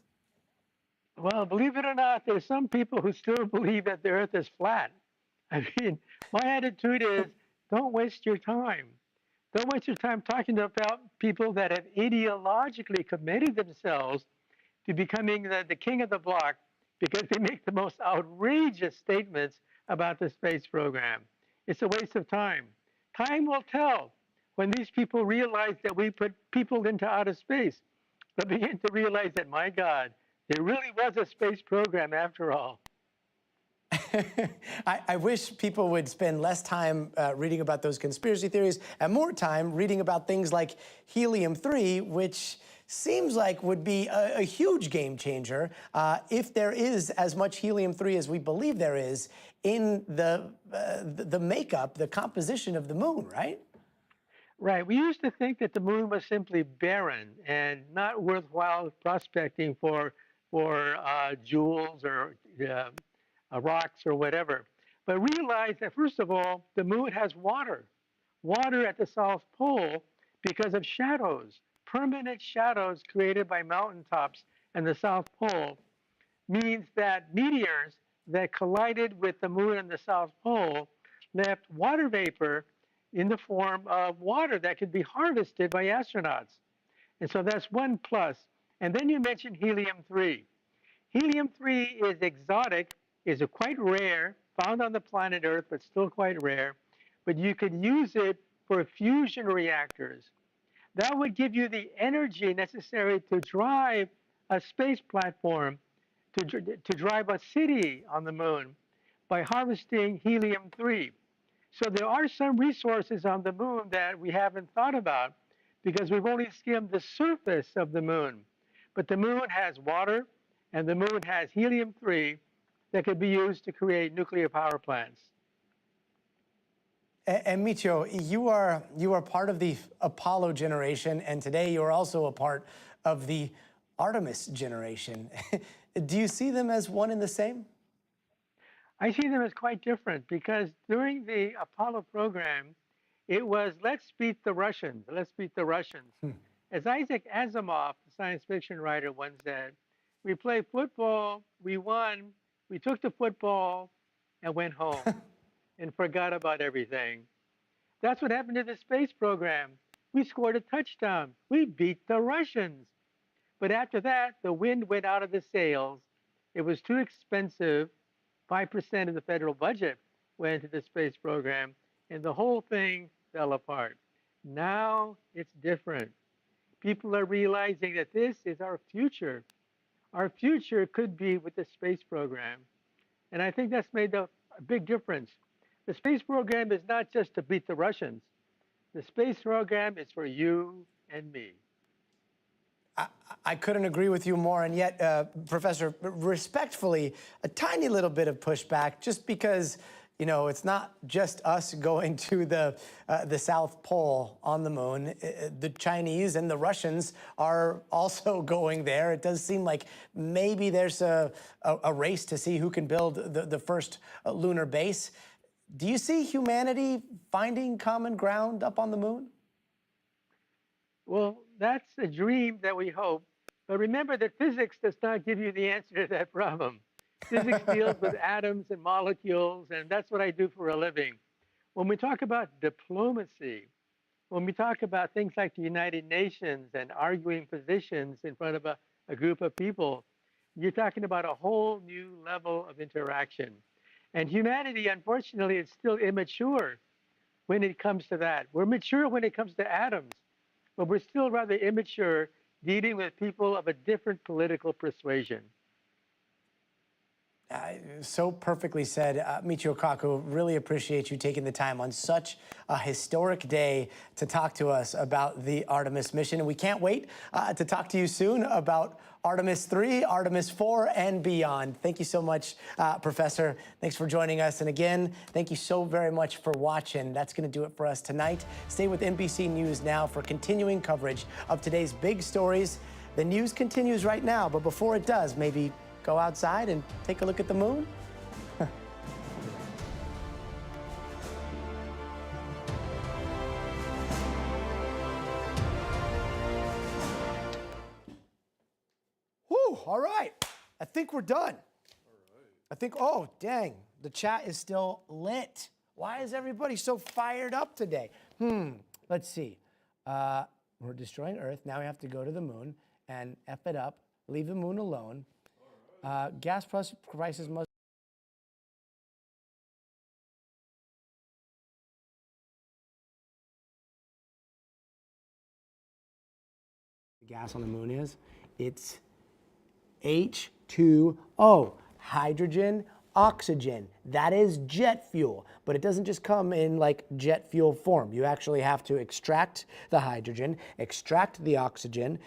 Well, believe it or not, there's some people who still believe that the Earth is flat. I mean, my attitude is, don't waste your time. Don't waste your time talking about people that have ideologically committed themselves to becoming the king of the block because they make the most outrageous statements about the space program. It's a waste of time. Time will tell when these people realize that we put people into outer space. They'll begin to realize that, my God, there really was a space program after all. I wish people would spend less time reading about those conspiracy theories and more time reading about things like helium-3, which seems like would be a huge game changer if there is as much helium-3 as we believe there is in the makeup, the composition of the moon, right? Right. We used to think that the moon was simply barren and not worthwhile prospecting for jewels or rocks or whatever. But realize that first of all, the moon has water at the South Pole because of shadows, permanent shadows created by mountaintops and the South Pole means that meteors that collided with the moon and the South Pole left water vapor in the form of water that could be harvested by astronauts. And so that's one plus. And then you mentioned helium-3. Helium-3 is exotic, is quite rare, found on the planet Earth, but still quite rare. But you could use it for fusion reactors. That would give you the energy necessary to drive a space platform, to drive a city on the moon by harvesting helium-3. So there are some resources on the moon that we haven't thought about because we've only skimmed the surface of the moon. But the moon has water and the moon has helium-3 that could be used to create nuclear power plants. And Michio, you are part of the Apollo generation, and today you are also a part of the Artemis generation. Do you see them as one and the same? I see them as quite different because during the Apollo program, it was let's beat the Russians, let's beat the Russians. As Isaac Asimov, the science fiction writer, once said, we played football, we won, we took the football and went home and forgot about everything. That's what happened to the space program. We scored a touchdown. We beat the Russians. But after that, the wind went out of the sails. It was too expensive. 5% of the federal budget went into the space program, and the whole thing fell apart. Now it's different. People are realizing that this is our future. Our future could be with the space program. And I think that's made a big difference. The space program is not just to beat the Russians. The space program is for you and me. I couldn't agree with you more, and yet, Professor, respectfully, a tiny little bit of pushback, just because, you know, it's not just us going to the South Pole on the moon. The Chinese and the Russians are also going there. It does seem like maybe there's a race to see who can build the first lunar base. Do you see humanity finding common ground up on the moon? Well, that's a dream that we hope. But remember that physics does not give you the answer to that problem. Physics deals with atoms and molecules, and that's what I do for a living. When we talk about diplomacy, when we talk about things like the United Nations and arguing positions in front of a group of people, you're talking about a whole new level of interaction. And humanity, unfortunately, is still immature when it comes to that. We're mature when it comes to atoms, but we're still rather immature dealing with people of a different political persuasion. So perfectly said. Michio Kaku, really appreciate you taking the time on such a historic day to talk to us about the Artemis mission. And we can't wait to talk to you soon about Artemis 3, Artemis 4, and beyond. Thank you so much, Professor. Thanks for joining us. And again, thank you so very much for watching. That's going to do it for us tonight. Stay with NBC News Now for continuing coverage of today's big stories. The news continues right now, but before it does, maybe go outside and take a look at the moon? Whew, all right. I think we're done. I think, oh, dang, the chat is still lit. Why is everybody so fired up today? Let's see. We're destroying Earth. Now we have to go to the moon and F it up, leave the moon alone. Gas prices must the gas on the moon is. It's H2O, hydrogen, oxygen. That is jet fuel, but it doesn't just come in like jet fuel form. You actually have to extract the hydrogen, extract the oxygen,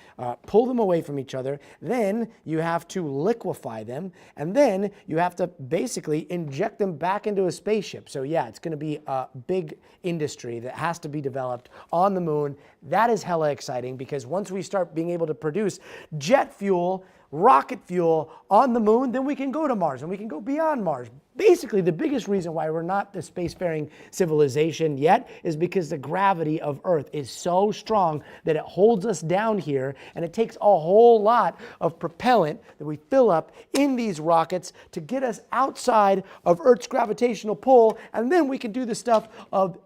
pull them away from each other. Then you have to liquefy them, and then you have to basically inject them back into a spaceship. So yeah, it's going to be a big industry that has to be developed on the moon. That is hella exciting, because once we start being able to produce jet fuel, rocket fuel on the moon, then we can go to Mars and we can go beyond Mars. Basically, the biggest reason why we're not the spacefaring civilization yet is because the gravity of Earth is so strong that it holds us down here, and it takes a whole lot of propellant that we fill up in these rockets to get us outside of Earth's gravitational pull, and then we can do the stuff of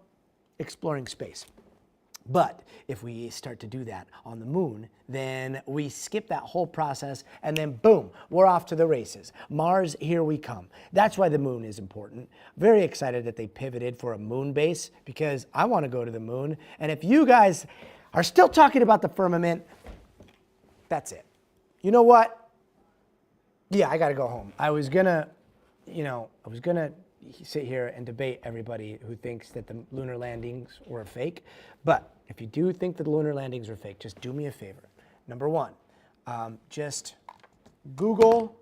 exploring space. But if we start to do that on the moon, then we skip that whole process, and then boom, we're off to the races. Mars, here we come. That's why the moon is important. Very excited that they pivoted for a moon base, because I want to go to the moon. And if you guys are still talking about the firmament, that's it. You know what? Yeah, I got to go home. I was gonna sit here and debate everybody who thinks that the lunar landings were fake. But if you do think that the lunar landings are fake, just do me a favor. Number one, just Google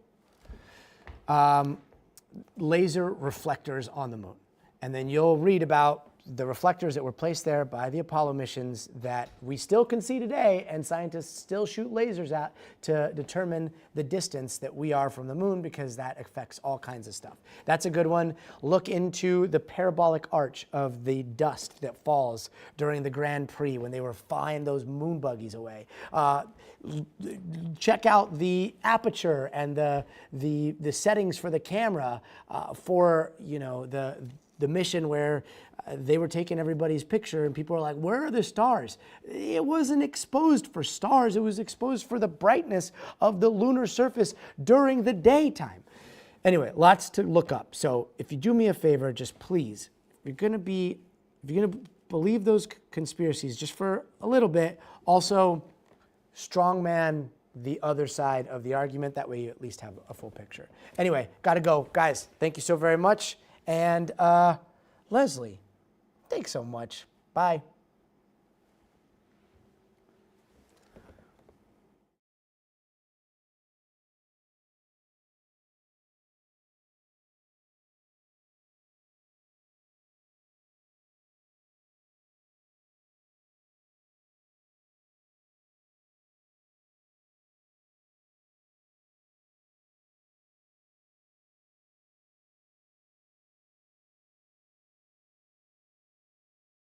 laser reflectors on the moon. And then you'll read about the reflectors that were placed there by the Apollo missions that we still can see today, and scientists still shoot lasers at to determine the distance that we are from the moon, because that affects all kinds of stuff. That's a good one. Look into the parabolic arch of the dust that falls during the Grand Prix when they were flying those moon buggies away. Check out the aperture and the settings for the camera for the mission where they were taking everybody's picture, and people were like, where are the stars? It wasn't exposed for stars. It was exposed for the brightness of the lunar surface during the daytime. Anyway, lots to look up. So if you do me a favor, just please, if you're going to believe those conspiracies just for a little bit, also strongman the other side of the argument. That way you at least have a full picture. Anyway, got to go. Guys, thank you so very much. And Leslie, thanks so much. Bye.